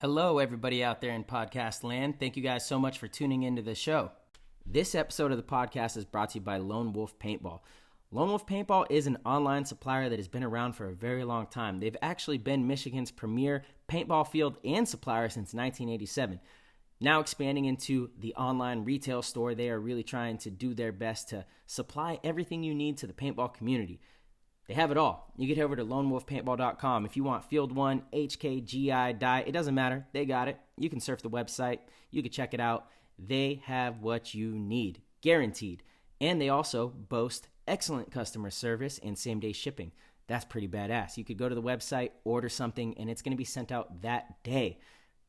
Hello, everybody out there in podcast land. Thank you guys so much for tuning into the show. This episode of the podcast is brought to you by Lone Wolf Paintball. Lone Wolf Paintball is an online supplier that has been around for a very long time. They've actually been Michigan's premier paintball field and supplier since 1987. Now expanding into the online retail store, they are really trying to do their best to supply everything you need to the paintball community. They have it all. You get over to lonewolfpaintball.com. If you want Field 1, HK, GI, Dye, it doesn't matter. They got it. You can surf the website. You can check it out. They have what you need, guaranteed. And they also boast excellent customer service and same-day shipping. That's pretty badass. You could go to the website, order something, and it's going to be sent out that day.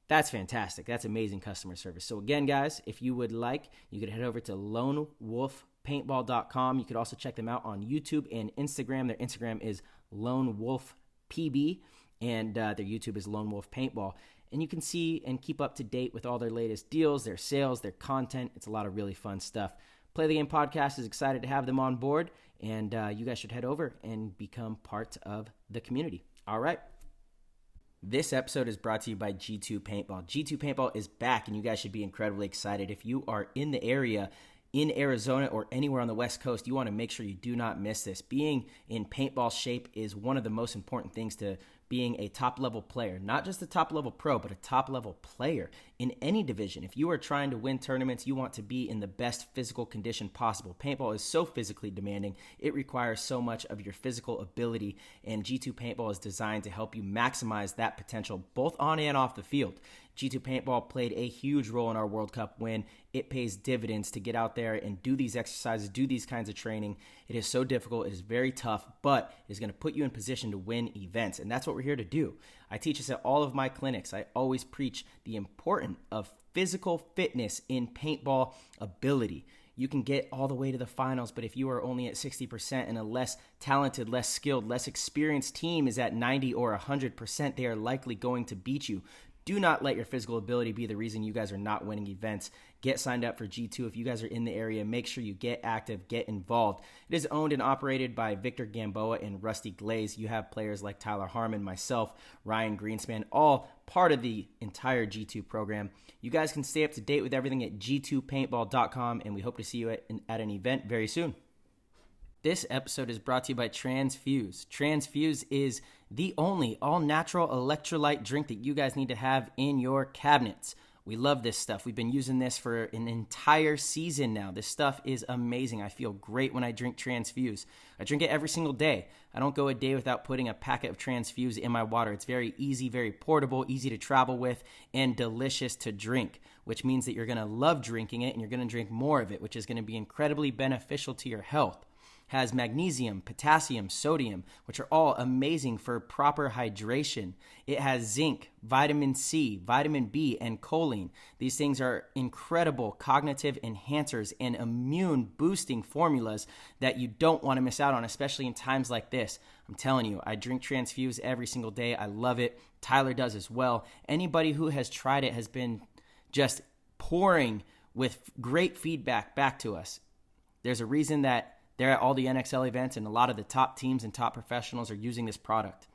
That's fantastic. That's amazing customer service. So again, guys, if you would like, you could head over to lonewolfpaintball.com. You could also check them out on YouTube and Instagram. Their Instagram is Lone Wolf PB, and their YouTube is Lone Wolf Paintball. And you can see and keep up to date with all their latest deals, their sales, their content. It's a lot of really fun stuff. Play the Game Podcast is excited to have them on board, and you guys should head over and become part of the community. All right. This episode is brought to you by G2 Paintball. G2 Paintball is back, and you guys should be incredibly excited. If you are in the area, in Arizona or anywhere on the West Coast, you want to make sure you do not miss this. Being in paintball shape is one of the most important things to being a top-level player. Not just a top-level pro, but a top-level player in any division. If you are trying to win tournaments, you want to be in the best physical condition possible. Paintball is so physically demanding. It requires so much of your physical ability, and G2 Paintball is designed to help you maximize that potential both on and off the field. G2 Paintball played a huge role in our World Cup win. It pays dividends to get out there and do these exercises, do these kinds of training. It is so difficult. It is very tough, but it is going to put you in position to win events, and that's what we're here to do. I teach this at all of my clinics. I always preach the importance of physical fitness in paintball ability. You can get all the way to the finals, but if you are only at 60% and a less talented, less skilled, less experienced team is at 90 or 100%, they are likely going to beat you. Do not let your physical ability be the reason you guys are not winning events. Get signed up for G2. If you guys are in the area, make sure you get active, get involved. It is owned and operated by Victor Gamboa and Rusty Glaze. You have players like Tyler Harmon, myself, Ryan Greenspan, all part of the entire G2 program. You guys can stay up to date with everything at g2paintball.com, and we hope to see you at an event very soon. This episode is brought to you by Transfuse. Transfuse is the only all-natural electrolyte drink that you guys need to have in your cabinets. We love this stuff. We've been using this for an entire season now. This stuff is amazing. I feel great when I drink Transfuse. I drink it every single day. I don't go a day without putting a packet of Transfuse in my water. It's very easy, very portable, easy to travel with, and delicious to drink, which means that you're going to love drinking it and you're going to drink more of it, which is going to be incredibly beneficial to your health. Has magnesium, potassium, sodium, which are all amazing for proper hydration. It has zinc, vitamin C, vitamin B, and choline. These things are incredible cognitive enhancers and immune boosting formulas that you don't want to miss out on, especially in times like this. I'm telling you, I drink Transfuse every single day. I love it. Tyler does as well. Anybody who has tried it has been just pouring with great feedback back to us. There's a reason that they're at all the NXL events, and a lot of the top teams and top professionals are using this product.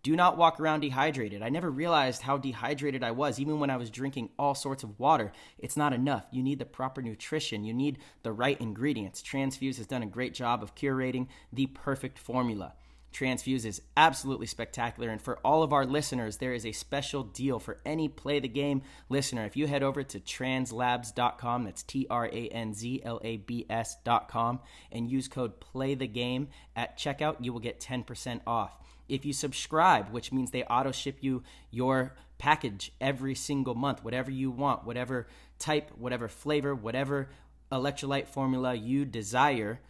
Do not walk around dehydrated. I never realized how dehydrated I was, even when I was drinking all sorts of water. It's not enough. You need the proper nutrition. You need the right ingredients. Transfuse has done a great job of curating the perfect formula. Transfuse is absolutely spectacular, and for all of our listeners, there is a special deal for any Play the Game listener. If you head over to translabs.com, that's tranzlabs.com, and use code PLAYTHEGAME at checkout, you will get 10% off. If you subscribe, which means they auto ship you your package every single month, whatever you want, whatever type, whatever flavor, whatever electrolyte formula you desire,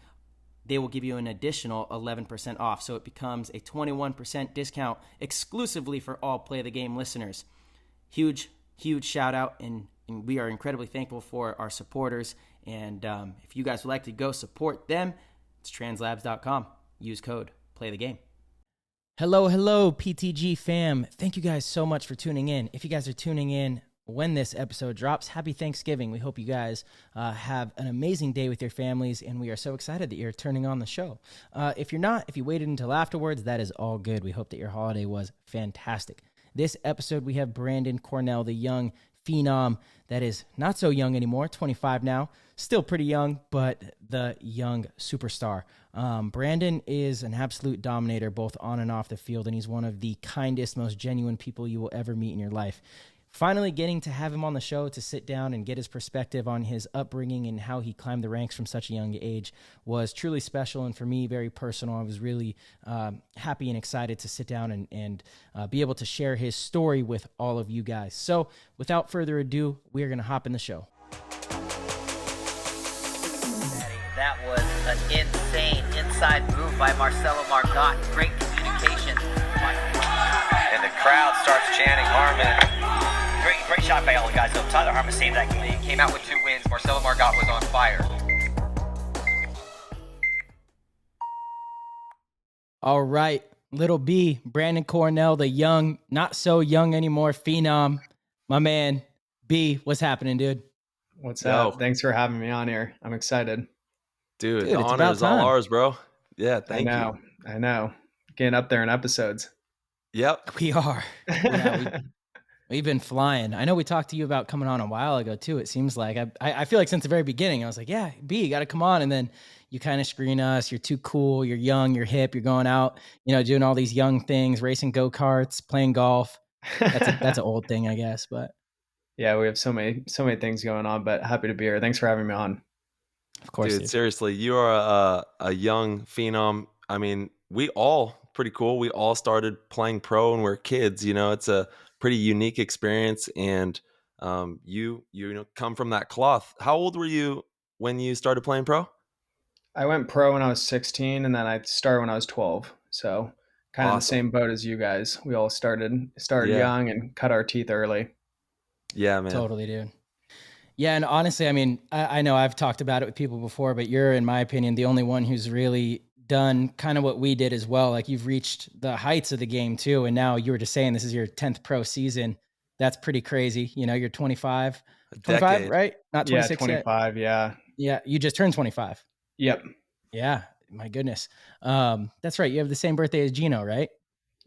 they will give you an additional 11% off. So it becomes a 21% discount exclusively for all Play the Game listeners. Huge, huge shout out, and we are incredibly thankful for our supporters. And if you guys would like to go support them, it's translabs.com. Use code PLAYTHEGAME. Hello, PTG fam. Thank you guys so much for tuning in. If you guys are tuning in when this episode drops, happy Thanksgiving. We hope you guys have an amazing day with your families, and we are so excited that you're turning on the show. If you're not, if you waited until afterwards, that is all good. We hope that your holiday was fantastic. This episode, we have Brandon Cornell, the young phenom that is not so young anymore, 25 now, still pretty young, but the young superstar. Brandon is an absolute dominator both on and off the field, and he's one of the kindest, most genuine people you will ever meet in your life. Finally getting to have him on the show to sit down and get his perspective on his upbringing and how he climbed the ranks from such a young age was truly special, and for me, very personal. I was really happy and excited to sit down and be able to share his story with all of you guys. So without further ado, we are going to hop in the show. That was an insane inside move by Marcelo Margot. Great communication. And the crowd starts chanting Harmon. Great shot by all the guys. Tyler Harmon saved that game. He came out with 2 wins. Marcelo Margot was on fire. All right, little B, Brandon Cornell, the young, not so young anymore phenom. My man, B, what's happening, dude? What's up? Thanks for having me on here. I'm excited. Dude, the honor is all ours, bro. Yeah, thank you. I know. Getting up there in episodes. Yep. We are. Yeah, we've been flying. I know we talked to you about coming on a while ago, too. It seems like. I feel like since the very beginning, I was like, yeah, B, you got to come on. And then you kind of screen us. You're too cool. You're young. You're hip. You're going out, doing all these young things, racing go-karts, playing golf. That's an old thing, I guess. But yeah, we have so many things going on, but happy to be here. Thanks for having me on. Of course, dude. Seriously, you are a young phenom. I mean, pretty cool. We all started playing pro when we were kids. It's a pretty unique experience, and you come from that cloth. How old were you when you started playing pro? I went pro when I was 16, and then I started when I was 12. So kind of the same boat as you guys. We all started young and cut our teeth early. Yeah, man. Totally, dude. Yeah, and honestly, I mean, I know I've talked about it with people before, but you're, in my opinion, the only one who's really done kind of what we did as well. Like, you've reached the heights of the game too, and now you were just saying this is your 10th pro season. That's pretty crazy. You're 25, right? Not 26 yet. 25, yeah. Yeah, you just turned 25. Yep. Yeah, my goodness. That's right. You have the same birthday as Gino, right?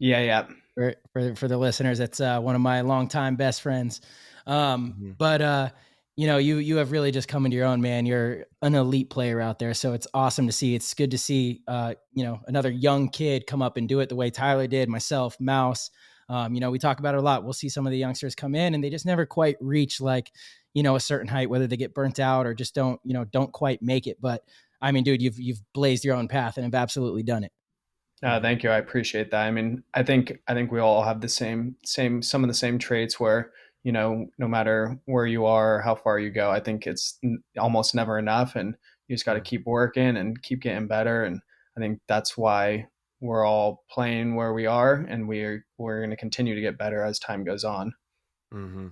Yeah. For the listeners, that's one of my longtime best friends. But you have really just come into your own, man. You're an elite player out there, so it's awesome to see. It's good to see, another young kid come up and do it the way Tyler did, myself, Mouse. We talk about it a lot. We'll see some of the youngsters come in and they just never quite reach a certain height, whether they get burnt out or just don't quite make it. But I mean, dude, you've blazed your own path and have absolutely done it. Thank you. I appreciate that. I mean, I think we all have the same some of the same traits where, no matter where you are or how far you go, I think it's almost never enough, and you just got to keep working and keep getting better. And I think that's why we're all playing where we are, and we're going to continue to get better as time goes on. Mm-hmm.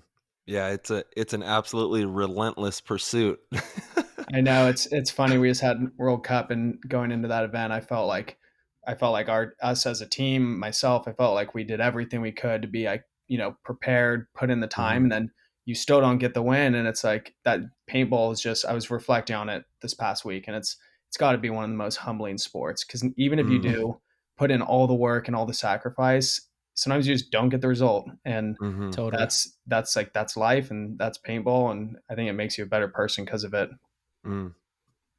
Yeah, it's an absolutely relentless pursuit. I know, it's funny. We just had World Cup, and going into that event, I felt like us as a team, myself, I felt like we did everything we could to be prepared, put in the time, and then you still don't get the win. And it's like that paintball is just, I was reflecting on it this past week, and it's got to be one of the most humbling sports, because even if you do put in all the work and all the sacrifice, sometimes you just don't get the result. And Totally. that's life, and that's paintball. And I think it makes you a better person because of it.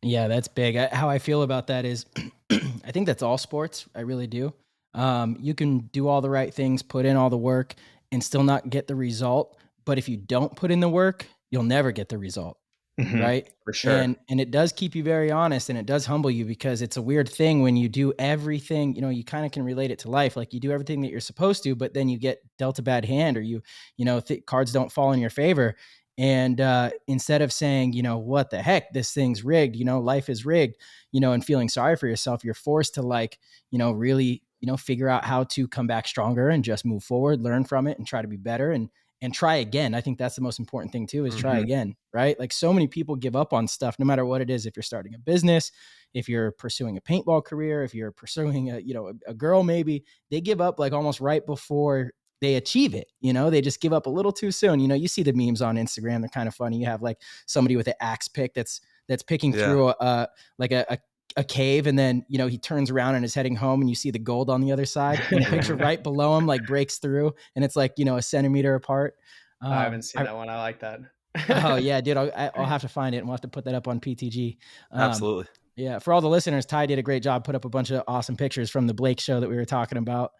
Yeah, that's big. How I feel about that is I think that's all sports. I really do. You can do all the right things, put in all the work, and still not get the result. But if you don't put in the work, you'll never get the result. Right? For sure. And it does keep you very honest, and it does humble you, because it's a weird thing when you do everything, you kind of can relate it to life. Like, you do everything that you're supposed to, but then you get dealt a bad hand, or cards don't fall in your favor. And instead of saying, what the heck, this thing's rigged, life is rigged, and feeling sorry for yourself, you're forced to really, figure out how to come back stronger and just move forward, learn from it, and try to be better and try again. I think that's the most important thing too, is try again, right? Like, so many people give up on stuff, no matter what it is. If you're starting a business, if you're pursuing a paintball career, if you're pursuing a girl, maybe they give up almost right before they achieve it. They just give up a little too soon. You see the memes on Instagram. They're kind of funny. You have somebody with an axe pick that's picking through a a cave, and then, you know, he turns around and is heading home, and you see the gold on the other side, and the picture right below him like breaks through, and it's like, you know, a centimeter apart. I haven't seen that one. I like that. Oh yeah, dude. I'll have to find it, and we'll have to put that up on PTG. Absolutely. Yeah. For all the listeners, Ty did a great job. Put up a bunch of awesome pictures from the Blake show that we were talking about.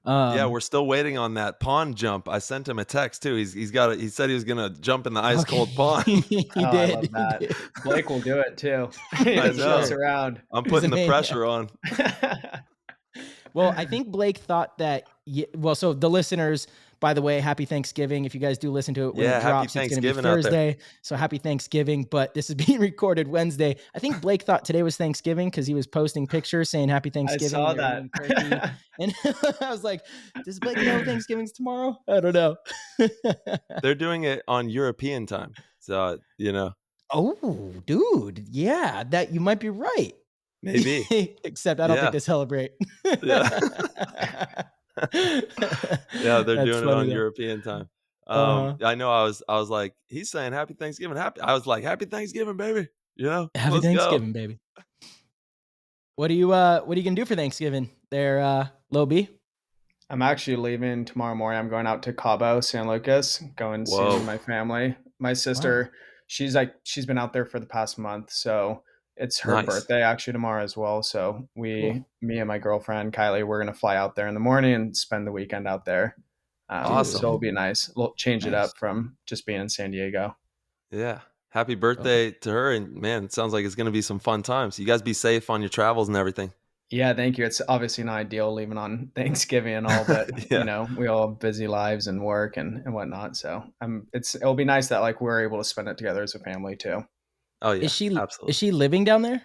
Yeah, we're still waiting on that pond jump. I sent him a text too. He said he was gonna jump in the ice cold pond. He I did. love that. He did. Blake will do it too. He I doesn't know. mess around. I'm He's putting a the maniac. pressure on. Well, I think Blake thought that. Well, so the listeners, by the way, happy Thanksgiving. If you guys do listen to it when Yeah, it happy drops, it's going to be Thanksgiving out there. Thursday. So happy Thanksgiving. But this is being recorded Wednesday. I think Blake thought today was Thanksgiving because he was posting pictures saying happy Thanksgiving. I saw They were eating turkey. And I was like, does Blake know Thanksgiving's tomorrow? I don't know. They're doing it on European time. So, you know, Oh, dude. Yeah, that you might be right. maybe. Except I don't Yeah. think they celebrate. Yeah. Yeah, they're That's doing it funny, on though. European time. Uh-huh. I know I was like, he's saying happy Thanksgiving. I was like, happy Thanksgiving, baby. You know, Happy let's Thanksgiving, baby. What are you gonna do for Thanksgiving there, Lil B? I'm actually leaving tomorrow morning. I'm going out to Cabo, San Lucas, going Whoa. see my family. My sister, she's been out there for the past month, so it's her Nice. birthday actually tomorrow as well. So me and my girlfriend Kylie, we're gonna fly out there in the morning and spend the weekend out there. Awesome. So it'll be nice. We'll change it Nice. up from just being in San Diego. Yeah. Happy birthday to her. And man, it sounds like it's going to be some fun times. You guys be safe on your travels and everything. Yeah, thank you. It's obviously not ideal leaving on Thanksgiving and all, but Yeah. you know, we all have busy lives and work and whatnot. So it'll be nice that like we're able to spend it together as a family too. Oh yeah. Is absolutely. she living down there?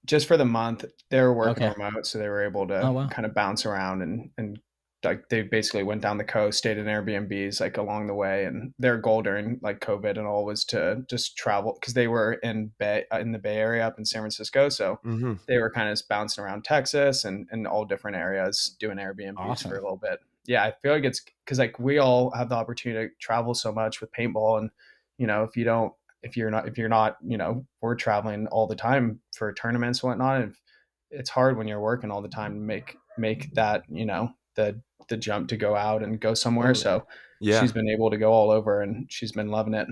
Just for the month, they were working Okay. remote, so they were able to Oh, wow. kind of bounce around and like they basically went down the coast, stayed in Airbnbs like along the way, and their goal during like COVID and all was to just travel because they were in the Bay Area up in San Francisco, so Mm-hmm. they were kind of bouncing around Texas and all different areas doing Airbnbs Awesome. for a little bit. Yeah, I feel like it's because like we all have the opportunity to travel so much with paintball, and you know if you're not you know we're traveling all the time for tournaments and whatnot, and it's hard when you're working all the time to make that you know the jump to go out and go somewhere. Totally. So Yeah. she's been able to go all over and she's been loving it.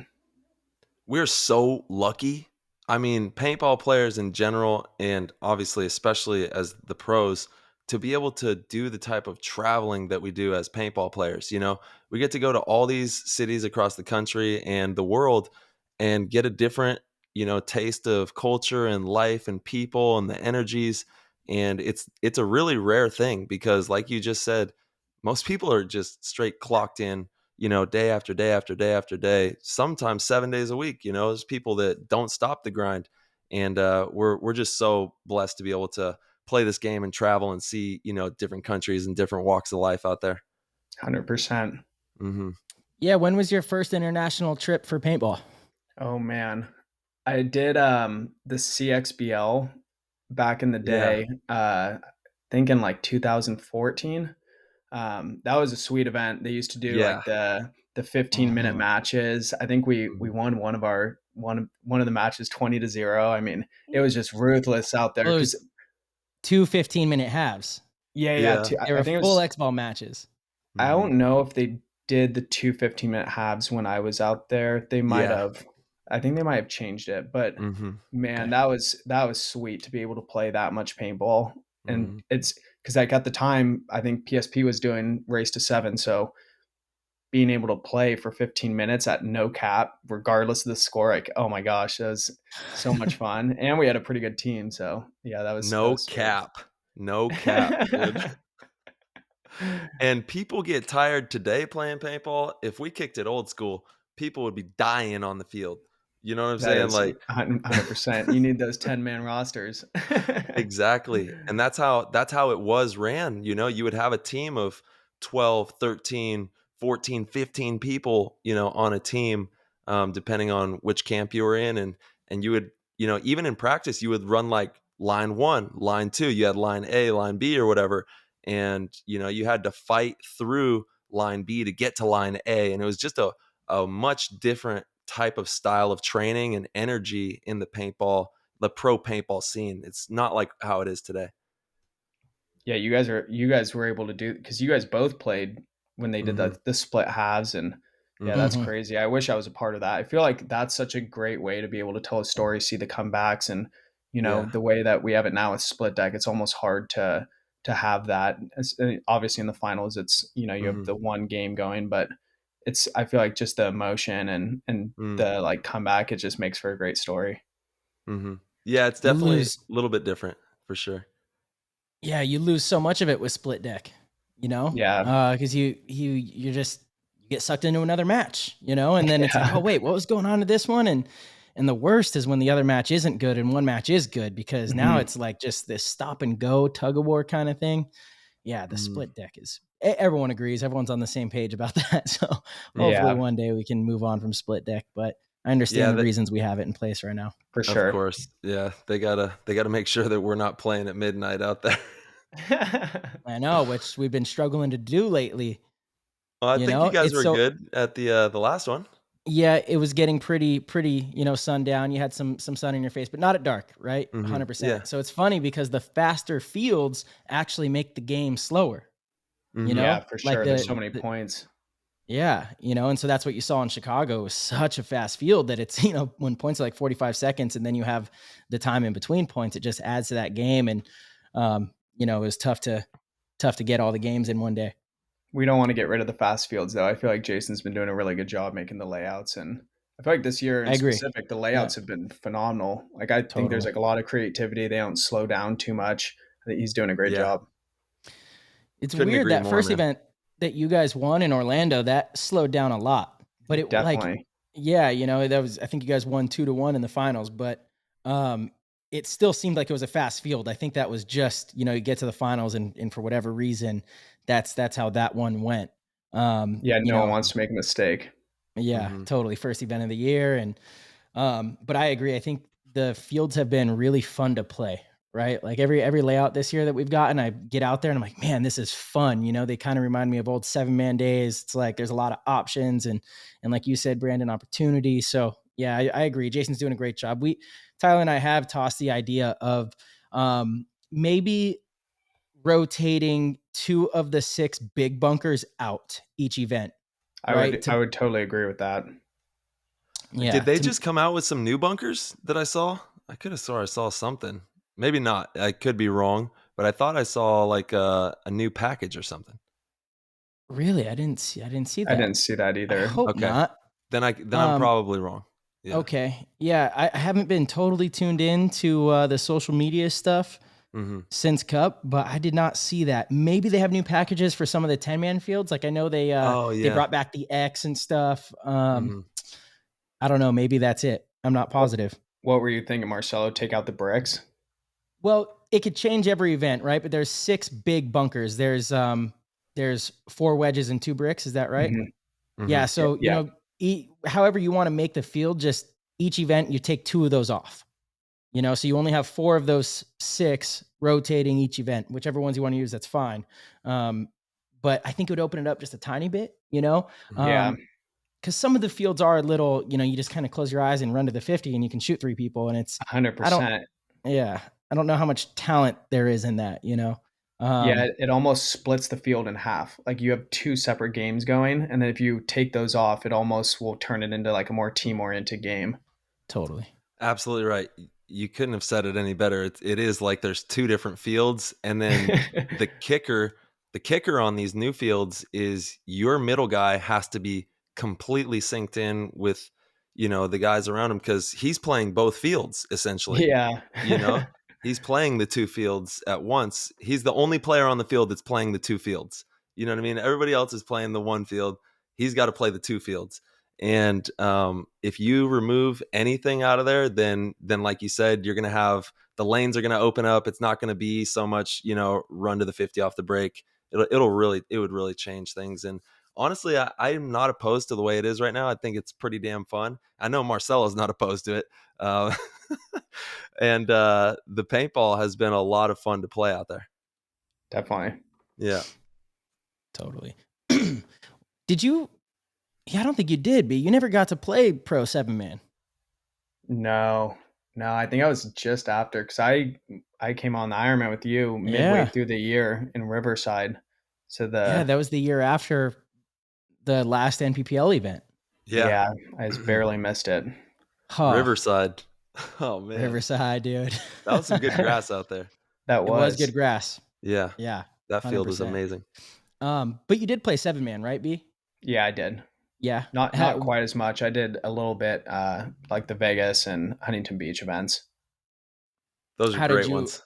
We're so lucky. I mean, paintball players in general, and obviously, especially as the pros, to be able to do the type of traveling that we do as paintball players. You know, we get to go to all these cities across the country and the world and get a different, you know, taste of culture and life and people and the energies. And it's a really rare thing because, like you just said, most people are just straight clocked in, you know, day after day after day after day, sometimes 7 days a week. You know, there's people that don't stop the grind. And we're just so blessed to be able to play this game and travel and see, you know, different countries and different walks of life out there. 100%. Mm-hmm. Yeah. When was your first international trip for paintball? Oh man, I did the CXBL back in the day. I think in like 2014. That was a sweet event. They used to do like the 15-minute matches. I think we won one of the matches 20-0. I mean, it was just ruthless out there. Well, it was 2 15-minute halves. Yeah. They were I think it full was, X-ball matches. I don't know if they did the 2 15-minute halves when I was out there. They might have. I think they might have changed it, but man, that was sweet to be able to play that much paintball. And it's because like at the time, I think PSP was doing race to 7, so being able to play for 15 minutes at no cap, regardless of the score, like oh my gosh, that was so much fun, and we had a pretty good team. So yeah, that was no sweet. cap, dude. And people get tired today playing paintball. If we kicked it old school, people would be dying on the field. You know what I'm saying? Like 100%. You need those 10-man rosters. Exactly. And that's how it was ran. You know, you would have a team of 12, 13, 14, 15 people, you know, on a team, depending on which camp you were in. And you would, you know, even in practice, you would run like line 1, line 2, you had line A, line B or whatever. And, you know, you had to fight through line B to get to line A. And it was just a much different type of style of training and energy in the paintball the pro paintball scene. It's not like how it is today. Yeah, you guys were able to do, because you guys both played when they did the split halves, and yeah, that's Mhm. crazy. I wish I was a part of that. I feel like that's such a great way to be able to tell a story, see the comebacks, and Yeah. the way that we have it now with split deck, it's almost hard to have that. Obviously in the finals, it's you have the one game going, but it's I feel like just the emotion and the like comeback, it just makes for a great story. Yeah, it's You definitely a lose little bit different for sure. Yeah, you lose so much of it with split deck, Yeah, because you just you get sucked into another match, and then it's like, yeah, oh wait, what was going on to this one? And the worst is when the other match isn't good and one match is good, because now Mhm. it's like just this stop and go tug of war kind of thing. Yeah, the Mhm. split deck is everyone agrees, everyone's on the same page about that. So hopefully Yeah, one day we can move on from split deck, but I understand Yeah, the reasons we have it in place right now. for of sure. course. Yeah, they gotta make sure that we're not playing at midnight out there. I know, which we've been struggling to do lately. Well, I think you guys It's were so good at the last one. Yeah, it was getting pretty, sundown. You had some sun in your face, but not at dark, right? Yeah. 100%. So it's funny because the faster fields actually make the game slower, Mhm. Yeah, for like sure. There's so many the points. yeah, and so that's what you saw in Chicago. It was such a fast field that it's, when points are like 45 seconds and then you have the time in between points, it just adds to that game. And it was tough to get all the games in one day. We don't want to get rid of the fast fields, though. I feel like Jason's been doing a really good job making the layouts, and I feel like this year in I agree. specific, the Yeah, layouts have been phenomenal. Like I think there's totally. like a lot of creativity. They don't slow down too much. I think he's doing a great Yeah. job. It's Couldn't weird agree that more, first man. event that you guys won in Orlando, that slowed down a lot. But it like Definitely. yeah, that was I think you guys won 2-1 in the finals, but um it still seemed like it was a fast field. I think that was just, you get to the finals and for whatever reason, that's how that one went. Um, Yeah, you no one know, wants to make a mistake. yeah, Mhm. totally. First event of the year. And but I agree. I think the fields have been really fun to play, right? Like every layout this year that we've gotten, I get out there and I'm like, man, this is fun. They kind of remind me of old 7-man days. It's like there's a lot of options and like you said, Brandon, opportunity. So yeah, I agree. Jason's doing a great job. Tyler and I have tossed the idea of maybe rotating 2 of the 6 big bunkers out each event, I right? would I would totally agree with that. Did Yeah, they just come out with some new bunkers that I saw? I could have swore I saw something. Maybe not. I could be wrong, but I thought I saw like a new package or something. really, I didn't see I that. didn't see that I either. hope Okay. not. Then I'm Um, probably wrong. Yeah. okay. Yeah, I haven't been totally tuned in to the social media stuff Mhm. since Cup, but I did not see that. Maybe they have new packages for some of the 10-man fields. Like I know Oh they yeah. brought back the X and stuff. Mhm. I don't know, maybe that's it. I'm not What positive. what were you thinking, Marcelo? Take out the bricks? Well, it could change every event, right? But there's 6 big bunkers. There's 4 wedges and 2 bricks, is that right? Mhm. Yeah, Mhm. so, Yeah, however you wanna make the field, just each event, you take 2 of those off, so you only have 4 of those 6 rotating each event. Whichever ones you wanna use, that's fine. Um, but I think it would open it up just a tiny bit, Mhm. yeah, because some of the fields are a little, you just kinda close your eyes and run to the 50 and you can shoot 3 people, and it's I don't 100%. yeah, I don't know how much talent there is in that? Yeah, Um, it almost splits the field in half. Like you have two separate games going, and then if you take those off, it almost will turn it into like a more team-oriented game. totally. Absolutely right. You couldn't have said it any better. It is like there's 2 different fields, and then the kicker the kicker on these new fields is your middle guy has to be completely synced in with, the guys around him because he's playing both fields essentially. Yeah. You know, he's playing the 2 fields at once. He's the only player on the field that's playing the 2 fields. You know what I mean? Everybody else is playing the 1 field. He's got to play the 2 fields. And if you remove anything out of there, then like you said, you're going to have the lanes are going to open up. It's not going to be so much, run to the 50 off the break. It would really change things. And honestly, I'm not opposed to the way it is right now. I think it's pretty damn fun. I know Marcelo's not opposed to it. Uh, and the paintball has been a lot of fun to play out there. Definitely. Yeah. Totally. Did you Yeah, I don't think you did, but you never got to play pro 7-man. No. No, I think I was just after because I came on the Ironman with you midway Yeah. through the year in Riverside. So Yeah, that was the year after the last NPPL event. Yeah. yeah, I just barely missed it. Huh. Riverside. Oh man. Riverside, dude. That was some good grass out there. That It was was. good grass. Yeah. Yeah, That field was 100%. amazing. But you did play 7-man, right, B? Yeah, I did. Yeah. Not quite as much. I did a little bit like the Vegas and Huntington Beach events. Those are How did great you ones.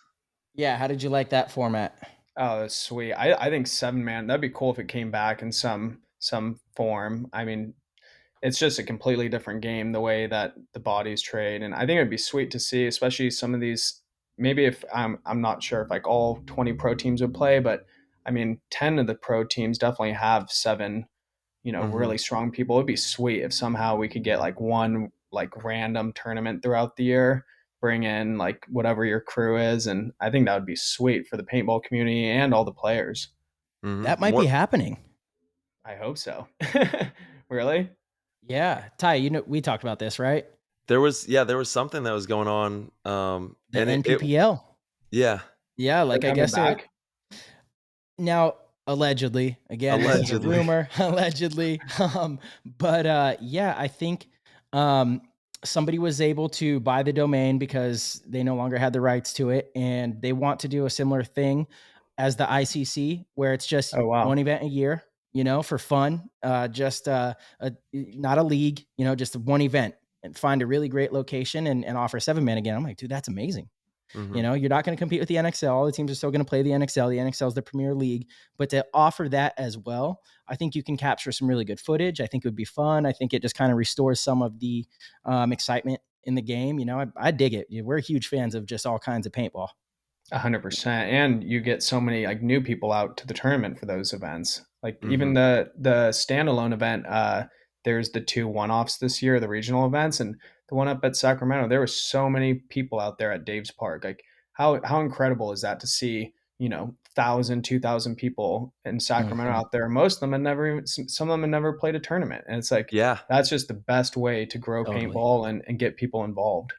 Yeah, how did you like that format? Oh, that's sweet. I think 7-man, that'd be cool if it came back in some form. I mean, it's just a completely different game the way that the bodies trade, and I think it'd be sweet to see, especially some of these. Maybe if I'm not sure if like all 20 pro teams would play, but I mean 10 of the pro teams definitely have 7, Mhm. really strong people. It'd be sweet if somehow we could get like one like random tournament throughout the year, bring in like whatever your crew is, and I think that would be sweet for the paintball community and all the players. Mhm. That might be happening. I hope so. Really? Yeah. Ty, we talked about this, right? There was something that was going on The and it NPPL. yeah, Yeah, They're like I coming guess they're back. now allegedly. Again, this is a allegedly. rumor, allegedly. But yeah, I think somebody was able to buy the domain because they no longer had the rights to it, and they want to do a similar thing as the ICC, where it's just Oh wow. one event a year, for fun. Just not a league, just one event, and find a really great location and offer 7-man again. I'm like, dude, that's amazing. Mhm. You're not going to compete with the NXL. All the teams are still going to play the NXL. The NXL is the premier league, but to offer that as well, I think you can capture some really good footage. I think it would be fun. I think it just kind of restores some of the excitement in the game. I dig it. We're huge fans of just all kinds of paintball. 100%, and you get so many like new people out to the tournament for those events. Like even Mhm. the standalone event, there's the 2 one-offs this year, the regional events, and the one up at Sacramento. There were so many people out there at Dave's Park. Like how incredible is that to see? 1,000, 2,000 people in Sacramento Mhm. out there. Most of them had never even, some of them had never played a tournament, and it's like Yeah. that's just the best way to grow Totally. paintball and get people involved.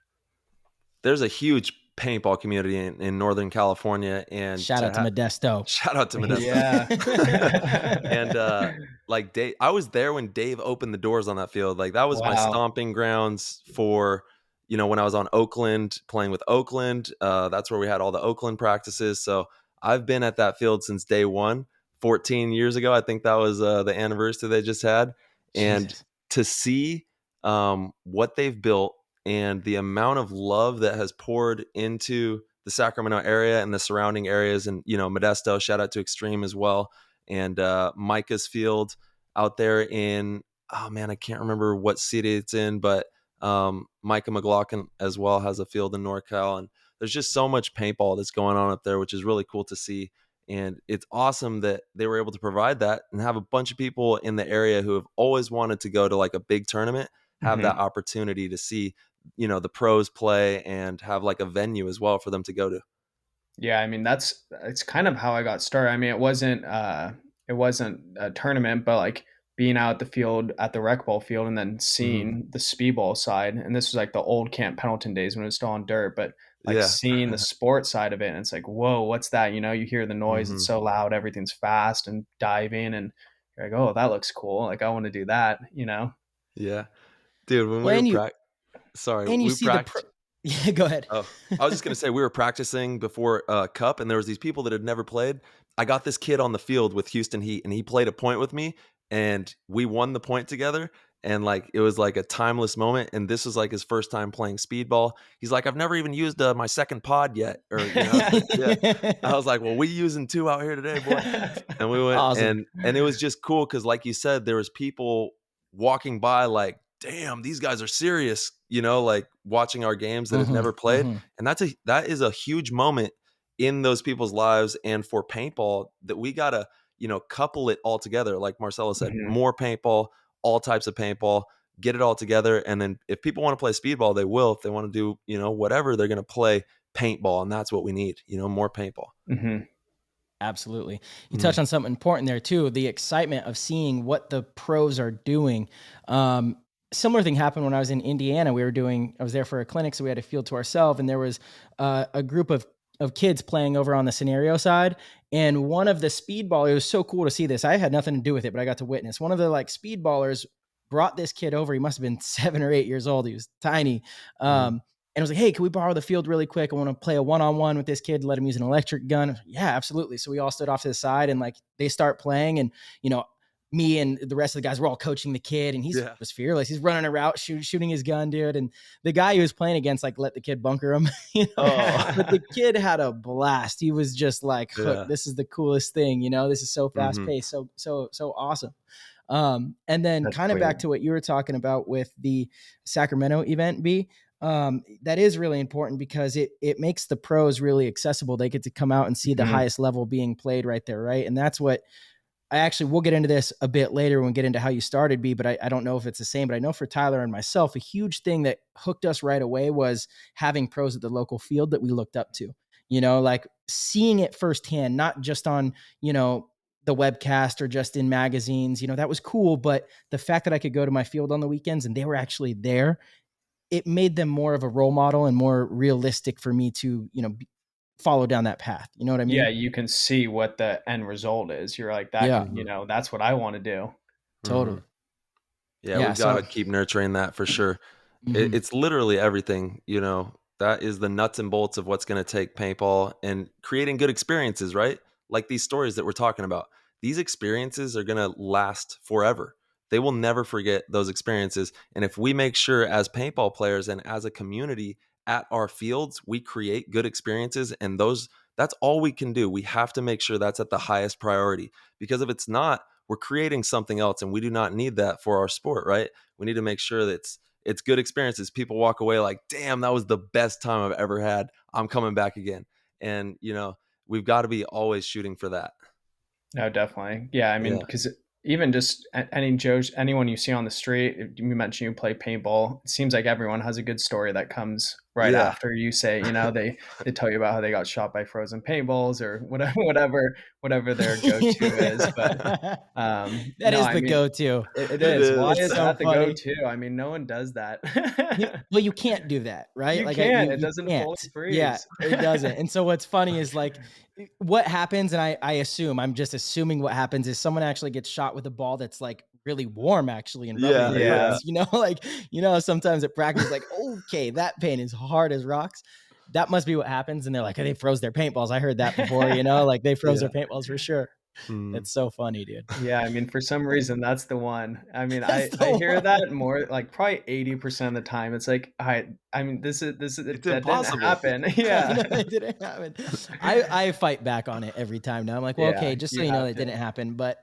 There's a huge paintball community in Northern California, and Shout out to Modesto. shout out to Modesto. Yeah. And like Dave, I was there when Dave opened the doors on that field. Like that was my Wow. stomping grounds for, when I was on Oakland playing with Oakland. That's where we had all the Oakland practices. So I've been at that field since day one. 14 years ago, I think that was the anniversary they just had. And Jesus. to see what they've built and the amount of love that has poured into the Sacramento area and the surrounding areas, and Modesto, shout out to Extreme as well, and Micah's field out there in, oh man, I can't remember what city it's in, but Micah McLaughlin as well has a field in NorCal, and there's just so much paintball that's going on up there, which is really cool to see. And it's awesome that they were able to provide that and have a bunch of people in the area who have always wanted to go to like a big tournament have that Mhm. opportunity to see the pros play and have like a venue as well for them to go to. Yeah, I mean it's kind of how I got started. I mean, it wasn't a tournament, but like being out at the field at the rec ball field and then Hmm. seeing the speedball side. And this was like the old Camp Pendleton days when it was still on dirt, but like Yeah. seeing the sport side of it, and it's like, whoa, what's that? You hear the noise, it's Hmm. so loud, everything's fast and diving, and you're like, oh, that looks cool. Like I want to do that. Yeah, dude, when Well, we were sorry, and you we see the practiced. yeah, go ahead. Oh, I was just gonna say we were practicing before Cup, and there was these people that had never played. I got this kid on the field with Houston Heat, and he played a point with me, and we won the point together. And like it was like a timeless moment. And this was like his first time playing speedball. He's like, I've never even used my second pod yet, or I was like, yeah. I was like, well, we using 2 out here today, boy. And we went, Awesome. and it was just cool because, like you said, there was people walking by like, damn, these guys are serious, like watching our games that had Mhm, never played. mhm. And that is a huge moment in those people's lives. And for paintball, that we gotta, couple it all together. Like Marcelo said, Mhm. more paintball, all types of paintball, get it all together. And then if people want to play speedball, they will. If they want to do, whatever, they're gonna play paintball. And that's what we need, more paintball. Mhm. Absolutely. You touched Mm. on something important there too, the excitement of seeing what the pros are doing. similar thing happened when I was in Indiana. I was there for a clinic, so we had a field to ourselves, and there was a group of kids playing over on the scenario side. And one of the speedballers, it was so cool to see this. I had nothing to do with it, but I got to witness. One of the like speedballers brought this kid over. He must have been 7 or 8 years old. He was tiny. And I was like, hey, can we borrow the field really quick? I want to play a one-on-one with this kid, let him use an electric gun. Yeah, absolutely. So we all stood off to the side, and like they start playing, and me and the rest of the guys were all coaching the kid, and he was fearless. He's running a route, shooting his gun, dude. And the guy he was playing against, like, let the kid bunker him. But the kid had a blast. He was just like, this is the coolest thing. This is so fast paced, so awesome. And then kind of back to what you were talking about with the Sacramento event, B. That is really important because it makes the pros really accessible. They get to come out and see the highest level being played right there, right? And that's what we'll get into this a bit later when we get into how you started, B, but I don't know if it's the same, but I know for Tyler and myself, a huge thing that hooked us right away was having pros at the local field that we looked up to, like seeing it firsthand, not just on, the webcast or just in magazines, that was cool. But the fact that I could go to my field on the weekends and they were actually there, it made them more of a role model and more realistic for me to, follow down that path. You know what I mean? Yeah. You can see what the end result is. You're like that, that's what I want to do. Totally. Yeah. We've got to keep nurturing that for sure. It's literally everything, that is the nuts and bolts of what's going to take paintball and creating good experiences, right? Like these stories that we're talking about, these experiences are going to last forever. They will never forget those experiences. And if we make sure as paintball players and as a community at our fields, we create good experiences, and that's all we can do. We have to make sure that's at the highest priority, because if it's not, we're creating something else, and we do not need that for our sport, right? We need to make sure that it's good experiences. People walk away like, damn, that was the best time I've ever had. I'm coming back again. And, we've got to be always shooting for that. No, definitely. Yeah. I mean, because even just anyone you see on the street, you mentioned you play paintball, it seems like everyone has a good story that comes right after you say, they tell you about how they got shot by frozen paintballs or whatever their go-to is. But that is the go-to. It is. Why is that the go-to? I mean, no one does that. Well, you can't do that, right? You can't. It doesn't fully freeze. Yeah, it doesn't. And so what's funny is like what happens, and I'm just assuming what happens is someone actually gets shot with a ball that's like really warm actually and rubbing sometimes at practice like, okay, that paint is hard as rocks. That must be what happens. And they're like, oh, they froze their paintballs. I heard that before, like they froze their paintballs for sure. It's so funny, dude. Yeah, I mean, for some reason, that's the one. I mean, I hear that more, like probably 80% of the time. It's like, I mean, this is that didn't happen. Yeah, it didn't happen. I fight back on it every time now. I'm like, well, okay, just so you know, that didn't happen. But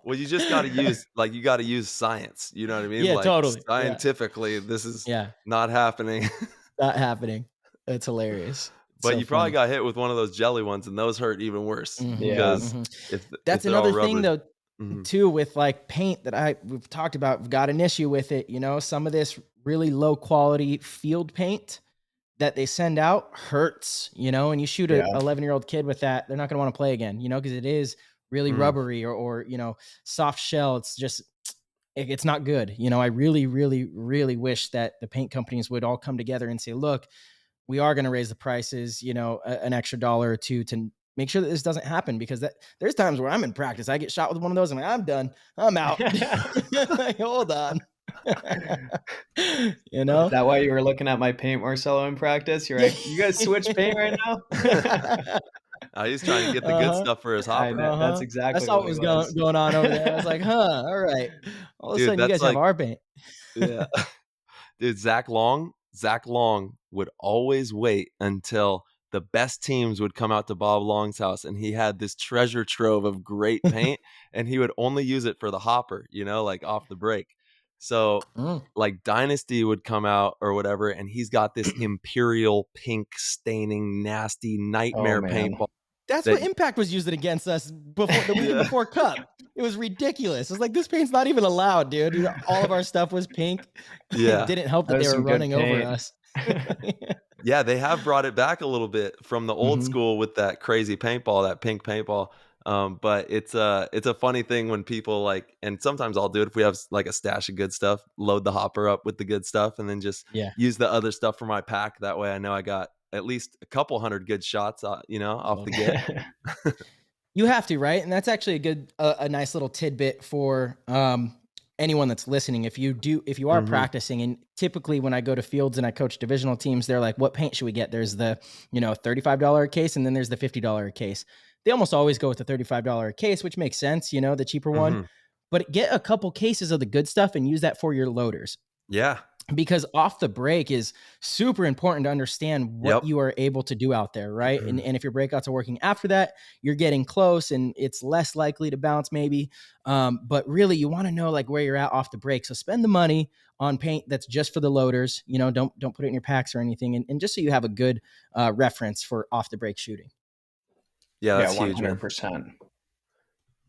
well, you just got to use science. You know what I mean? Yeah, like, totally. Scientifically, this is not happening. Not happening. It's hilarious. But so you probably got hit with one of those jelly ones, and those hurt even worse. Because that's another thing, though, too, with like paint that we've talked about. We've got an issue with it. Some of this really low quality field paint that they send out hurts. And you shoot an 11-year-old kid with that, they're not going to want to play again. Because it is really rubbery or soft shell. It's just it's not good. I really, really, really wish that the paint companies would all come together and say, look, we are going to raise the prices, an extra $1 or $2 to make sure that this doesn't happen, because there's times where I'm in practice, I get shot with one of those and I'm done. I'm out. Like, hold on. Is that why you were looking at my paint, Marcelo, in practice? You're like, you guys switch paint right now? He's trying to get the good stuff for his hopper. That's exactly. I saw what was going on over there. I was like, all right. All of a sudden, you guys have our paint. Yeah. Dude, Zach Long would always wait until the best teams would come out to Bob Long's house, and he had this treasure trove of great paint, and he would only use it for the hopper, like off the break. So like Dynasty would come out or whatever, and he's got this imperial pink staining nasty nightmare paintball. That's what Impact was using against us before the week before Cup. It was ridiculous. It was like, this paint's not even allowed, dude. All of our stuff was pink. Yeah. It didn't help that they were running over us. Yeah, they have brought it back a little bit from the old school with that crazy paintball, that pink paintball. But it's a funny thing when people like, and sometimes I'll do it if we have like a stash of good stuff, load the hopper up with the good stuff, and then just Yeah. use the other stuff for my pack. That way I know I got at least a couple hundred good shots, off the get. You have to, right? And that's actually a good, a nice little tidbit for anyone that's listening. If you are practicing, and typically when I go to fields and I coach divisional teams, they're like, "What paint should we get?" There's the $35 a case, and then there's the $50 a case. They almost always go with the $35 a case, which makes sense, the cheaper one. But get a couple cases of the good stuff and use that for your loaders. Yeah. Because off the break is super important to understand what you are able to do out there, right? And if your breakouts are working after that, you're getting close and it's less likely to bounce maybe. But really you want to know like where you're at off the break. So spend the money on paint that's just for the loaders. Don't put it in your packs or anything. And just so you have a good reference for off the break shooting. Yeah, that's huge, 100%. Man.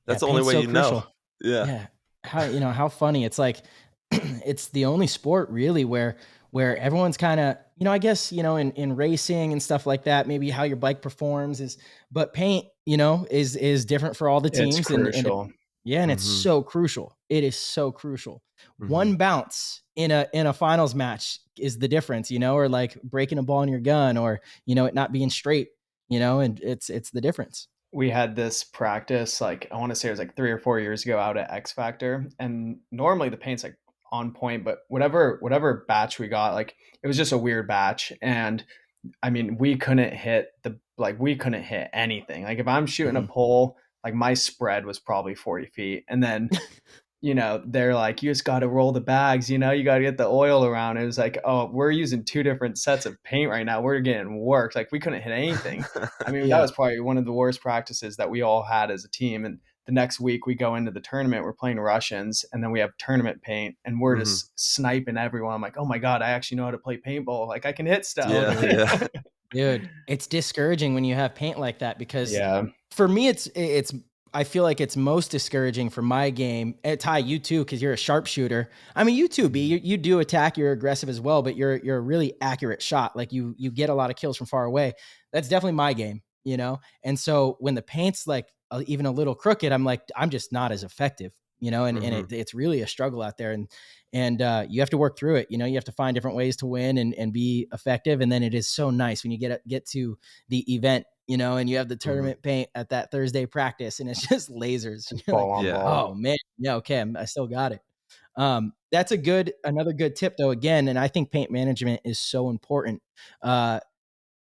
That's the only way crucial. Yeah. How funny. It's like, it's the only sport really where everyone's kind of, I guess, in racing and stuff like that, maybe how your bike performs but paint, is different for all the teams. It's crucial. And it's so crucial. It is so crucial. One bounce in a finals match is the difference, or like breaking a ball in your gun or, it not being straight, and it's the difference. We had this practice, like, I want to say it was like 3 or 4 years ago out at X Factor. And normally the paint's like on point, but whatever batch we got, like it was just a weird batch. And I mean, we couldn't hit anything. Like if I'm shooting a pole, like my spread was probably 40 feet. And then, they're like, you just got to roll the bags, you got to get the oil around. It was like, oh, we're using 2 different sets of paint right now. We're getting worked. Like we couldn't hit anything. I mean, that was probably one of the worst practices that we all had as a team. And the next week we go into the tournament, we're playing Russians, and then we have tournament paint and we're just sniping everyone. I'm like, oh my God, I actually know how to play paintball. Like I can hit stuff. Yeah. Dude, it's discouraging when you have paint like that because for me, it's I feel like it's most discouraging for my game. Ty, you too, because you're a sharpshooter. I mean, you too, B. You do attack, you're aggressive as well, but you're a really accurate shot. Like you get a lot of kills from far away. That's definitely my game, And so when the paint's like even a little crooked, I'm like, I'm just not as effective, and it's really a struggle out there. And you have to work through it. You have to find different ways to win and be effective. And then it is so nice when you get to the event, and you have the tournament paint at that Thursday practice and it's just lasers. Ball. Oh man. Yeah. Okay. I still got it. That's another good tip though, again. And I think paint management is so important.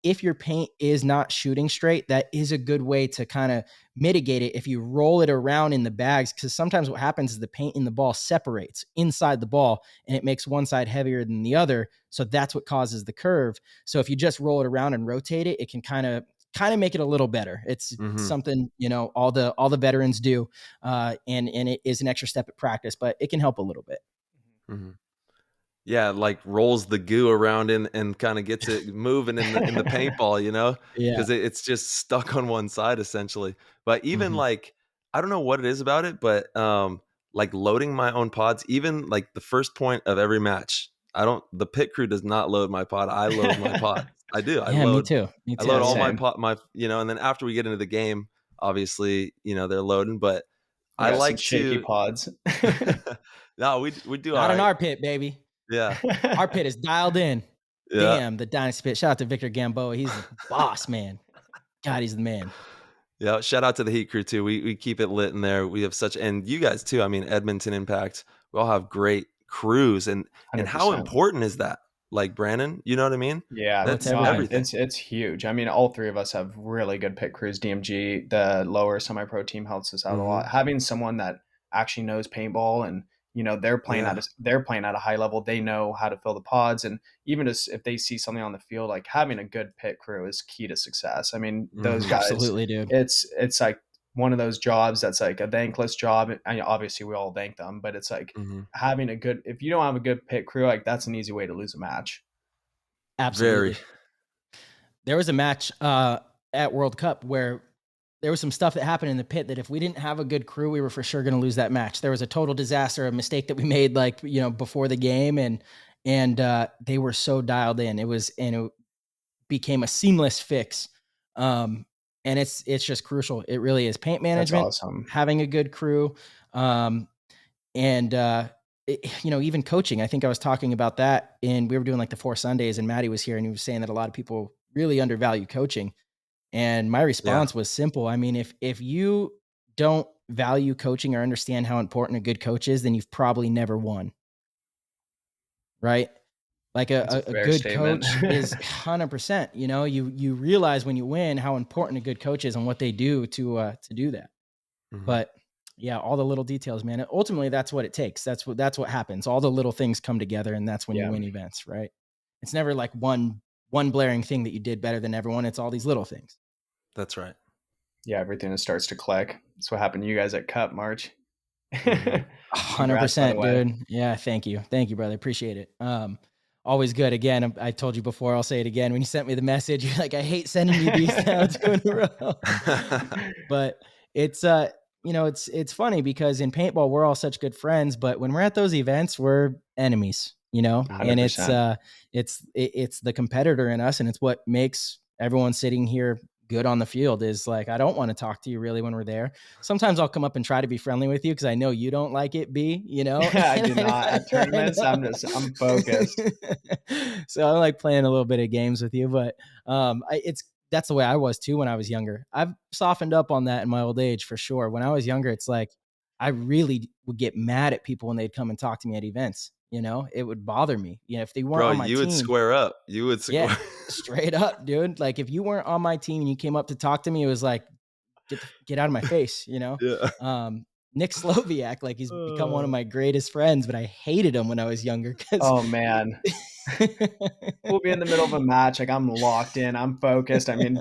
If your paint is not shooting straight, that is a good way to kind of mitigate it if you roll it around in the bags, because sometimes what happens is the paint in the ball separates inside the ball and it makes one side heavier than the other. So that's what causes the curve. So if you just roll it around and rotate it, it can kind of make it a little better. It's something, all the veterans do. And it is an extra step at practice, but it can help a little bit. Yeah, like rolls the goo around and kind of gets it moving in the paintball, because it's just stuck on one side essentially. But even like, I don't know what it is about it, but like loading my own pods, even like the first point of every match, the pit crew does not load my pod. I load my pod. I do. Me too. I load all my pod, and then after we get into the game, obviously, they're loading, but I like shaky pods. No, we do. Not in our pit, baby. Yeah. Our pit is dialed in. Yeah. Damn, the Dynasty pit. Shout out to Victor Gamboa. He's the boss, man. God, he's the man. Yeah. Shout out to the Heat crew too. We keep it lit in there. We have and you guys too. I mean, Edmonton Impact, we all have great crews and how important is that? Like Brandon, you know what I mean? Yeah, that's everything. It's huge. I mean, all 3 of us have really good pit crews. DMG, the lower semi-pro team, helps us out a lot. Having someone that actually knows paintball and they're playing at a high level. They know how to fill the pods, and even if they see something on the field, like having a good pit crew is key to success. I mean, those guys, absolutely, dude. It's like one of those jobs that's like a thankless job. And obviously, we all thank them, but it's like having if you don't have a good pit crew, like that's an easy way to lose a match. Absolutely. There was a match at World Cup where there was some stuff that happened in the pit that if we didn't have a good crew, we were for sure going to lose that match. There was a total disaster, a mistake that we made, like, before the game. And they were so dialed in. It became a seamless fix. and it's just crucial. It really is. Paint That's management, awesome. having a good crew, and even coaching. I think I was talking about that, and we were doing like the 4 Sundays, and Maddie was here, and he was saying that a lot of people really undervalue coaching. And my Yeah. response was simple. I mean, if you don't value coaching or understand how important a good coach is, then you've probably never won. Right? Like That's a a fair good statement. coach is 100%. You realize when you win how important a good coach is and what they do to do that. Mhm. But yeah, all the little details, man. Ultimately, that's what it takes. That's what happens. All the little things come together, and that's when you Yeah. win events, right? It's never like one blaring thing that you did better than everyone. It's all these little things. That's right. Yeah, everything just starts to click. That's what happened to you guys at Cup, March. Mhm. Congrats, by the 100%, way. dude. Yeah, thank you, brother. Appreciate it. Always good. Again, I told you before. I'll say it again. When you sent me the message, you're like, I hate sending you these now 2 in a row. But it's it's funny because in paintball we're all such good friends, but when we're at those events, we're enemies. And it's 100%. it's the competitor in us, and it's what makes everyone sitting here good on the field. Is like, I don't want to talk to you really when we're there. Sometimes I'll come up and try to be friendly with you because I know you don't like it, I do not. At tournaments, I'm focused. So I like playing a little bit of games with you, but that's the way I was too when I was younger. I've softened up on that in my old age for sure. When I was younger, it's like I really would get mad at people when they'd come and talk to me at events. It would bother me. If they weren't Bro, on my you would team. square up. You would Yeah, square. straight up, dude. Like if you weren't on my team and you came up to talk to me, it was like, get out of my face, Yeah. Nick Sloviak, like he's become one of my greatest friends, but I hated him when I was younger because Oh man. We'll be in the middle of a match, like I'm locked in, I'm focused. I mean,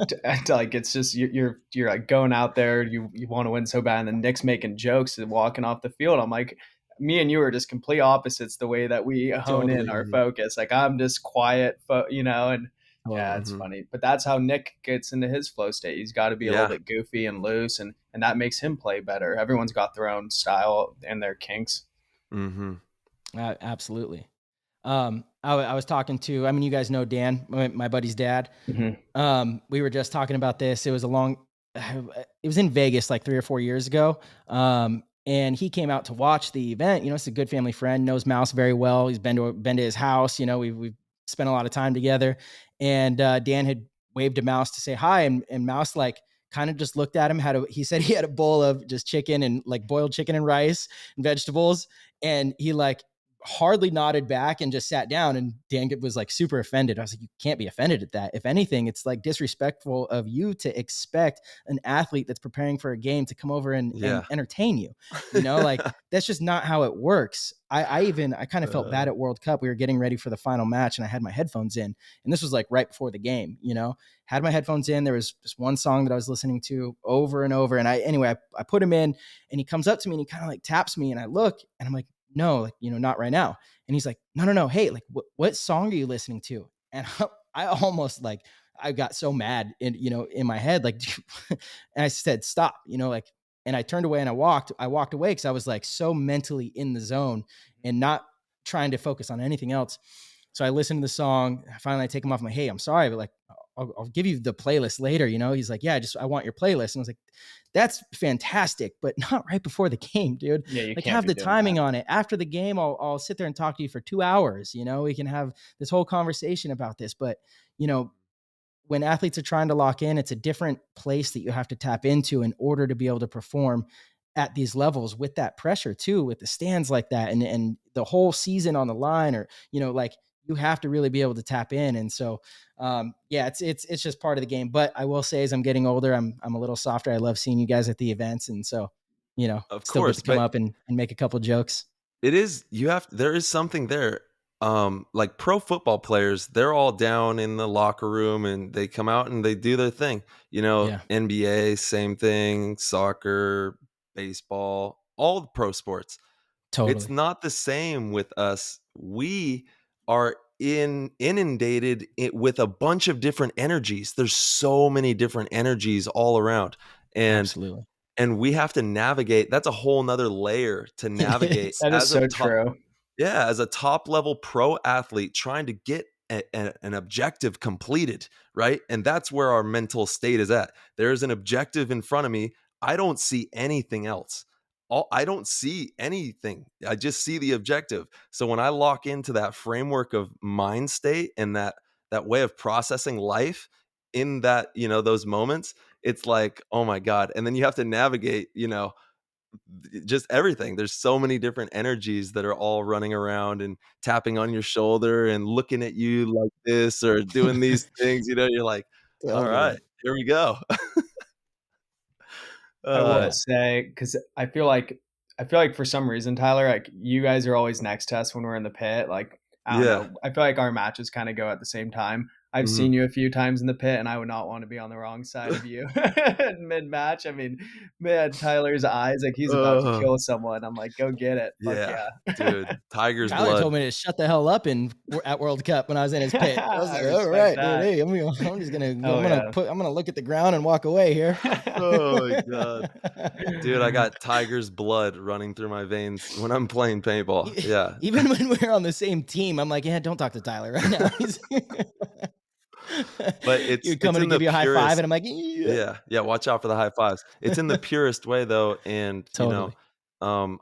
like it's just you're like going out there, you want to win so bad, and then Nick's making jokes and walking off the field. I'm like, me and you are just complete opposites the way that we hone in totally, our focus. Like I'm just quiet, and yeah, totally. it's Mhm. funny. But that's how Nick gets into his flow state. He's got to be a little Yeah. bit goofy and loose, and that makes him play better. Everyone's got their own style and their kinks. Mhm. Absolutely. I was talking to, I mean, you guys know Dan, my buddy's dad. We were just talking about this. It was it was in Vegas like 3 or 4 years ago. And he came out to watch the event. It's a good family friend, knows Mouse very well. He's been to his house. We've spent a lot of time together. And Dan had waved to Mouse to say hi, and Mouse like kind of just looked at him. He said he had a bowl of just chicken and like boiled chicken and rice and vegetables, and he like hardly nodded back and just sat down. And Dan was like super offended. I was like, you can't be offended at that. If anything, it's like disrespectful of you to expect an athlete that's preparing for a game to come over and Yeah. entertain you. Like that's just not how it works. I kind of felt bad at World Cup. We were getting ready for the final match, and I had my headphones in, and this was like right before the game. Had my headphones in. There was just one song that I was listening to over and over, and I put him in, and he comes up to me and he kind of like taps me, and I look, and I'm like, no, like, not right now. And he's like, no. Hey, like what song are you listening to? And I almost like, I got so mad in my head, like, and I said, stop, and I turned away and I walked away. Cause I was like so mentally in the zone and not trying to focus on anything else. So I listened to the song. Finally, I take him off. I'm like, hey, I'm sorry, but like, I'll give you the playlist later. He's like, yeah, I want your playlist. And I was like, that's fantastic, but not right before the game, dude. Yeah, you Like can't have be the doing timing that. on it. After the game, I'll sit there and talk to you for 2 hours. We can have this whole conversation about this, but when athletes are trying to lock in, it's a different place that you have to tap into in order to be able to perform at these levels with that pressure too, with the stands like that and the whole season on the line, or, like you have to really be able to tap in. And so, yeah, it's just part of the game. But I will say, as I'm getting older, I'm a little softer. I love seeing you guys at the events. And so, Of still get course, to come but up and make a couple jokes. there is something there. Like pro football players, they're all down in the locker room and they come out and they do their thing. Yeah, NBA, same thing, soccer, baseball, all the pro sports. It's totally. not the same with us. We are inundated with a bunch of different energies. There's so many different energies all around. And Absolutely. we have to navigate. That's a whole nother layer to It navigate is. That is as a so top true. yeah, as a top level pro athlete trying to get an objective completed, right? And that's where our mental state is at. There's an objective in front of me. I don't see anything else. I don't see anything. I just see the objective. So when I lock into that framework of mind state and that way of processing life in that, those moments, it's like, oh my God. And then you have to navigate, just everything. There's so many different energies that are all running around and tapping on your shoulder and looking at you like this or doing these things. You're like, all Totally. right, here we go. I will Yeah. say, because I feel like for some reason, Tyler, like you guys are always next to us when we're in the pit. Like, I don't Yeah. know. I feel like our matches kind of go at the same time. I've Mhm. seen you a few times in the pit, and I would not want to be on the wrong side of you mid match. I mean, man, Tyler's eyes, like he's about to Uh, kill someone. I'm like, go get it. Fuck yeah, yeah. dude. Tiger's Tyler blood. told me to shut the hell up at World Cup when I was in his pit. I was I like, all respect right, that. dude. Hey, I'm just gonna Oh, yeah. I'm gonna look at the ground and walk away here. Oh my God. Dude, I got tiger's blood running through my veins when I'm playing paintball. Yeah. Even when we're on the same team, I'm like, yeah, don't talk to Tyler right now. But You'd it's come in in and give the you a high five, purest. and I'm like, yeah. Yeah, watch out for the high fives. It's in the purest way though, and Totally. I'm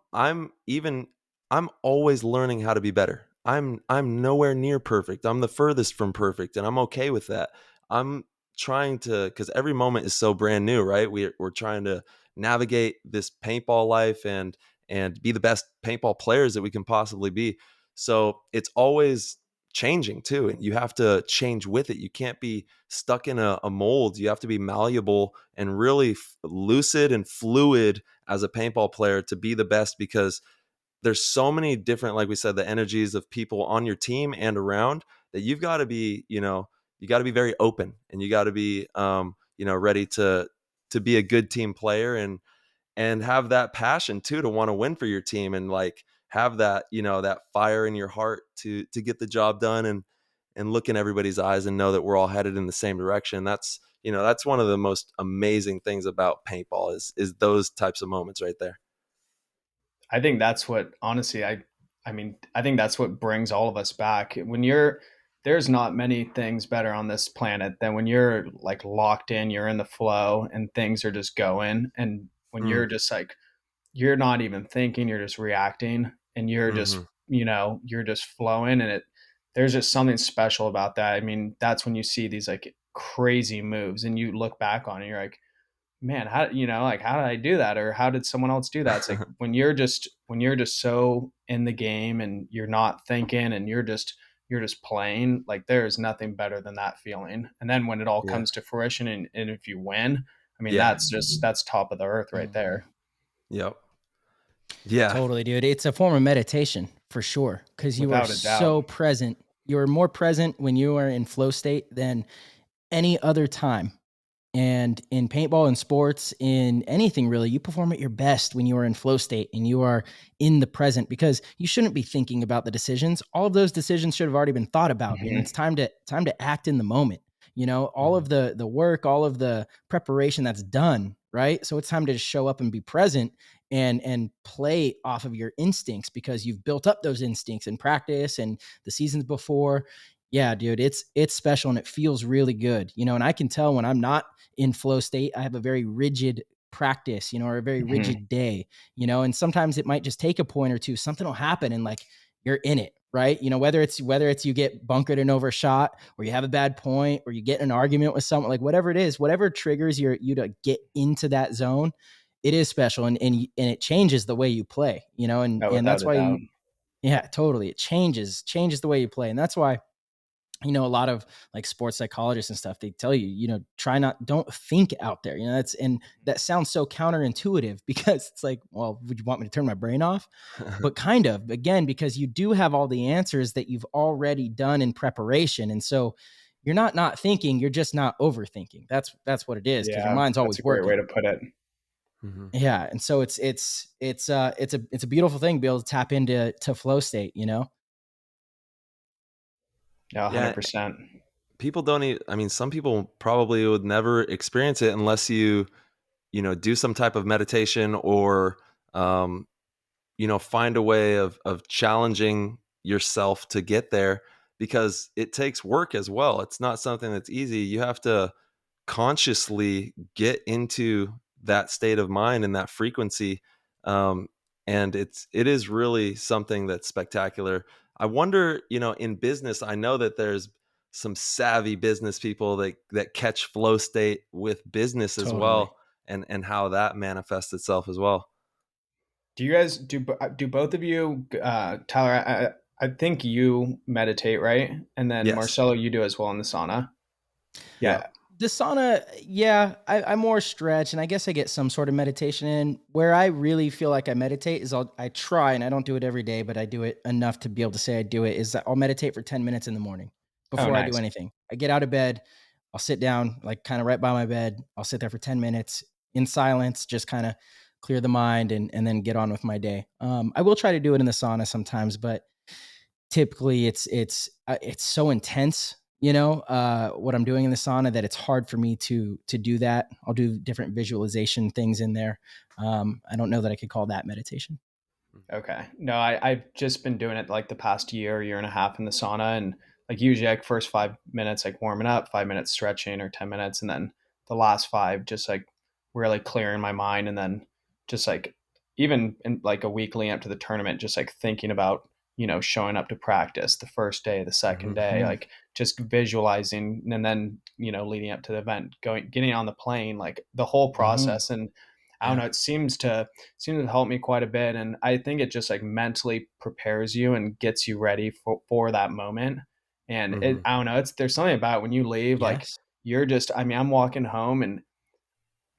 always learning how to be better. I'm nowhere near perfect. I'm the furthest from perfect, and I'm okay with that. I'm trying to, because every moment is so brand new, right? We're trying to navigate this paintball life and be the best paintball players that we can possibly be. So it's always changing too, and you have to change with it. You can't be stuck in a mold. You have to be malleable and really lucid and fluid as a paintball player to be the best, because there's so many different, like we said, the energies of people on your team and around, that you've got to be, you got to be very open, and you got to be, ready to be a good team player, and have that passion too to want to win for your team, and like have that, that fire in your heart to get the job done, and look in everybody's eyes and know that we're all headed in the same direction. That's one of the most amazing things about paintball is those types of moments right there. I think that's what, honestly, I mean, I think that's what brings all of us back. There's not many things better on this planet than when you're like locked in, you're in the flow and things are just going. And when Mm. you're just like, you're not even thinking, you're just reacting, and you're just, Mm-hmm. you're just flowing, and there's just something special about that. I mean, that's when you see these like crazy moves and you look back on it, and you're like, man, like how did I do that, or how did someone else do that? It's like when you're just so in the game and you're not thinking and you're just playing, like there is nothing better than that feeling. And then when it all Yeah. comes to fruition, and if you win, I mean, Yeah. that's top of the earth right there. Yep. Yeah. Totally, dude. It's a form of meditation for sure, because you are Without a doubt. so present. You're more present when you are in flow state than any other time. And in paintball, in sports, in anything really, you perform at your best when you are in flow state and you are in the present, because you shouldn't be thinking about the decisions. All of those decisions should have already been thought about. And it's time to act in the moment. All of the work, all of the preparation that's done, right? So it's time to just show up and be present and play off of your instincts, because you've built up those instincts in practice and the seasons before. Yeah, dude, it's special and it feels really good. And I can tell when I'm not in flow state, I have a very rigid practice, or a very rigid day, and sometimes it might just take a point or two. Something will happen and like you're in it, right? Whether it's you get bunkered and overshot, or you have a bad point, or you get in an argument with someone, like whatever it is, whatever triggers you to get into that zone, it is special, and it changes the way you play, and Oh, and without that's a why doubt. yeah, totally. It changes the way you play. And that's why a lot of like sports psychologists and stuff, they tell you, don't think out there, and that sounds so counterintuitive, because it's like, well, would you want me to turn my brain off? But kind of, again, because you do have all the answers that you've already done in preparation. And so you're not thinking, you're just not overthinking. That's what it is. Cause your Yeah, mind's that's always a great working. way to put it. Mhm. Yeah. And so it's a beautiful thing to be able to tap into flow state, Yeah, Yeah. 100%. People don't even, I mean, some people probably would never experience it unless you do some type of meditation, or find a way of challenging yourself to get there. because it takes work as well. It's not something that's easy. You have to consciously get into that state of mind and that frequency. Um, and it is really something that's spectacular. I wonder, in business, I know that there's some savvy business people that catch flow state with business as Totally. well, and how that manifests itself as well. Do you guys do both of you, Tyler? I think you meditate, right? And then Yes. Marcelo, you do as well in the sauna. Yeah. The sauna, yeah, I'm more stretch, and I guess I get some sort of meditation in. Where I really feel like I meditate is I try, and I don't do it every day, but I do it enough to be able to say I do it, is that I'll meditate for 10 minutes in the morning Oh, before I do nice. anything. I get out of bed, I'll sit down, like kind of right by my bed. I'll sit there for 10 minutes in silence, just kind of clear the mind and then get on with my day. I will try to do it in the sauna sometimes, but typically it's so intense, what I'm doing in the sauna, that it's hard for me to do that. I'll do different visualization things in there. I don't know that I could call that meditation. Okay. No, I've just been doing it like the past year and a half in the sauna. And like usually like first 5 minutes, like warming up, 5 minutes stretching or 10 minutes. And then the last five, just like really clearing my mind. And then just like even in like a week leading up to the tournament, just like thinking about, showing up to practice the first day, the second Mhm. day, Mhm. like just visualizing, and then, leading up to the event, getting on the plane, like the whole Mhm. process. And I don't Yeah. know, it seems to help me quite a bit. And I think it just like mentally prepares you and gets you ready for that moment. And Mhm. I don't know, there's something about when you leave, like Yes. you're just, I mean, I'm walking home and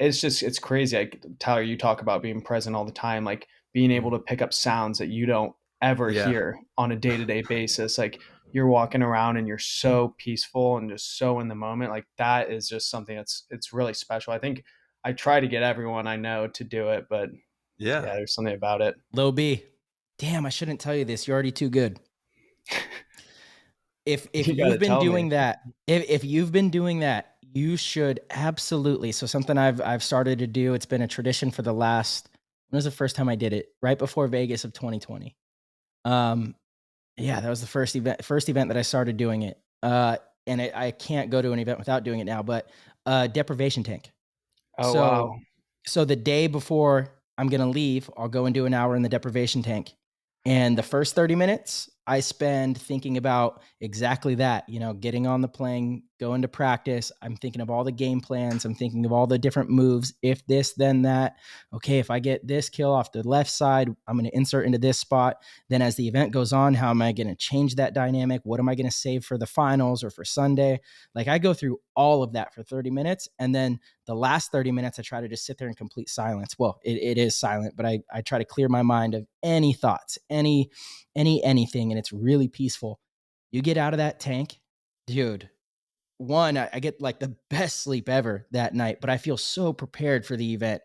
it's crazy. Like Tyler, you talk about being present all the time, like being able Mhm. to pick up sounds that you don't ever Yeah. hear on a day-to-day basis. Like you're walking around and you're so peaceful and just so in the moment. Like that is just something it's really special. I think I try to get everyone I know to do it, but Yeah. yeah, there's something about it. Low B. Damn, I shouldn't tell you this. You're already too good. If You got to you've been tell me. doing that, if you've been doing that, you should absolutely. So something I've started to do. It's been a tradition for the last. When was the first time I did it? Right before Vegas of 2020. Um, Yeah, that was the first event that I started doing it. And I can't go to an event without doing it now, but deprivation tank. Oh, So wow. so the day before I'm gonna leave, I'll go and do an hour in the deprivation tank. And the first 30 minutes I spend thinking about exactly that, getting on the plane, going to practice. I'm thinking of all the game plans. I'm thinking of all the different moves. If this, then that. Okay, if I get this kill off the left side, I'm going to insert into this spot. Then as the event goes on, how am I going to change that dynamic? What am I going to save for the finals or for Sunday? Like I go through all of that for 30 minutes. And then the last 30 minutes, I try to just sit there in complete silence. Well, it is silent, but I try to clear my mind of any thoughts, anything, and it's really peaceful. You get out of that tank, dude. One, I get like the best sleep ever that night, but I feel so prepared for the event.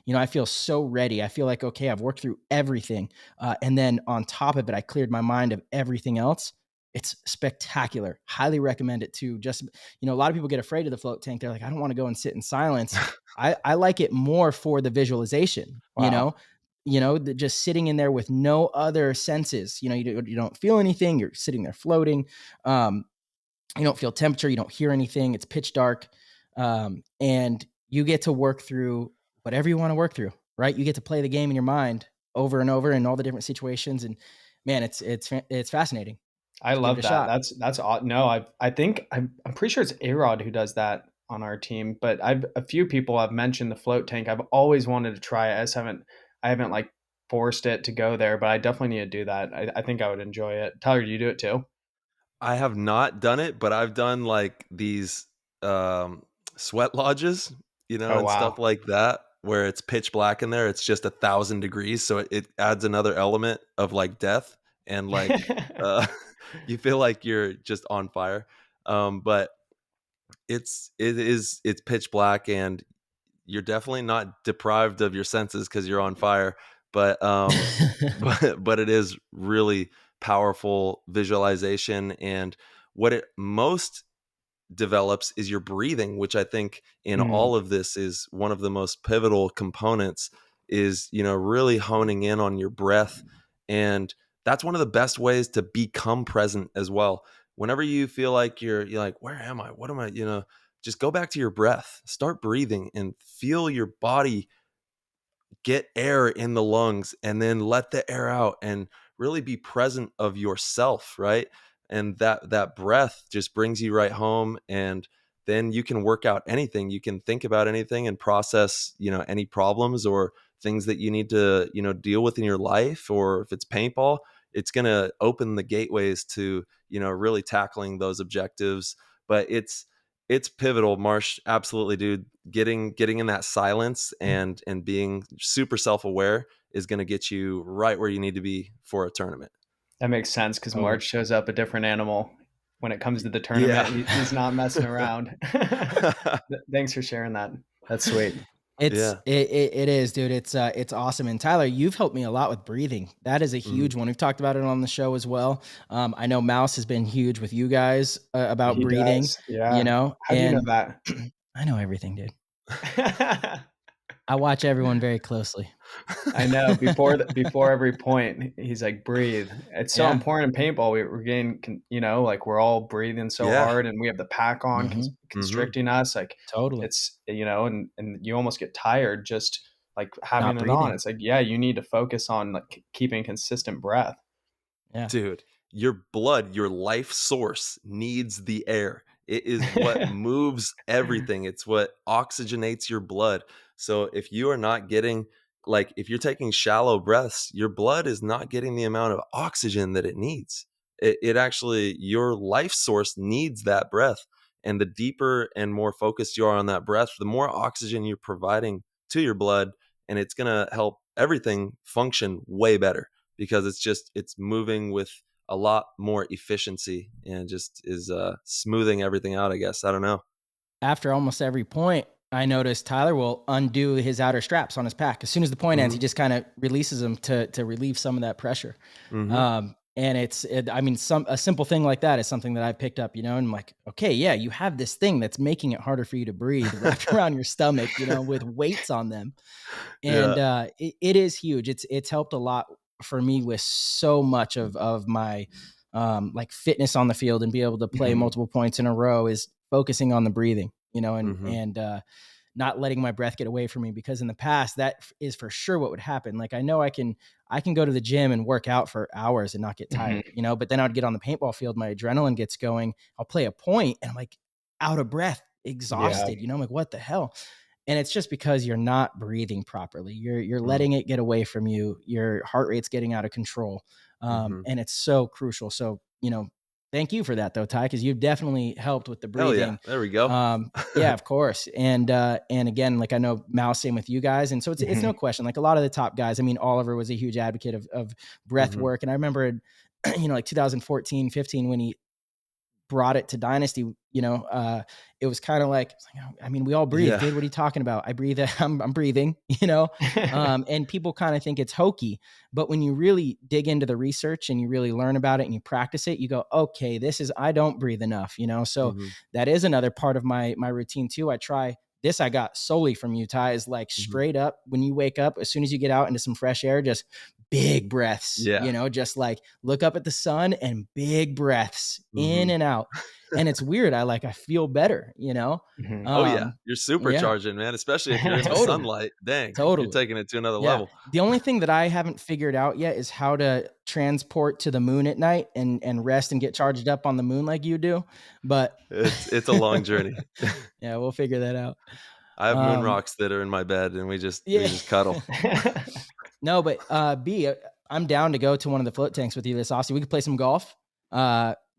I feel so ready. I feel like, okay, I've worked through everything. And then on top of it, I cleared my mind of everything else. It's spectacular. Highly recommend it too. Just, a lot of people get afraid of the float tank. They're like, I don't want to go and sit in silence. I like it more for the visualization, Wow. just sitting in there with no other senses. You don't feel anything. You're sitting there floating. Um, you don't feel temperature, you don't hear anything, it's pitch dark, and you get to work through whatever you want to work through, right? You get to play the game in your mind over and over in all the different situations, and man, it's fascinating. I So give it love a that. shot. That's odd. No, I think I'm pretty sure it's A-Rod who does that on our team, but I've a few people have mentioned the float tank. I've always wanted to try it. I haven't like forced it to go there, but I definitely need to do that. I think I would enjoy it. Tyler, do you do it too? I have not done it, but I've done like these um, sweat lodges, Oh, and wow. stuff like that, where it's pitch black in there. It's just 1,000 degrees, so it adds another element of like death and like uh, you feel like you're just on fire. But it's pitch black, and you're definitely not deprived of your senses because you're on fire. But but it is really powerful visualization, and what it most develops is your breathing, which I think in Mm, all of this is one of the most pivotal components, is really honing in on your breath. And that's one of the best ways to become present as well. whenever you feel like you're like, where am I? What am I? Just go back to your breath, start breathing and feel your body get air in the lungs and then let the air out and really be present of yourself, right? And that breath just brings you right home, and then you can work out anything. You can think about anything and process, any problems or things that you need to, deal with in your life. Or if it's paintball, it's going to open the gateways to, really tackling those objectives. But it's pivotal, Marsh. Absolutely, dude. Getting in that silence and being super self-aware is going to get you right where you need to be for a tournament. That makes sense, because Totally. March shows up a different animal when it comes to the Yeah. tournament. He's not messing around. Thanks for sharing that. That's sweet. It's Yeah. it is, dude. It's awesome. And Tyler, you've helped me a lot with breathing. That is a huge one. We've talked about it on the show as well. I know Mouse has been huge with you guys about He breathing. does. Yeah. How do you know And that? I know everything, dude. I watch everyone very closely. I know. Before every point, he's like, breathe. It's so Yeah. important in paintball. We're getting, like we're all breathing so Yeah. hard, and we have the pack on constricting us. Like Totally. it's, and you almost get tired just like having Not it on. breathing. It's like, yeah, you need to focus on like keeping consistent breath. Yeah. Dude, your blood, your life source needs the air. It is what moves everything. It's what oxygenates your blood. So if you are not getting, like, if you're taking shallow breaths, your blood is not getting the amount of oxygen that it needs. It actually, your life source needs that breath. And the deeper and more focused you are on that breath, the more oxygen you're providing to your blood. And it's going to help everything function way better, because it's moving with a lot more efficiency and just is smoothing everything out, I guess. I don't know. After almost every point, I noticed Tyler will undo his outer straps on his pack. As soon as the point ends, he just kind of releases them to relieve some of that pressure. And a simple thing like that is something that I've picked up, and I'm like, okay, yeah, you have this thing that's making it harder for you to breathe wrapped around your stomach, with weights on them. And it is huge. It's helped a lot for me with so much of my like fitness on the field, and be able to play multiple points in a row is focusing on the breathing, and not letting my breath get away from me, because in the past that is for sure what would happen. Like I know I can go to the gym and work out for hours and not get tired, but then I'd get on the paintball field, my adrenaline gets going, I'll play a point and I'm like out of breath, exhausted, I'm like, what the hell? And it's just because you're not breathing properly. You're letting it get away from you. Your heart rate's getting out of control. And it's so crucial. So, thank you for that though, Ty, because you've definitely helped with the breathing. Hell yeah. There we go. Yeah, of course. And again, like I know Mouse, same with you guys. And so it's no question, like a lot of the top guys, I mean, Oliver was a huge advocate of breath work. And I remember, like 2014, 15, when he brought it to Dynasty, it was kind of like, I mean, we all breathe, dude. What are you talking about? I breathe. I'm breathing, and people kind of think it's hokey, but when you really dig into the research and you really learn about it and you practice it, you go, okay, I don't breathe enough, so that is another part of my routine too. I try this. I got solely from you, Ty, is like straight up when you wake up, as soon as you get out into some fresh air, just big breaths, just like look up at the sun and big breaths in and out. And it's weird. I feel better, Oh yeah. You're supercharging, man, especially if you're in the sunlight. Dang. You're taking it to another level. The only thing that I haven't figured out yet is how to transport to the moon at night and rest and get charged up on the moon like you do. But it's a long journey. Yeah, we'll figure that out. I have moon rocks that are in my bed, and we just cuddle. No, but B, I'm down to go to one of the float tanks with you this offseason. We could play some golf.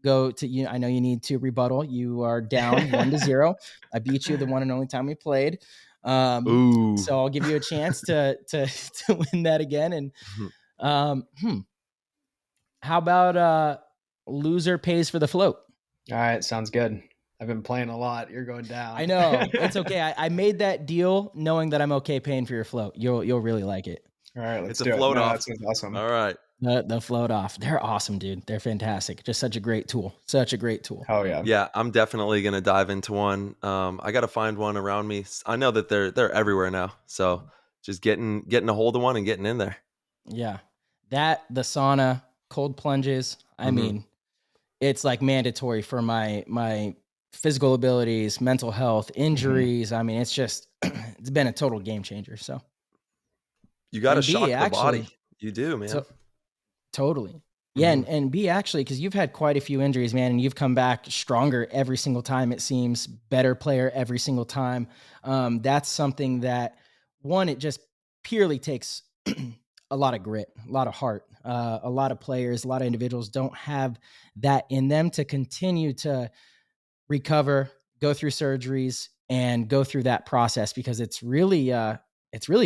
Go to you. I know you need to rebuttal. You are down 1-0. I beat you the one and only time we played. So I'll give you a chance to win that again. And how about loser pays for the float? All right, sounds good. I've been playing a lot. You're going down. I know. It's okay. I made that deal knowing that I'm okay paying for your float. You'll really like it. All right, let's do it. It's a float off. That sounds awesome. All right. The float off. They're awesome, dude. They're fantastic. Just such a great tool. Such a great tool. Oh yeah. Yeah, I'm definitely gonna dive into one. I gotta find one around me. I know that they're everywhere now. So just getting a hold of one and getting in there. Yeah. The sauna, cold plunges. I mean, it's like mandatory for my physical abilities, mental health, Mhm. injuries. I mean, it's just it's been a total game changer. So, You got to and B shock the actually, body. You do, man. so totally. Yeah, Hmm. and B actually, because you've had quite a few injuries, man, and you've come back stronger every single time. It seems better player every single time. That's something that one, it just purely takes a lot of grit, a lot of heart. A lot of players, a lot of individuals don't have that in them to continue to recover, go through surgeries, and go through that process because it's really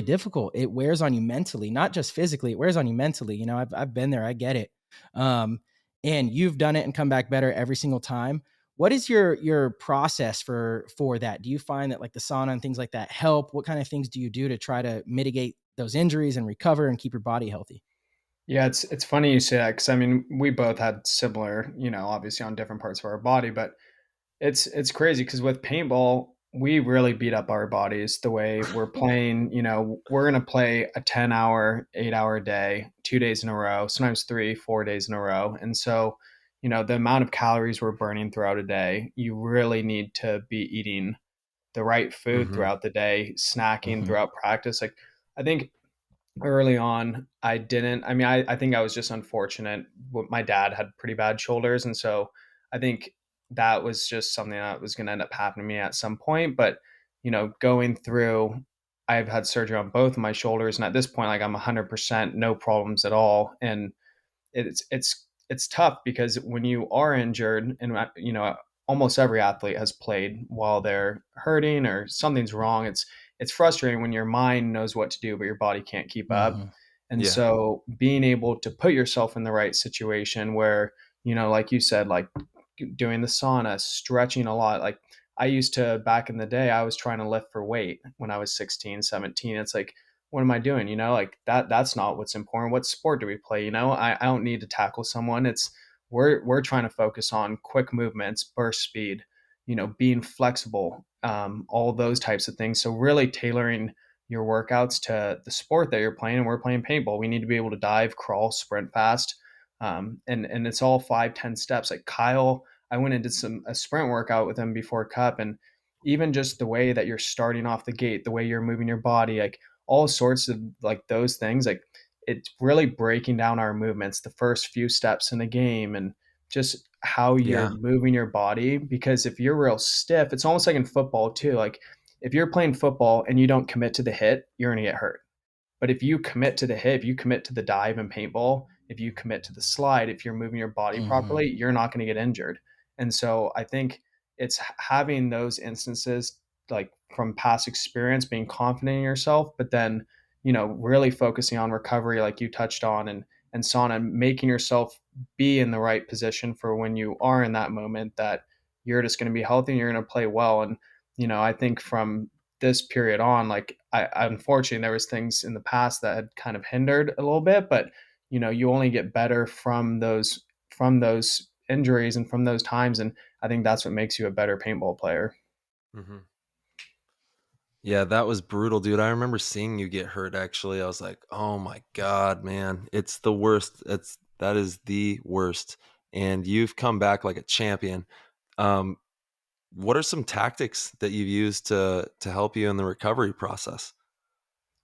difficult. It wears on you mentally, not just physically. It wears on you mentally. You know, I've been there. I get it. Um, and you've done it and come back better every single time. What is your process for that? Do you find that like the sauna and things like that help? What kind of things do you do to try to mitigate those injuries and recover and keep your body healthy? Yeah, it's funny you say that because I mean we both had similar, obviously on different parts of our body, but it's crazy because with paintball, we really beat up our bodies the way we're playing. We're gonna play a 10-hour, 8-hour day, 2 days in a row, sometimes 3, 4 days in a row. And so, the amount of calories we're burning throughout a day, you really need to be eating the right food Hmm. throughout the day, snacking Hmm. throughout practice. Like I think early on, I didn't. I mean, I think I was just unfortunate. My dad had pretty bad shoulders, and so I think that was just something that was going to end up happening to me at some point. But going through, I've had surgery on both of my shoulders, and at this point, like I'm 100% no problems at all. And it's tough because when you are injured, and almost every athlete has played while they're hurting or something's wrong. It's frustrating when your mind knows what to do but your body can't keep up. Hmm. And Yeah. so being able to put yourself in the right situation where, like you said, like doing the sauna, stretching a lot. Like I used to, back in the day, I was trying to lift for weight when I was 16, 17. It's like, what am I doing? Like that's not what's important. What sport do we play? I don't need to tackle someone. We're trying to focus on quick movements, burst speed, being flexible, all those types of things. So really tailoring your workouts to the sport that you're playing. And we're playing paintball. We need to be able to dive, crawl, sprint fast. And it's all 5-10 steps. Like Kyle, I went and did a sprint workout with him before cup, and even just the way that you're starting off the gate, the way you're moving your body, like all sorts of like those things, like it's really breaking down our movements, the first few steps in the game, and just how you're Yeah. moving your body. Because if you're real stiff, it's almost like in football too. Like if you're playing football and you don't commit to the hit, you're going to get hurt. But if you commit to the hit, if you commit to the dive and paintball, if you commit to the slide, if you're moving your body Hmm. properly, you're not going to get injured. And so I think it's having those instances, like from past experience, being confident in yourself, but then, really focusing on recovery like you touched on, and sauna, making yourself be in the right position for when you are in that moment that you're just going to be healthy and you're going to play well. And, I think from this period on, like I unfortunately there was things in the past that had kind of hindered a little bit, but you only get better from those injuries and from those times, and I think that's what makes you a better paintball player. Hmm. Yeah, that was brutal, dude. I remember seeing you get hurt actually. I was like, "Oh my god, man. It's the worst. That is the worst." And you've come back like a champion. Um, what are some tactics that you've used to help you in the recovery process?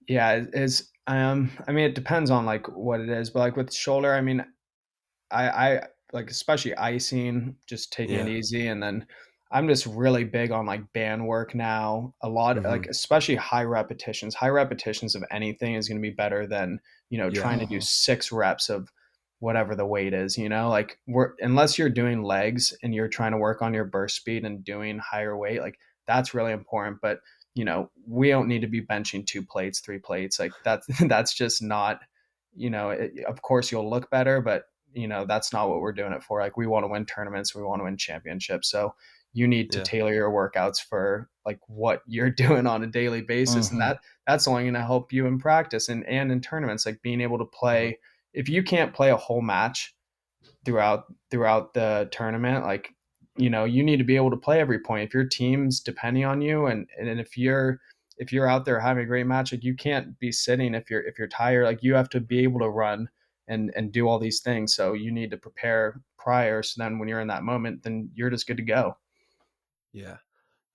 Yeah, is I mean it depends on like what it is, but like with shoulder, I mean I like especially icing, just taking it Yeah. easy, and then I'm just really big on like band work now. A lot like Mhm. especially high repetitions. High repetitions of anything is going to be better than Yeah. trying to do Hmm. 6 reps of whatever the weight is. Like we're unless you're doing legs and you're trying to work on your burst speed and doing higher weight, like that's really important. But we don't need to be benching 2 plates, 3 plates. Like that's that's just not. Of course you'll look better, but that's not what we're doing it for. Like we want to win tournaments, we want to win championships. So you need to Yeah. tailor your workouts for like what you're doing on a daily basis, and Hmm. that's only going to help you in practice and in tournaments. Like being able to Mhm. play, if you can't play a whole match throughout the tournament, like you need to be able to play every point if your team's depending on you, and if you're out there having a great match, like you can't be sitting if you're tired. Like you have to be able to run and do all these things. So you need to prepare prior. So then when you're in that moment, then you're just good to go. Yeah.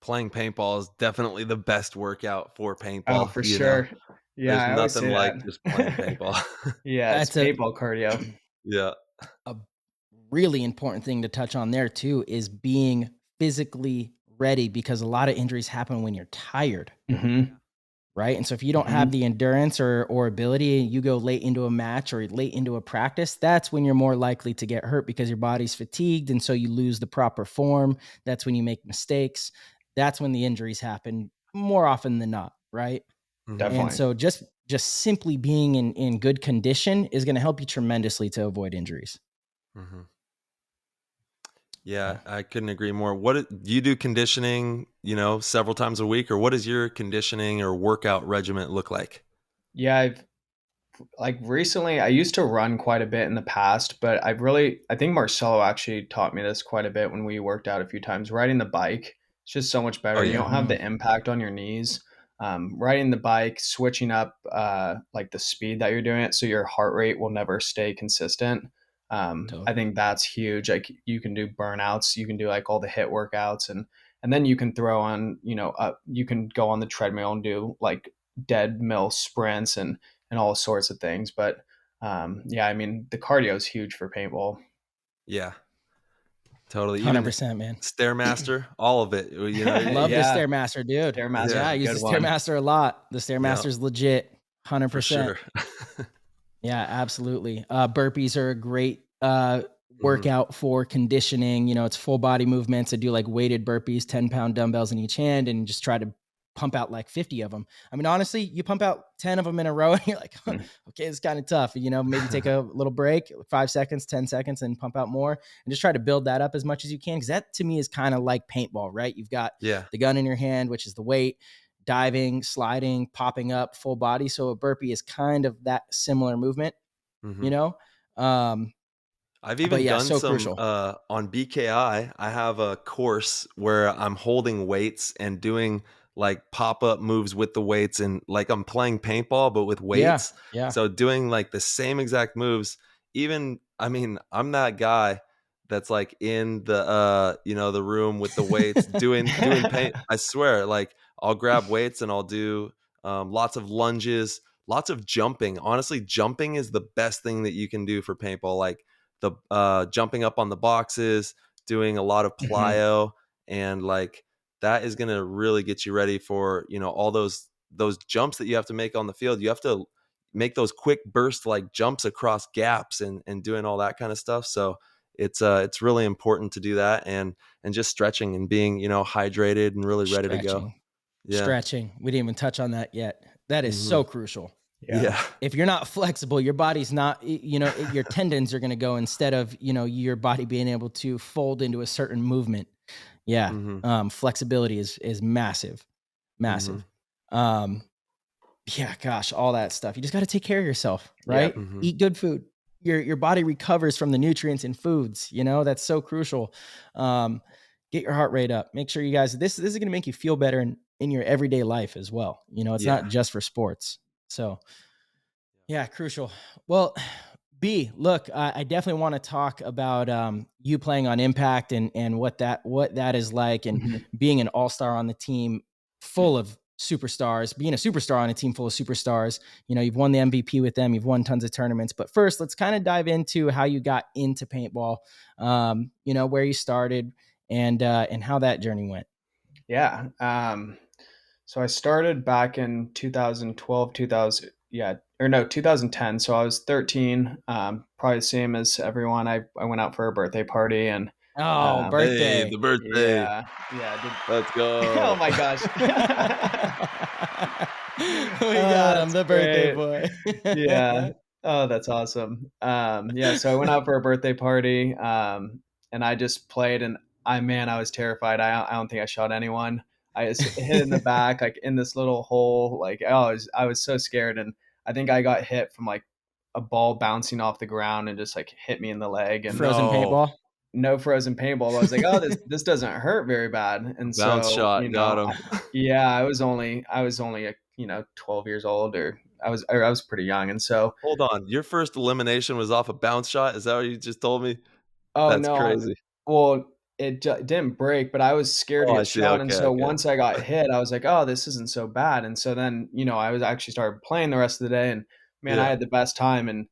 Playing paintball is definitely the best workout for Oh, paintball. for sure. Yeah, There's I always nothing say like just playing that. paintball. Yeah, it's That's a paintball cardio. Yeah. a really important thing to touch on there too is being physically ready, because a lot of injuries happen when you're tired, Hmm. right? And so if you don't have Hmm. the endurance or ability, you go late into a match or late into a practice, that's when you're more likely to get hurt because your body's fatigued, and so you lose the proper form. That's when you make mistakes. That's when the injuries happen more often than not, right? Mhm. And Definitely. so just simply being in good condition is going to help you tremendously to avoid injuries. Mhm. Yeah, I couldn't agree more. Do you do conditioning, several times a week, or what does your conditioning or workout regimen look like? Yeah, I've like recently, I used to run quite a bit in the past, but I think Marcelo actually taught me this quite a bit when we worked out a few times. Riding the bike, it's just so much Oh better. You yeah. don't have Mhm. the impact on your knees. Riding the bike, switching up like the speed that you're doing it, so your heart rate will never stay consistent. I Totally. think that's huge. Like you can do burnouts, you can do like all the hit workouts, and then you can throw on, you can go on the treadmill and do like dead mill sprints and all sorts of things. But yeah, I mean, the cardio is huge for paintball. Yeah, totally. Even 100%, man. Stairmaster, all of it. Love the Yeah, Stairmaster, dude. Stairmaster Yeah, is I a use the good one. Stairmaster a lot. The Yeah, Stairmaster's legit. for 100%. sure. Yeah, absolutely. Burpees are a great Mhm. workout for conditioning. It's full body movements. I do like weighted burpees, 10-pound dumbbells in each hand, and just try to pump out like 50 of them. I mean, honestly, you pump out 10 of them in a row and you're like, huh, Mm. okay, it's kind of tough. Maybe take a little break, 5 seconds, 10 seconds, and pump out more, and just try to build that up as much as you can. Cause that to me is kind of like paintball, right? You've got Yeah. the gun in your hand, which is the weight, diving, sliding, popping up, full body. So a burpee is kind of that similar movement, you Mhm. know? Um, I've but even yeah, done so some crucial. on BKI. I have a course where I'm holding weights and doing like pop-up moves with the weights, and like I'm playing paintball but with Yeah. weights. Yeah. So doing like the same exact moves. Even I mean, I'm that guy that's like in the the room with the weights doing paint. I swear, like I'll grab weights and I'll do lots of lunges, lots of jumping. Honestly, jumping is the best thing that you can do for paintball. Like the jumping up on the boxes, doing a lot of Mhm. plyo, and like that is going to really get you ready for all those jumps that you have to make on the field. You have to make those quick burst like jumps across gaps and doing all that kind of stuff. So it's really important to do that, and just stretching and being hydrated and really ready to go. Stretching. Yeah. Stretching. We didn't even touch on that yet. That is Hmm. so crucial. Yeah. Yeah. If you're not flexible, your body's not, your tendons are going to go instead of, your body being able to fold into a certain movement. Yeah. Hmm. Flexibility is massive, Hmm. massive. Um, yeah, gosh, all that stuff. You just got to take care of yourself, Yep. right? Hmm. Eat good food. Your body recovers from the nutrients in foods. That's so crucial. Um, get your heart rate up. Make sure you guys. This is going to make you feel better in your everyday life as well. It's Yeah. not just for sports. So yeah, crucial. Well, B, look, I definitely want to talk about you playing on Impact and what that is like, and Mhm. being an all-star on the team full of superstars, being a superstar on a team full of superstars. You've won the MVP with them, you've won tons of tournaments. But first, let's kind of dive into how you got into paintball. Where you started and how that journey went. Yeah. So I started back in 2012, 2000, yeah, or no, 2010. So I was 13, probably the same as everyone. I went out for a birthday party and, Oh, um, Hey, birthday. the birthday. yeah, yeah, I Let's did. Oh go. my gosh. We Oh, got him, that's the birthday great. boy. Yeah. Oh, that's awesome. Yeah, so I went out for a birthday party, and I just played, and I was terrified. I don't think I shot anyone. I just hit in the back, like in this little hole. Like, oh, I was so scared, and I think I got hit from like a ball bouncing off the ground and just like hit me in the leg, and Frozen No. paintball. no frozen paintball. I was like, oh, this doesn't hurt very bad, and Bounce so shot got him. yeah, I was only 12 years old, or I was pretty young. And so, Hold on. Your first elimination was off a bounce shot? Is that what you just told me? oh That's no, crazy. well, didn't break, but I was scared to Oh, I get see. shot. And Okay, so okay. once I got hit, I was like, oh, this isn't so bad. And so then, I was actually started playing the rest of the day, and man, I Yeah. had the best time and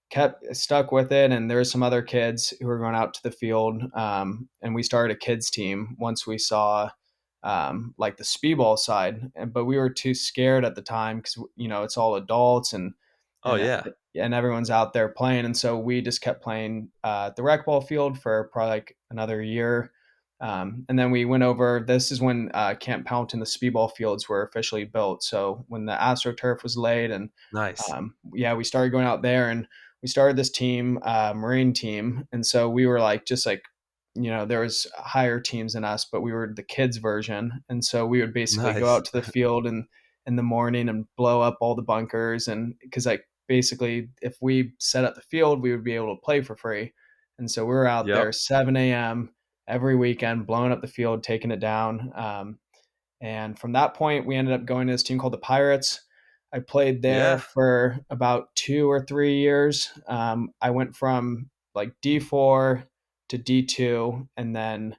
kept stuck with it. And there were some other kids who were going out to the field. And we started a kids team once we saw like the speedball side, but we were too scared at the time because, it's all adults Oh, and yeah. and everyone's out there playing. And so we just kept playing at the rec ball field for probably like another year. And then we went over, this is when Camp Pount and the speedball fields were officially built. So when the AstroTurf was laid, and Nice. yeah, we started going out there and we started this team, Marine team. And so we were like, just like, there was higher teams than us, but we were the kids version. And so we would basically go Nice. out to the field and in the morning and blow up all the bunkers. And because like basically if we set up the field, we would be able to play for free. And so we were out Yep. there 7 a.m. every weekend, blowing up the field, taking it down. And from that point, we ended up going to this team called the Pirates. I played there Yeah. for about 2 or 3 years. I went from like D4 to D2, and then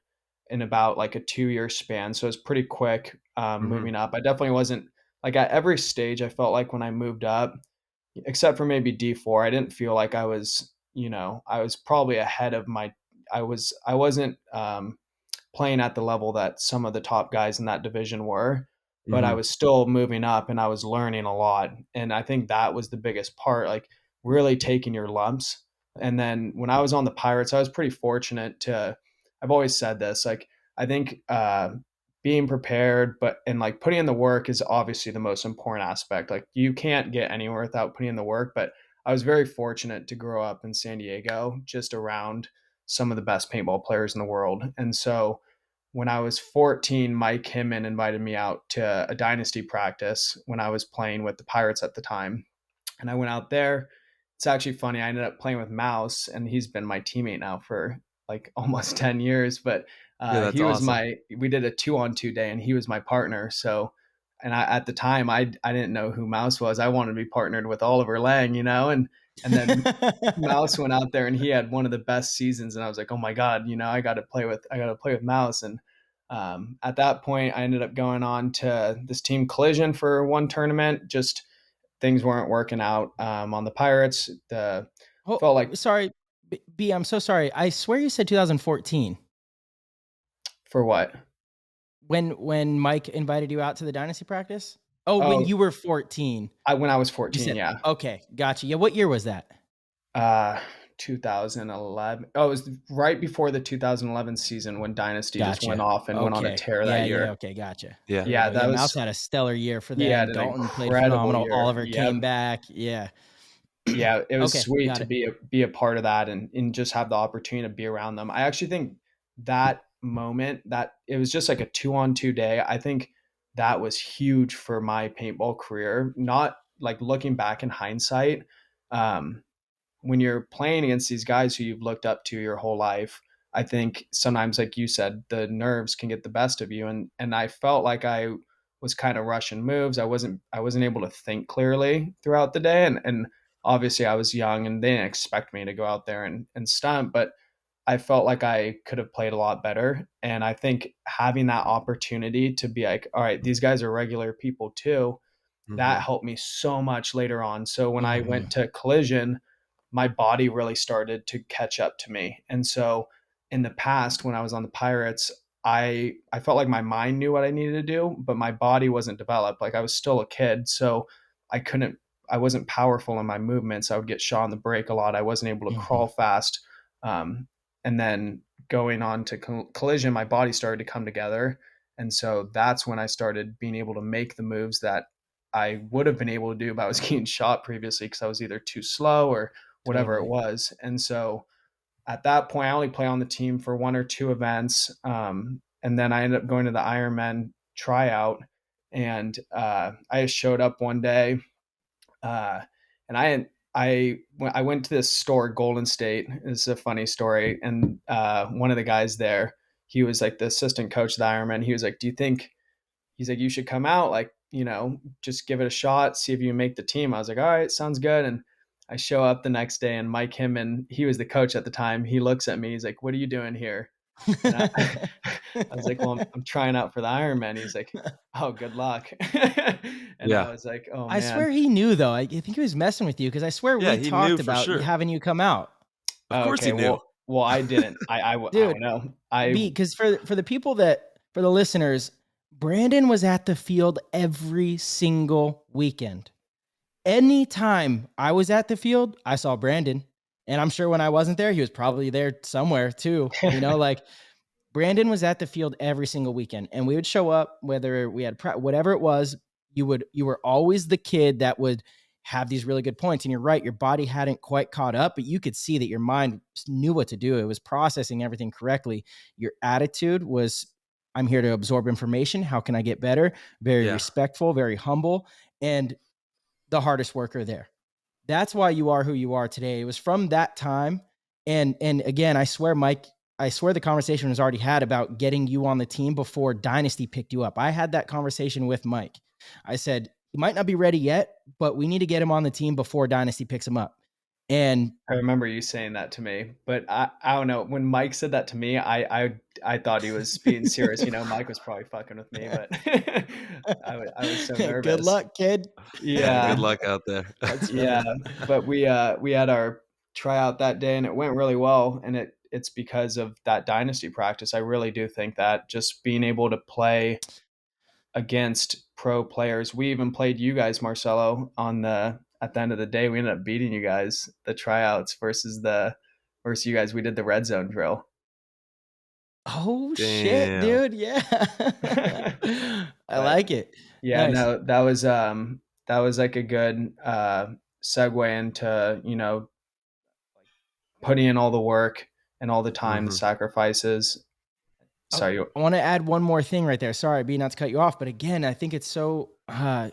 in about like a 2 year span. So it was pretty quick Mhm. moving up. I definitely wasn't like at every stage. I felt like when I moved up, except for maybe D4, I didn't feel like I was, I was probably ahead of my. I wasn't playing at the level that some of the top guys in that division were, but I Mhm. was still moving up and I was learning a lot. And I think that was the biggest part, like really taking your lumps. And then when I was on the Pirates, I was pretty fortunate to, I've always said this, like, I think being prepared, but and like putting in the work is obviously the most important aspect. Like you can't get anywhere without putting in the work. But I was very fortunate to grow up in San Diego, just around some of the best paintball players in the world. And so when I was 14, Mike Hinman invited me out to a dynasty practice when I was playing with the Pirates at the time. And I went out there. It's actually funny. I ended up playing with Mouse, and he's been my teammate now for like almost 10 years. But Yeah, that's he was awesome. we did a 2-on-2 day, and he was my partner. So, and at the time, I didn't know who Mouse was. I wanted to be partnered with Oliver Lang, and then Mouse went out there and he had one of the best seasons, and I was like, oh my god, I got to play with Mouse. And at that point, I ended up going on to this team Collision for one tournament. Just things weren't working out on the Pirates. The Oh, felt like sorry, B. I'm so sorry. I swear you said 2014 for what? when Mike invited you out to the dynasty practice. Oh, when Oh, you were 14, when I was you 14, said. yeah. Okay, gotcha. Yeah, what year was that? Uh 2011. Oh, it was right before the 2011 season when Dynasty just went Gotcha. off and went on a Okay. tear that Yeah, year. yeah, okay, gotcha. Yeah. There we Yeah, go. Yeah, that Mouse was had a stellar year for he them. had an Dalton played incredible phenomenal. year. Oliver Yep. came back. Yeah. Yeah, it was Okay, sweet got to it. be a part of that and just have the opportunity to be around them. I actually think that moment that it was just like a 2-on-2 day. I think that was huge for my paintball career. Not like looking back in hindsight, um, when you're playing against these guys who you've looked up to your whole life, I think sometimes, like you said, the nerves can get the best of you. And I felt like I was kind of rushing moves. I wasn't able to think clearly throughout the day. And obviously I was young and they didn't expect me to go out there and stunt, but I felt like I could have played a lot better. And I think having that opportunity to be like, all right, these guys are regular people too, that Mhm. helped me so much later on. So when I Mhm. went to Collision, my body really started to catch up to me. And so in the past when I was on the Pirates, I felt like my mind knew what I needed to do, but my body wasn't developed. Like I was still a kid, so I couldn't I wasn't powerful in my movements. I would get shot on the break a lot. I wasn't able to Mhm. crawl fast. And then going on to Collision, my body started to come together. And so that's when I started being able to make the moves that I would have been able to do if I was getting shot previously because I was either too slow or whatever it Totally. was. And so at that point, I only play on the team for one or two events. And then I ended up going to the Ironmen tryout. And I just showed up one day. And I went to this store, Golden State. It's a funny story. And one of the guys there, he was like the assistant coach of the Ironman. He was like, "Do you think?" He's like, "You should come out. Like just give it a shot, see if you make the team. I was like, all right, sounds good. And I show up the next day, and Mike Hinman, he was the coach at the time. He looks at me. He's like, what are you doing here? And I was like, well, I'm trying out for the Ironmen. He's like, oh, good luck. And I was like, oh, man. I swear he knew, though. I think he was messing with you, because I swear we he talked knew for about sure. having you come out. Of course he knew. Well, I didn't. I don't know. Because for the people for the listeners, Brandon was at the field every single weekend. Anytime I was at the field, I saw Brandon. And I'm sure when I wasn't there, he was probably there somewhere too. Like Brandon was at the field every single weekend, and we would show up, whether we had whatever it was. You were always the kid that would have these really good points. And you're right, your body hadn't quite caught up, but you could see that your mind knew what to do. It was processing everything correctly. Your attitude was, I'm here to absorb information. How can I get better? Very respectful, very humble, and the hardest worker there. That's why you are who you are today. It was from that time. And again, I swear the conversation was already had about getting you on the team before Dynasty picked you up. I had that conversation with Mike. I said, he might not be ready yet, but we need to get him on the team before Dynasty picks him up. And I remember you saying that to me, but I don't know. When Mike said that to me, I thought he was being serious. Mike was probably fucking with me, but I was so nervous. Good luck, kid. Yeah. Good luck out there. Yeah. But we had our tryout that day, and it went really well. And it's because of that Dynasty practice. I really do think that just being able to play against pro players. We even played you guys, Marcelo, at the end of the day. We ended up beating you guys, the tryouts versus you guys. We did the red zone drill. Oh, shit, dude. Yeah. I like it. Yeah, nice. No, that was like a good segue into, putting in all the work and all the time, the sacrifices. Sorry. I want to add one more thing right there. Sorry, B, not to cut you off, but again, I think it's so, I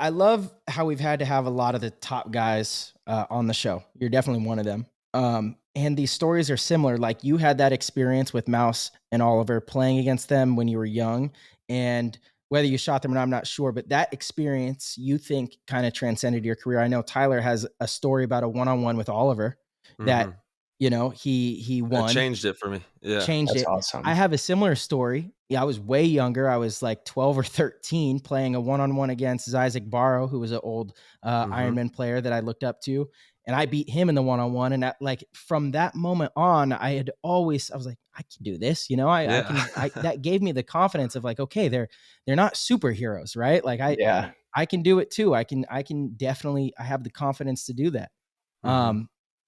love how we've had to have a lot of the top guys on the show. You're definitely one of them. And these stories are similar. Like, you had that experience with Mouse and Oliver playing against them when you were young, and whether you shot them or not, I'm not sure, but that experience you think kind of transcended your career. I know Tyler has a story about a one-on-one with Oliver that, he won. That changed it for me. Yeah. Changed That's it. awesome. I have a similar story. Yeah, I was way younger. I was like 12 or 13 playing a one-on-one against Isaac Barrow, who was an old Ironman player that I looked up to. And I beat him in the one-on-one. And from that moment on, I was like, I can do this. That gave me the confidence of like, okay, they're not superheroes, right? Like I can do it too. I can definitely, I have the confidence to do that.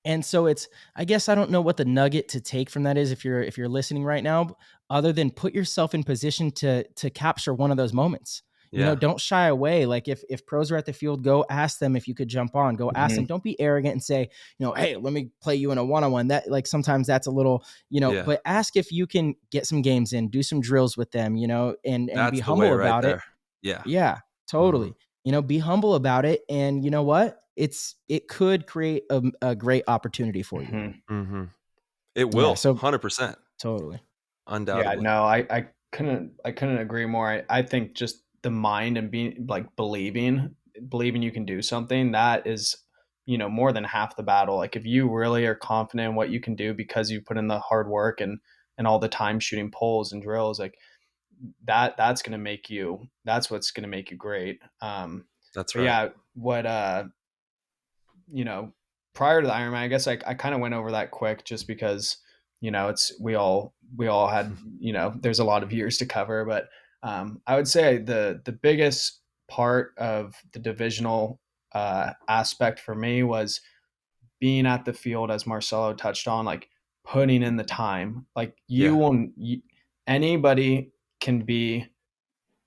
And so I guess I don't know what the nugget to take from that is if you're listening right now, other than put yourself in position to capture one of those moments. Don't shy away. Like if pros are at the field, go ask them if you could jump on. Go ask them. Don't be arrogant and say, hey, let me play you in a one-on-one. That, like, sometimes that's a little, but ask if you can get some games in, do some drills with them, and be humble about it. Yeah, totally. Be humble about it. And you know what? It could create a great opportunity for you. It will. 100%. Totally. Undoubtedly. Yeah, no, I couldn't agree more. I think just the mind and being like believing you can do something, that is, more than half the battle. Like, if you really are confident in what you can do because you put in the hard work and all the time shooting poles and drills, like that's what's going to make you great. That's right. Yeah. What, prior to the Ironman, I guess I kind of went over that quick just because, we all had, there's a lot of years to cover, but I would say the biggest part of the divisional aspect for me was being at the field, as Marcelo touched on, like putting in the time. Like anybody can be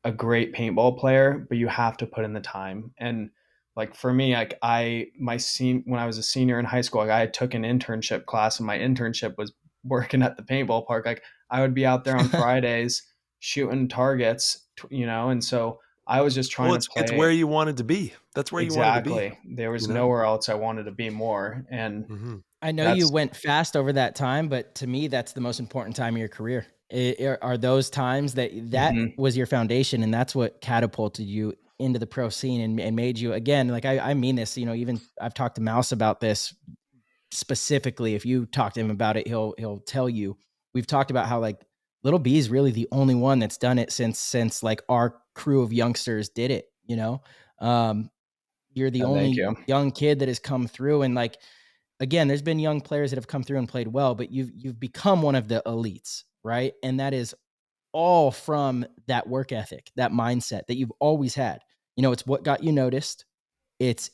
a great paintball player, but you have to put in the time. And like for me, like when I was a senior in high school, like I took an internship class, and my internship was working at the paintball park. Like I would be out there on Fridays shooting targets, and so I was just trying to play. It's where you wanted to be. That's where you wanted to be. There was nowhere else I wanted to be more. And I know you That's went fast over that time, but to me, that's the most important time of your career. Are those times that mhm, was your foundation, and that's what catapulted you into the pro scene and made you, again, like I mean this, even I've talked to Mouse about this specifically. If you talk to him about it, he'll tell you. We've talked about how like Little B is really the only one that's done it since like our crew of youngsters did it. Um, you're the thank only you. young kid that has come through, and like again, there's been young players that have come through and played well, but you've become one of the elites, right? And that is all from that work ethic, that mindset that you've always had. It's what got you noticed. It's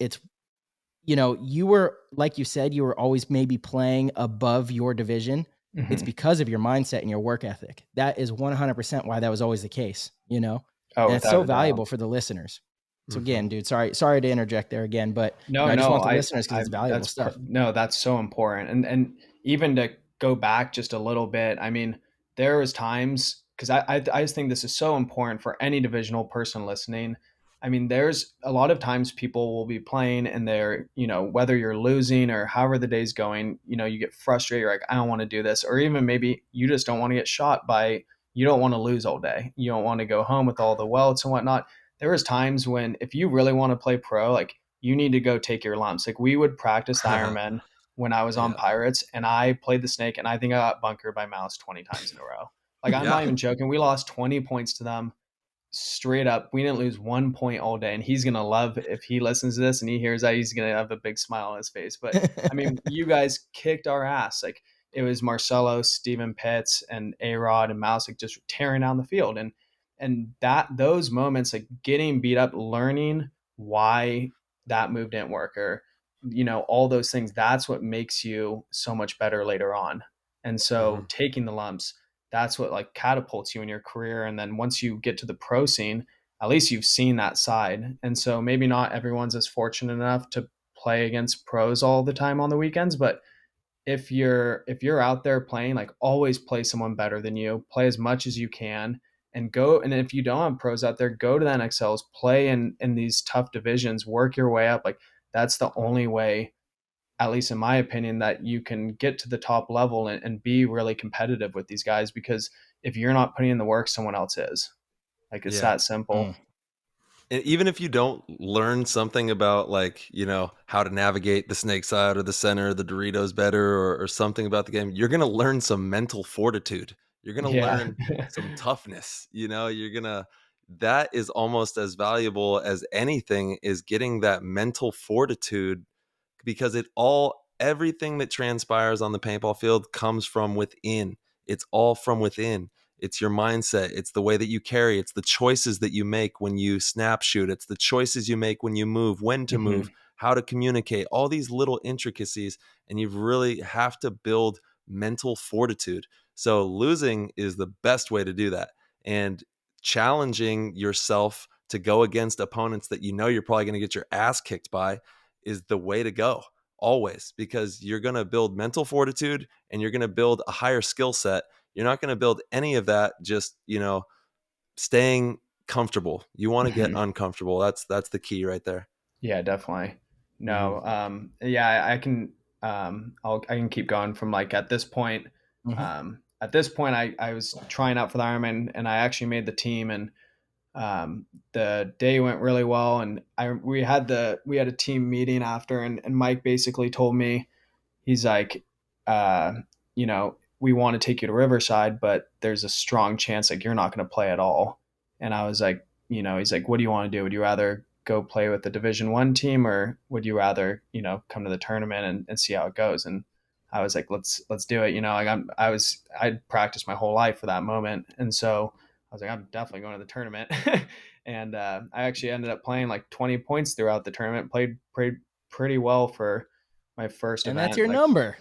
you were, like you said, you were always maybe playing above your division. It's Mhm. because of your mindset and your work ethic. That is 100% why that was always the case. Oh, And it's without so a doubt. valuable for the listeners. So Hmm. again, dude, sorry to interject there again, but No, I just no, want the listeners, because it's valuable stuff. no, that's so important. And even to go back just a little bit, I mean, there was times because I just think this is so important for any divisional person listening. I mean, there's a lot of times people will be playing and they're, whether you're losing or however the day's going, you get frustrated, you're like, I don't want to do this. Or even maybe you just don't want to get shot by, you don't want to lose all day. You don't want to go home with all the welts and whatnot. There was times when if you really want to play pro, like you need to go take your lumps. Like we would practice the Ironmen when I was on Yeah. Pirates and I played the snake and I think I got bunkered by Mouse 20 times in a row. Like I'm Yeah. not even joking. We lost 20 points to them straight up. We didn't lose 1 point all day. And he's going to love if he listens to this and he hears that, he's going to have a big smile on his face. But I mean, you guys kicked our ass. Like it was Marcelo, Steven Pitts, and A-Rod and Mouse like just tearing down the field. And that those moments, like getting beat up, learning why that move didn't work, or all those things, that's what makes you so much better later on. And Hmm. so taking the lumps, that's what like catapults you in your career. And then once you get to the pro scene, at least you've seen that side. And so maybe not everyone's as fortunate enough to play against pros all the time on the weekends, but if you're out there playing, like always play someone better than you, play as much as you can, and go. And if you don't have pros out there, go to the NXLs, play in these tough divisions, work your way up. Like that's the only way, at least in my opinion, that you can get to the top level and be really competitive with these guys. Because if you're not putting in the work, someone else is. Like it's Yeah. that simple. Mm. And even if you don't learn something about like, how to navigate the snake side or the center, the Doritos better, or something about the game, you're going to learn some mental fortitude. You're going to Yeah. learn some toughness. That is almost as valuable as anything, is getting that mental fortitude, because everything that transpires on the paintball field comes from within. It's all from within. It's your mindset. It's the way that you carry. It's the choices that you make when you snap shoot. It's the choices you make when you move, when to Mhm. move, how to communicate, all these little intricacies. And you really have to build mental fortitude. So losing is the best way to do that. And challenging yourself to go against opponents that you're probably going to get your ass kicked by is the way to go, always, because you're going to build mental fortitude and you're going to build a higher skill set. You're not going to build any of that just, staying comfortable. You want to get Mhm. uncomfortable. That's the key right there. Yeah, definitely. Hmm. No, yeah, I can, I can keep going from like at this point. Mhm. At this point, I was trying out for the Ironman and I actually made the team, and the day went really well. And we had a team meeting after, and Mike basically told me, he's like, uh, we want to take you to Riverside, but there's a strong chance like you're not going to play at all. And I was like, he's like, what do you want to do? Would you rather go play with the Division 1 team, or would you rather, come to the tournament and see how it goes? And I was like, let's do it. Like I'd practiced my whole life for that moment. And so I was like, I'm definitely going to the tournament. And I actually ended up playing like 20 points throughout the tournament, played pretty well for my first And that's event. your Like, number.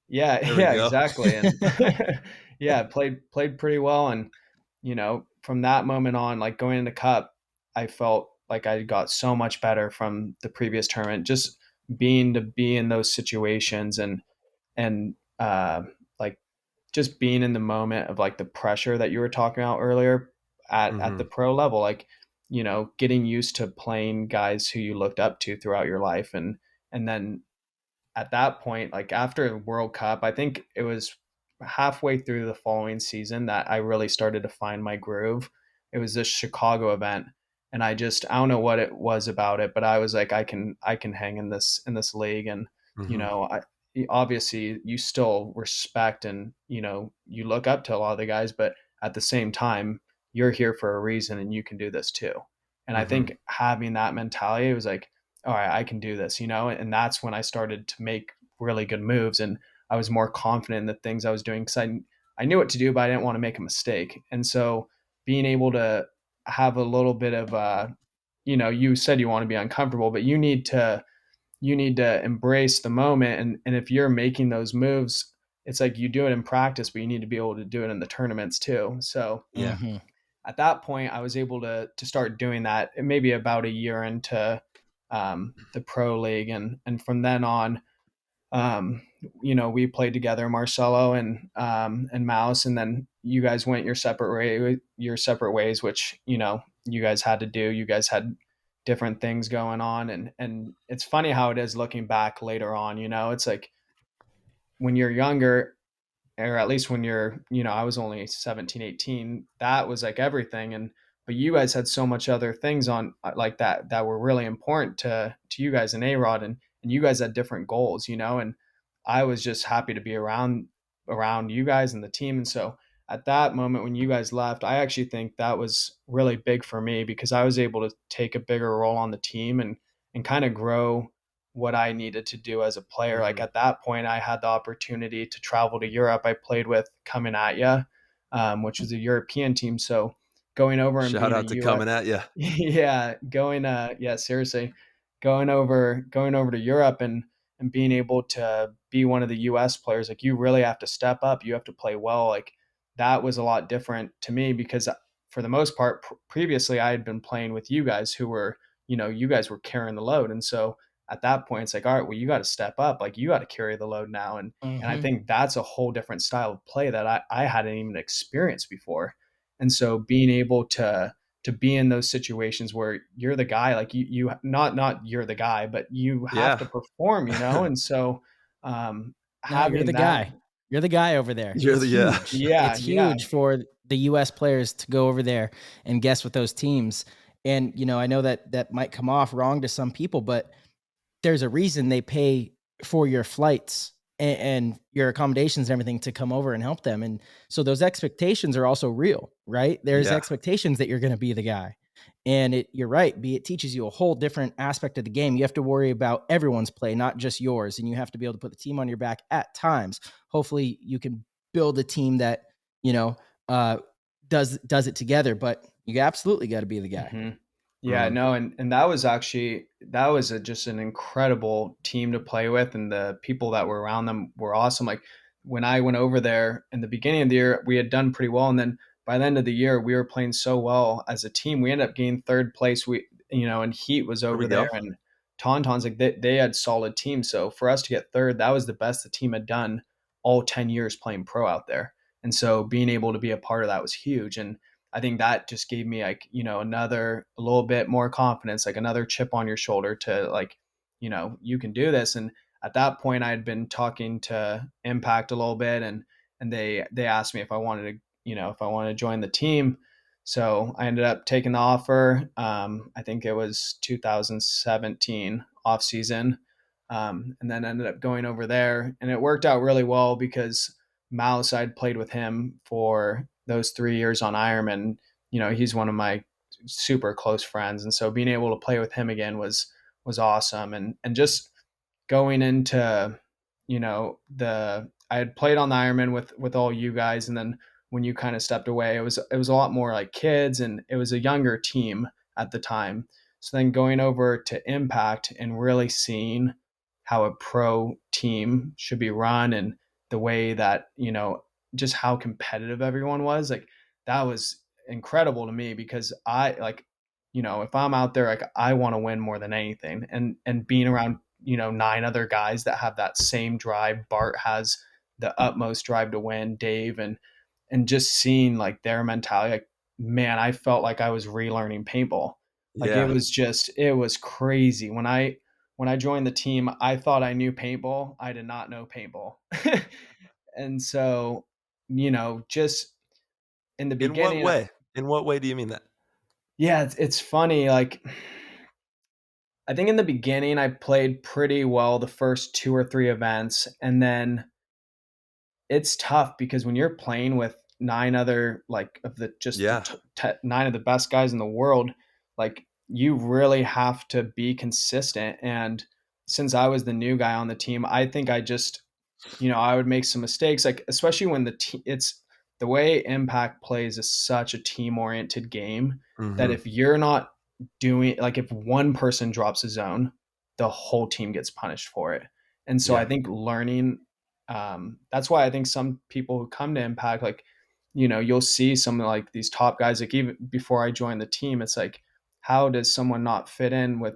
yeah, There we yeah, go. exactly. And yeah, played pretty well. And, from that moment on, like going into cup, I felt like I got so much better from the previous tournament, just being to be in those situations and like just being in the moment of like the pressure that you were talking about earlier at Hmm. the pro level, like, getting used to playing guys who you looked up to throughout your life. And then at that point, like after the World Cup, I think it was halfway through the following season that I really started to find my groove. It was this Chicago event, and I don't know what it was about it, but I was like, I can hang in this league. And you Hmm. know, I obviously you still respect, and you look up to a lot of the guys, but at the same time, you're here for a reason, and you can do this too. And I Hmm. think having that mentality, it was like, all right, I can do this, and that's when I started to make really good moves, and I was more confident in the things I was doing because I knew what to do, but I didn't want to make a mistake. And so being able to have a little bit of you said you want to be uncomfortable, but you need to embrace the moment. And if you're making those moves, it's like you do it in practice, but you need to be able to do it in the tournaments too. So Yeah. at that point, I was able to start doing that maybe about a year into the pro league, and from then on, um, we played together, Marcelo and Mouse, and then you guys went your separate ways, which you guys had to do. You guys had different things going on, and it's funny how it is looking back later on. It's like when you're younger, or at least when I was only 17, 18, that was like everything. But you guys had so much other things on like that were really important to you guys and A-Rod, and you guys had different goals, and I was just happy to be around you guys and the team. And so at that moment when you guys left, I actually think that was really big for me because I was able to take a bigger role on the team and kind of grow what I needed to do as a player. Like Hmm. at that point, I had the opportunity to travel to Europe. I played with Coming At Ya, which was a European team. So going over and Shout being a out to U.S. coming at you. yeah, seriously, going over to Europe and being able to be one of the U.S. players, like you really have to step up. You have to play well. Like that was a lot different to me because for the most part, previously I had been playing with you guys who were, you guys were carrying the load, and so at that point it's like, all right, well, you got to step up, like you got to carry the load now. And I Hmm. think that's a whole different style of play that I hadn't even experienced before. And so being able to be in those situations where you're the guy, like you not you're the guy, but you have Yeah. to perform, and so um No, you're the having that. guy. You're the guy over there. You're It's the yeah. huge. Yeah, It's yeah. huge for the U.S. players to go over there and guess with those teams. And I know that that might come off wrong to some people, but there's a reason they pay for your flights and your accommodations and everything to come over and help them. And so those expectations are also real, right? There's Yeah. expectations that you're going to be the guy. And you're right, it teaches you a whole different aspect of the game. You have to worry about everyone's play, not just yours. And you have to be able to put the team on your back at times. Hopefully you can build a team that, you know, uh, does it together, but you absolutely got to be the guy. Hmm. Yeah, Mhm. no, and that was just an incredible team to play with, and the people that were around them were awesome. Like when I went over there in the beginning of the year, we had done pretty well, and then by the end of the year, we were playing so well as a team. We ended up getting third place. And Heat was There we over there, go. and Tauntauns, like they had solid teams. So for us to get third, that was the best the team had done all 10 years playing pro out there. And so being able to be a part of that was huge. And I think that just gave me like, another a little bit more confidence, like another chip on your shoulder to like, you can do this. And at that point I had been talking to Impact a little bit, and they asked me if I wanted to join the team. So I ended up taking the offer. I think it was 2017 off season. And then ended up going over there, and it worked out really well because Mouse, I'd played with him for those 3 years on Ironman. He's one of my super close friends, and so being able to play with him again was awesome. And just going into the I had played on the Ironman with all you guys, and then when you kind of stepped away, it was a lot more like kids, and it was a younger team at the time. So then going over to Impact and really seeing how a pro team should be run, and the way that just how competitive everyone was, like that was incredible to me because I like if I'm out there, like I want to win more than anything, and being around nine other guys that have that same drive. Bart has the utmost drive to win, Dave, and just seeing like their mentality, like man, I felt like I was relearning paintball. Like Yeah. it was crazy when I when I joined the team, I thought I knew paintball. I did not know paintball. And so, just in the In what beginning, way? In what way do you mean that? yeah, it's funny. Like, I think in the beginning, I played pretty well the first 2 or 3 events. And then it's tough because when you're playing with 9 other, like, of the just the Yeah. 9 of the best guys in the world, like, you really have to be consistent. And since I was the new guy on the team, I think I just, I would make some mistakes, like, especially when it's the way Impact plays is such a team oriented game that Hmm. if you're not doing, like, if one person drops a zone, the whole team gets punished for it. And so I Yeah. think learning, that's why I think some people who come to Impact, like, you'll see some of, like, these top guys, like, even before I joined the team, it's like, how does someone not fit in with,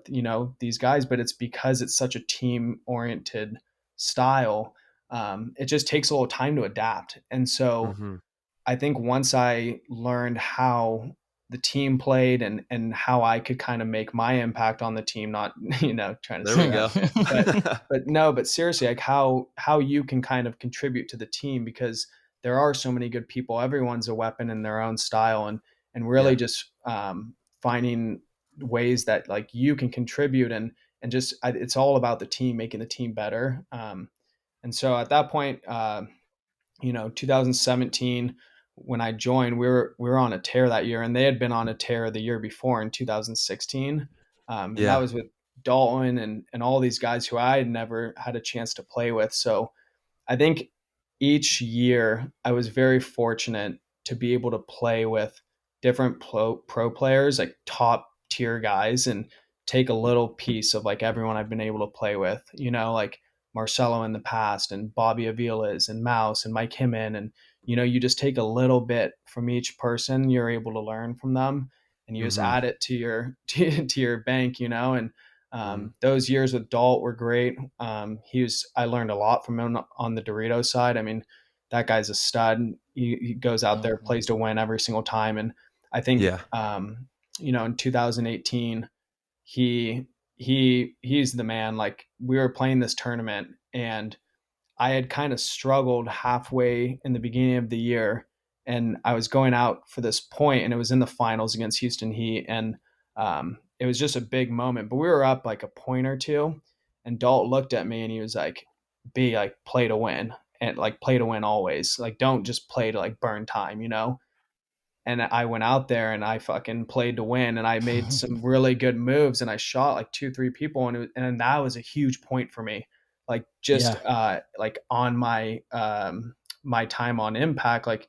these guys? But it's because it's such a team oriented style. It just takes a little time to adapt. And so Hmm. I think once I learned how the team played and how I could kind of make my impact on the team, not, trying to There we say that, go. but no, but seriously, like, how you can kind of contribute to the team, because there are so many good people. Everyone's a weapon in their own style, and really Yeah. just finding ways that, like, you can contribute, and just it's all about the team, making the team better. And so at that point, 2017, when I joined, we were on a tear that year, and they had been on a tear the year before in 2016, and that Yeah. was with Dalton and all these guys who I had never had a chance to play with. So I think each year I was very fortunate to be able to play with different pro players, like top tier guys, and take a little piece of, like, everyone I've been able to play with, like Marcelo in the past, and Bobby Avila's, and Mouse, and Mike Himmin. And, you just take a little bit from each person you're able to learn from them, and you just Hmm. add it to your, to your bank, and Hmm. those years with Dalt were great. I learned a lot from him on the Dorito side. I mean, that guy's a stud. He goes out there, Mhm. plays to win every single time. And I think, Yeah. in 2018, he's the man. Like, we were playing this tournament, and I had kind of struggled halfway in the beginning of the year, and I was going out for this point, and it was in the finals against Houston Heat, and it was just a big moment. But we were up like a point or two, and Dalt looked at me and he was like, "B, like, play to win, and, like, play to win always. Like, don't just play to, like, burn time." And I went out there and I fucking played to win, and I made some really good moves, and I shot like 2, 3 people, and that was a huge point for me. Like, just Yeah. like, on my time on Impact, like,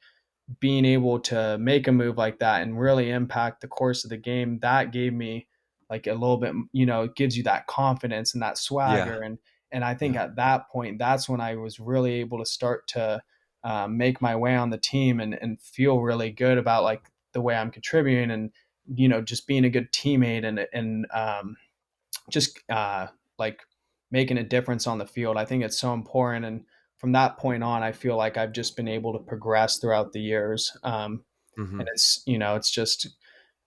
being able to make a move like that and really impact the course of the game, that gave me, like, a little bit, it gives you that confidence and that Yeah. swagger. And I think Yeah. at that point, that's when I was really able to start to make my way on the team, and feel really good about, like, the way I'm contributing, and, just being a good teammate, and just like, making a difference on the field. I think it's so important. And from that point on, I feel like I've just been able to progress throughout the years. And Hmm. it's just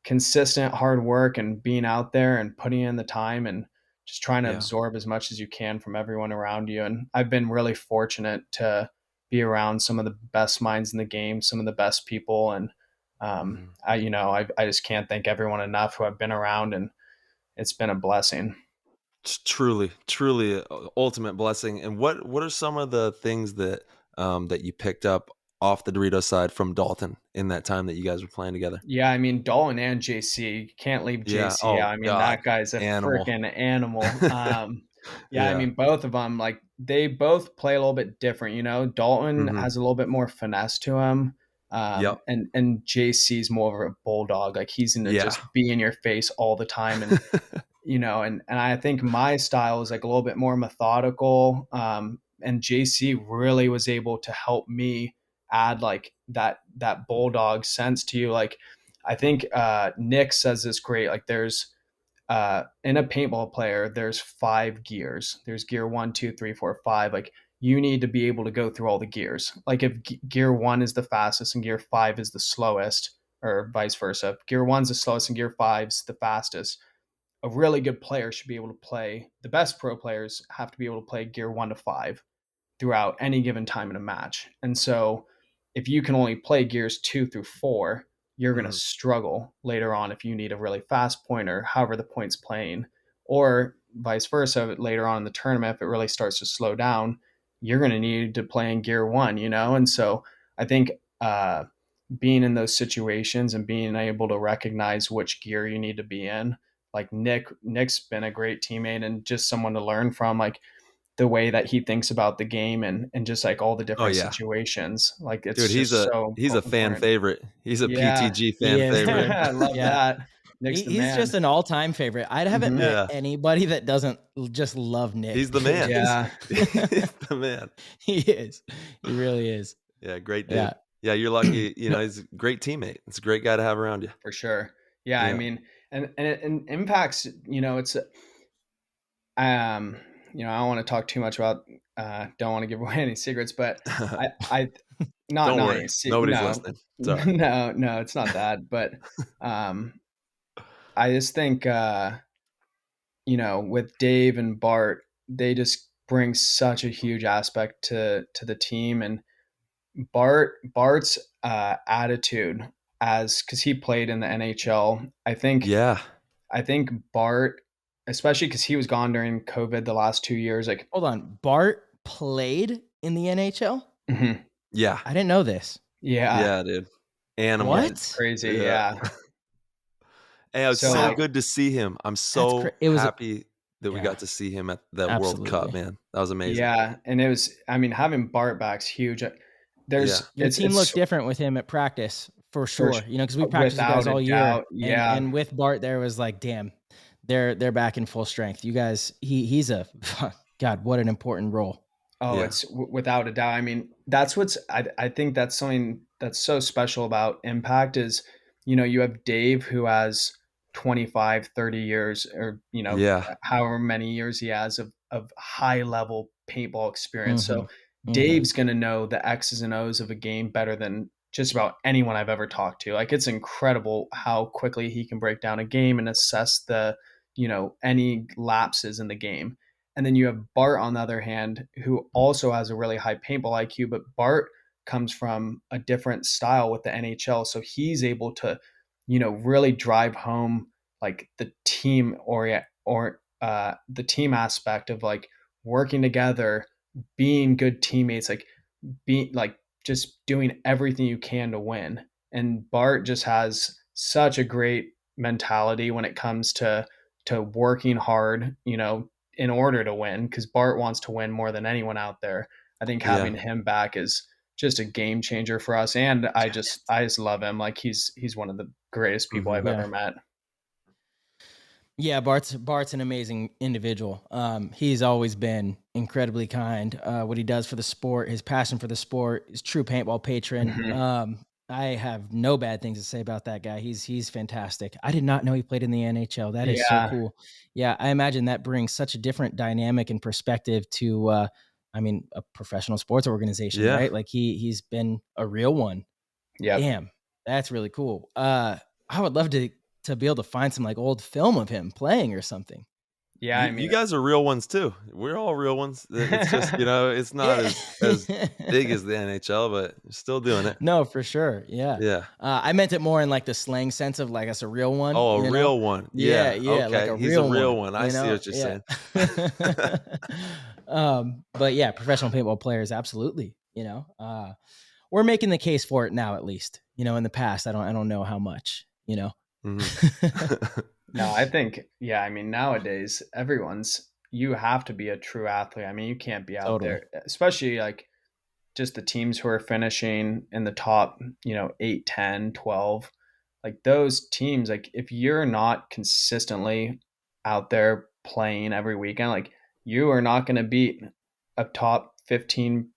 consistent hard work, and being out there and putting in the time, and just trying to Yeah. absorb as much as you can from everyone around you. And I've been really fortunate to be around some of the best minds in the game, some of the best people. And Hmm. I just can't thank everyone enough who I've been around, and it's been a blessing. It's truly, truly a ultimate blessing. And what are some of the things that that you picked up off the Dorito side from Dalton in that time that you guys were playing together? Yeah, I mean, Dalton and JC, you can't leave Yeah. JC out. Oh I mean, God, that guy's a animal. freaking animal. Yeah, I Yeah. mean, both of them, like, they both play a little bit different. Dalton Hmm. has a little bit more finesse to him, Yep. and JC's more of a bulldog. Like, he's gonna Yeah. just be in your face all the time. And and I think my style is, like, a little bit more methodical. And JC really was able to help me add, like, that bulldog sense to you. Like, I think Nick says this great. Like, there's in a paintball player, there's 5 gears. There's gear 1, 2, 3, 4, 5. Like, you need to be able to go through all the gears. Like, if gear 1 is the fastest and gear 5 is the slowest, or vice versa, if gear 1's the slowest and gear 5's the fastest, a really good player should be able to play. The best pro players have to be able to play gear 1 to 5 throughout any given time in a match. And so if you can only play gears 2 through 4, you're going to struggle later on if you need a really fast point or however the point's playing, or vice versa. Later on in the tournament, if it really starts to slow down, you're going to need to play in gear 1, you know? And so I think being in those situations and being able to recognize which gear you need to be in, like Nick's been a great teammate and just someone to learn from, like the way that he thinks about the game and just like all the Oh different yeah, situations. Like it's dude, just so he's a fan important. favorite. He's a Yeah. PTG He fan is, favorite. dude. I love Yeah. that. Nick's the He's man. just an all-time favorite. I haven't met Yeah. anybody that doesn't just love Nick. He's the man. Yeah. He's the man. He is. He really is. Yeah, great dude. Yeah. Yeah, you're lucky. You know, he's a great teammate. It's a great guy to have around you. For sure. Yeah. I Yeah. mean, and impacts, you know, it's, you know, I don't want to talk too much about, don't want to give away any secrets, but I not, Don't not worry. any Nobody's no, listening. It's all right. no, it's not that, but, I just think, you know, with Dave and Bart, they just bring such a huge aspect to the team. And Bart's attitude, as because he played in the NHL, Yeah. I think Bart, especially because he was gone during COVID the last 2 years, like Hold on. Bart played in the NHL? mhm, Yeah. I didn't know this. yeah, Yeah, dude. Animal. What? crazy, Yeah. yeah. Hey, it was So, so like- good to see him. I'm so it was happy that we yeah. got to see him at that World Cup, Absolutely. man. That was amazing. Yeah, and it was. I mean, having Bart back's huge. There's Your team it's looked different with him at practice for sure. sure. You know, because we practiced you guys Without a all year. doubt, yeah. And with Bart, there was like, damn, they're back in full strength. You guys, he's a God. What an important role. Oh, Yeah. it's without a doubt. I mean, that's what's, I think that's something that's so special about Impact is, you know, you have Dave who has 25, 30 years or, you know, Yeah. however many years he has of high level paintball experience. So Mhm. Dave's going to know the X's and O's of a game better than just about anyone I've ever talked to. Like it's incredible how quickly he can break down a game and assess the, you know, any lapses in the game. And then you have Bart on the other hand, who also has a really high paintball IQ, but Bart comes from a different style with the NHL. So he's able to, you know, really drive home like the team the team aspect of like working together, being good teammates, like being like just doing everything you can to win. And Bart just has such a great mentality when it comes to working hard, you know, in order to win, because Bart wants to win more than anyone out there. I think having him back is just a game changer for us. And I just love him. Like he's one of the greatest people I've ever met. Yeah, Bart's an amazing individual. He's always been incredibly kind. What he does for the sport, his passion for the sport, his true paintball patron. Mhm. I have no bad things to say about that guy. He's fantastic. I did not know he played in the NHL. That is so cool. Yeah, I imagine that brings such a different dynamic and perspective to, I mean, a professional sports organization, Yeah. right? Like he's been a real one. Yep. Damn, that's really cool. I would love to be able to find some like old film of him playing or something. Yeah, I mean, you guys are real ones too. We're all real ones. It's just, you know, it's not as big as the NHL, but you're still doing it. No, for sure. Yeah. Yeah. I meant it more in like the slang sense of like that's a real one. Oh, a you know? real one. Yeah, Yeah. yeah, Okay. like a He's real a real one. one. I you see know? what you're Yeah. saying. But yeah, professional paintball players, absolutely. You know, we're making the case for it now, at least. You know, in the past, I don't know how much. You know. Mhm. No, I think, yeah, I mean, nowadays, you have to be a true athlete. I mean, you can't be out there, especially like just the teams who are finishing in the top, you know, 8, 10, 12, like those teams, like if you're not consistently out there playing every weekend, like you are not going to beat a top 15,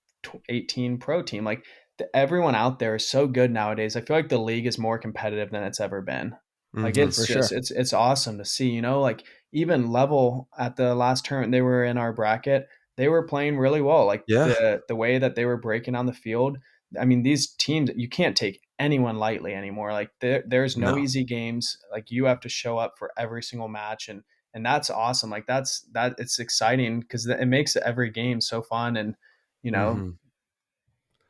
18 pro team. Like everyone out there is so good nowadays. I feel like the league is more competitive than it's ever been. Like Mhm. it's just it's awesome to see, you know, like even Level at the last tournament they were in our bracket, they were playing really well. Like Yeah. the way that they were breaking on the field. I mean, these teams, you can't take anyone lightly anymore. Like there's no No. easy games. Like you have to show up for every single match, and that's awesome. Like that it's exciting because it makes every game so fun. And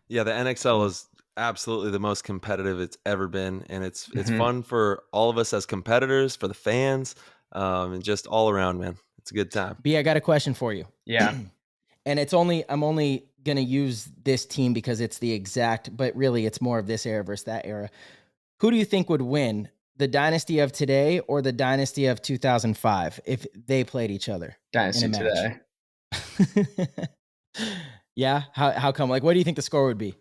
Yeah, the NXL is absolutely the most competitive it's ever been, and it's Mhm. fun for all of us as competitors, for the fans, and just all around, man. It's a good time. B, I got a question for you. Yeah. And I'm only going to use this team because it's the exact, but really it's more of this era versus that era. Who do you think would win, the dynasty of today or the dynasty of 2005 if they played each other Dynasty in a match? today. Yeah. How come? Like, what do you think the score would be?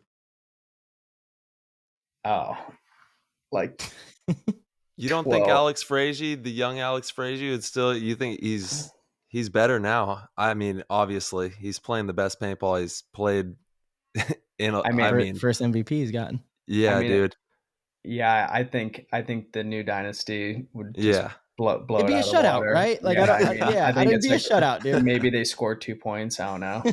Oh, like You don't think Alex Frazier, the young Alex Frazier, would still? You think he's better now? I mean, obviously, he's playing the best paintball he's played. First MVP he's gotten. Yeah, dude. Yeah, I think the new dynasty would just blow It'd be it a out of shutout, water. right? Like, yeah, I think it'd be a shutout, dude. Maybe they score 2 points. I don't know.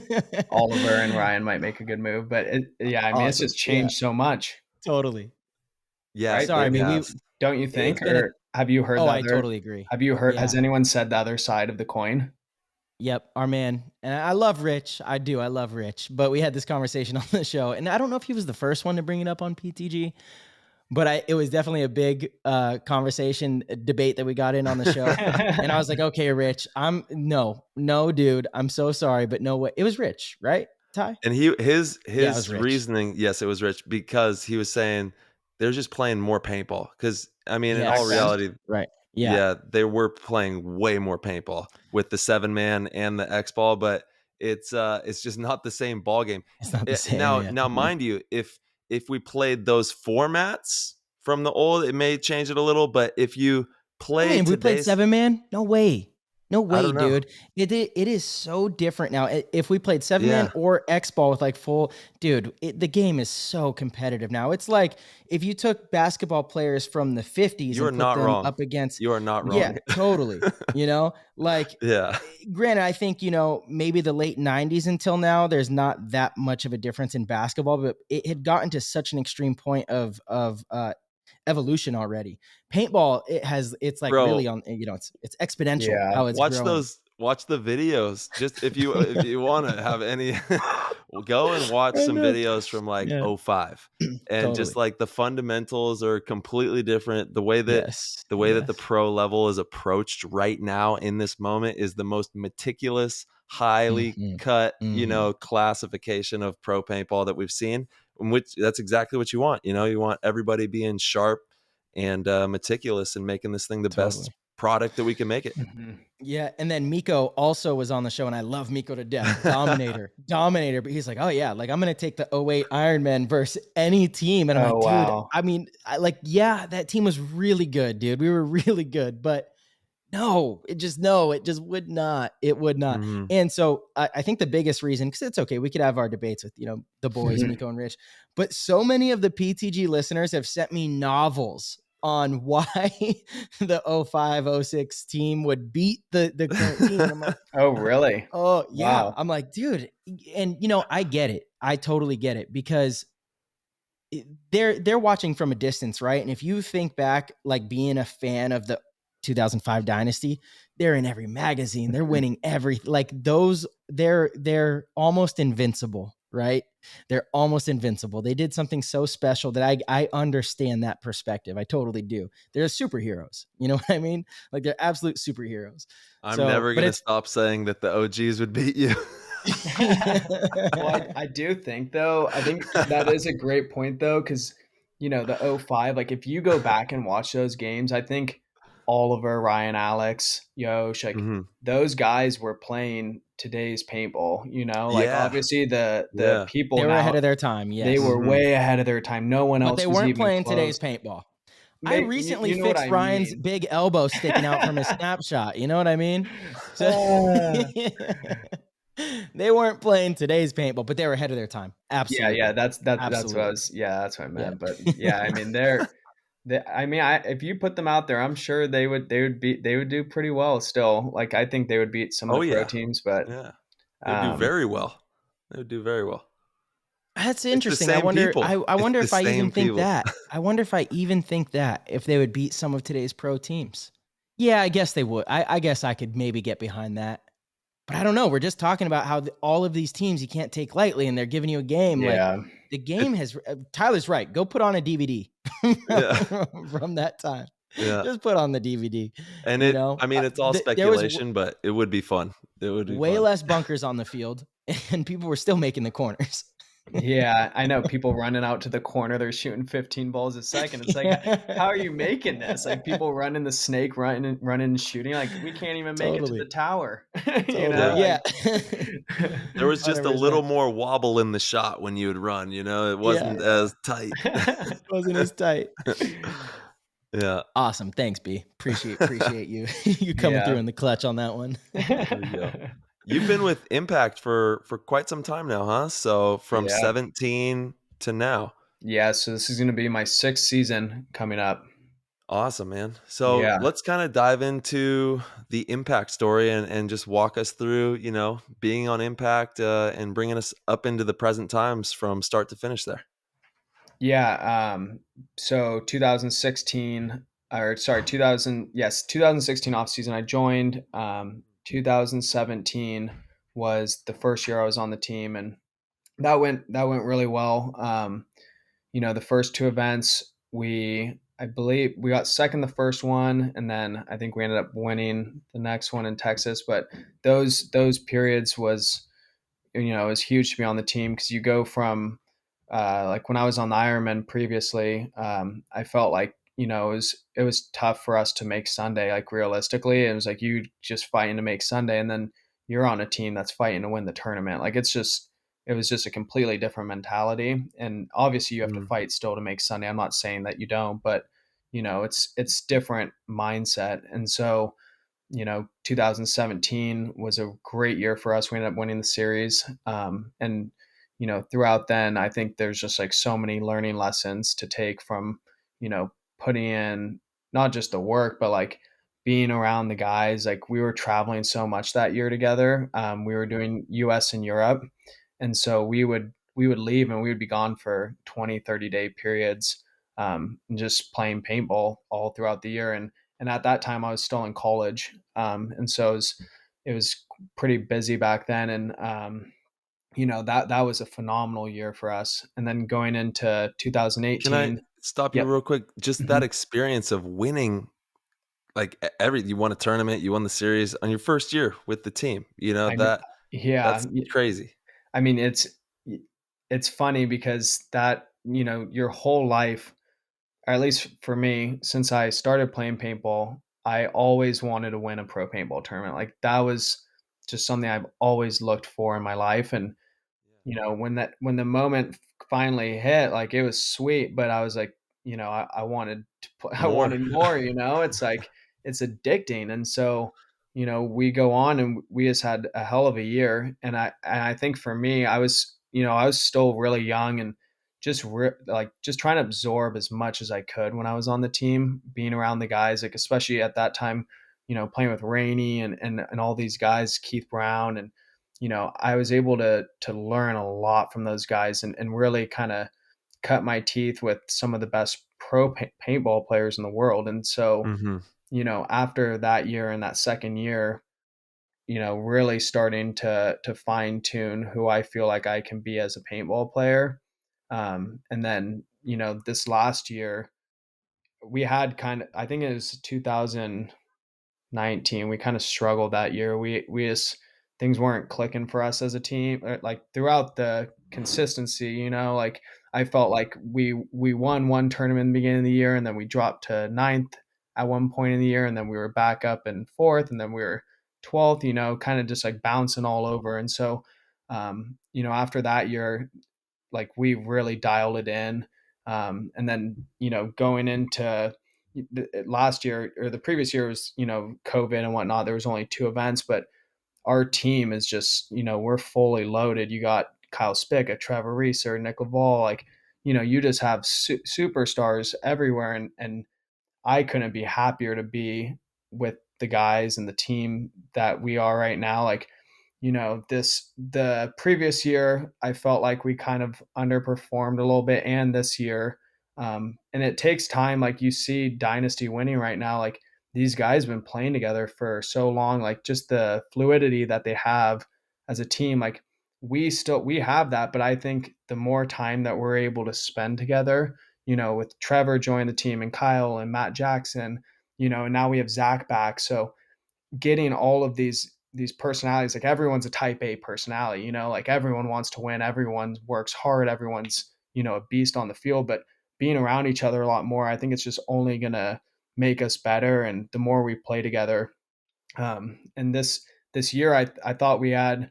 Oliver and Ryan might make a good move, but it's just changed so much. Totally. Yeah. Right? Sorry, I mean, don't you think? Or have you heard? I totally agree. Have you heard? Has anyone said the other side of the coin? Yep, our man. And I love Rich. I do. I love Rich. But we had this conversation on the show, and I don't know if he was the first one to bring it up on PTG, but it was definitely a big conversation debate that we got in on the show. And I was like, okay, Rich, no, dude, I'm so sorry, but no way. It was Rich, right, Ty? And his reasoning, yes, it was Rich, because he was saying they're just playing more paintball. Because I mean, in all reality, right? Yeah, they were playing way more paintball with the 7-man and the X ball, but it's just not the same ball game. It's not the same. Now, mind you, if we played those formats from the old, it may change it a little. But if you play, we played 7-man, no way, dude. It is so different now. If we played 7-man or X ball with like full, dude, the game is so competitive now. It's like if you took basketball players from the 50s you are and put not them wrong. up against, you are not wrong. Yeah, totally. Like, yeah. Granted, I think maybe the late 90s until now, there's not that much of a difference in basketball, but it had gotten to such an extreme point of evolution already. Paintball, it's like really on, it's exponential how it's growing. Watch the videos. Just if you want to have any, go and watch some videos from like 05, and totally. Just like the fundamentals are completely different. The way that that the pro level is approached right now in this moment is the most meticulous, highly cut, classification of pro paintball that we've seen. Which that's exactly what you want. You want everybody being sharp and meticulous and making this thing the best product that we can make it. Yeah, and then Miko also was on the show, and I love Miko to death. Dominator. But he's like, oh yeah, like I'm gonna take the 08 Ironmen versus any team, and I'm like, dude, wow. I mean, that team was really good, dude. We were really good, but it just would not. It would not. Mm-hmm. And so I think the biggest reason, because it's okay, we could have our debates with, the boys, Miko and Rich, but so many of the PTG listeners have sent me novels on why the 05-06 team would beat the current team. And I'm like, oh, really? Oh, yeah. Wow. I'm like, dude, and I get it. I totally get it, because they're watching from a distance, right? And if you think back, like being a fan of the 2005 dynasty, they're in every magazine, they're winning they're almost invincible, right? They're almost invincible. They did something so special that I understand that perspective. I totally do. They're superheroes. You know what I mean? Like they're absolute superheroes. I'm never going to stop saying that the OGs would beat you. Well, I do think though, that is a great point though. Cause the 05, like if you go back and watch those games, I think Oliver, Ryan, Alex, Yosh, like those guys were playing today's paintball, obviously the people they were ahead of their time. Yes. They were way ahead of their time. No one else but they was weren't even playing close. Today's paintball. I recently fixed Ryan's big elbow sticking out from his snapshot. You know what I mean? So, they weren't playing today's paintball, but they were ahead of their time. Absolutely. Yeah. That's what I meant. But yeah, I mean, if you put them out there, I'm sure they would do pretty well still. Like I think they would beat some of the pro teams, but they would do very well. They would do very well. That's It's the interesting. I same wonder. people. I It's wonder the if I even same think people. that. I wonder if I even think that if they would beat some of today's pro teams. Yeah, I guess they would. I guess I could maybe get behind that. But I don't know. We're just talking about how all of these teams you can't take lightly, and they're giving you a game. Like Yeah. the It, game has. Tyler's right. Go put on a DVD yeah, from that time. yeah. Just put on the DVD. And You know, I mean, it's all there was speculation, but it would be fun. It would be way fun. less bunkers on the field, and people were still making the corners. Yeah, I know people running out to the corner, they're shooting 15 balls a second. It's like, how are you making this? Like people running the snake, running and shooting. Like we can't even make it to the Totally. tower. Totally. Like Yeah. There was just a 100%. little more wobble in the shot when you would run. It Yeah. wasn't as tight. Wasn't as tight. Yeah. Awesome. Thanks, B. Appreciate you you coming through Yeah. in the clutch on that one. There we go. You've been with Impact for quite some time now, huh? So from Yeah. 17 to now. Yeah, so this is going to be my 6th season coming up. Awesome, man. So Yeah. let's kind of dive into the Impact story and just walk us through, being on Impact and bringing us up into the present times from start to finish there. Yeah, so 2016 or sorry, 2016 off season I joined. 2017 was the first year I was on the team, and that went really well. The first 2 events I believe we got second the first one, and then I think we ended up winning the next one in Texas. But those periods it was huge to be on the team because you go from like when I was on the Ironmen previously, I felt like it was tough for us to make Sunday. Like realistically, it was like you just fighting to make Sunday, and then you're on a team that's fighting to win the tournament. Like it was just a completely different mentality. And obviously, you have to Mm. fight still to make Sunday. I'm not saying that you don't, but it's different mindset. And so 2017 was a great year for us. We ended up winning the series. And throughout then, I think there's just like so many learning lessons to take from, putting in not just the work, but like being around the guys. Like we were traveling so much that year together. We were doing US and Europe. And so we would leave and we would be gone for 20, 30-day periods, and just playing paintball all throughout the year. And at that time I was still in college, and so it was pretty busy back then. And that was a phenomenal year for us. And then going into Can I 2018. stop you Yep. real quick? Just that Mhm. experience of winning, like you won a tournament, you won the series on your first year with the team. I mean, yeah. That's crazy. I mean, it's funny because that your whole life, or at least for me, since I started playing paintball, I always wanted to win a pro paintball tournament. Like that was just something I've always looked for in my life. And when the moment finally hit, like it was sweet, but I was like, I wanted to play, I More. wanted more. It's like it's addicting. And so we go on and we just had a hell of a year. And I think for me, I was still really young and just trying to absorb as much as I could when I was on the team, being around the guys, like especially at that time, playing with Rainey and all these guys, Keith Brown. And I was able to learn a lot from those guys and really kind of cut my teeth with some of the best pro paintball players in the world. And so Hmm. after that year and that second year, really starting to fine tune who I feel like I can be as a paintball player. And then this last year we had I think it was 2019. We kind of struggled that year. We just things weren't clicking for us as a team. Like throughout the consistency, like I felt like we won one tournament in the beginning of the year, and then we dropped to ninth at one point in the year, and then we were back up in fourth, and then we were 12th. Kind of just like bouncing all over. And so, after that year, like we really dialed it in. And then going into last year or the previous year was COVID and whatnot. There was only 2 events, but our team is just we're fully loaded. You got Kyle Spick, a Trevor Reeser, Nick Laval, like you just have superstars everywhere. And I couldn't be happier to be with the guys and the team that we are right now. Like the previous year, I felt like we kind of underperformed a little bit, and this year, and it takes time. Like you see Dynasty winning right now, like these guys have been playing together for so long, like just the fluidity that they have as a team. Like we have that, but I think the more time that we're able to spend together, with Trevor joining the team and Kyle and Matt Jackson, and now we have Zach back. So getting all of these personalities, like everyone's a type A personality, like everyone wants to win, everyone works hard, everyone's, a beast on the field, but being around each other a lot more, I think it's just only going to make us better. And the more we play together, and this year, I thought we had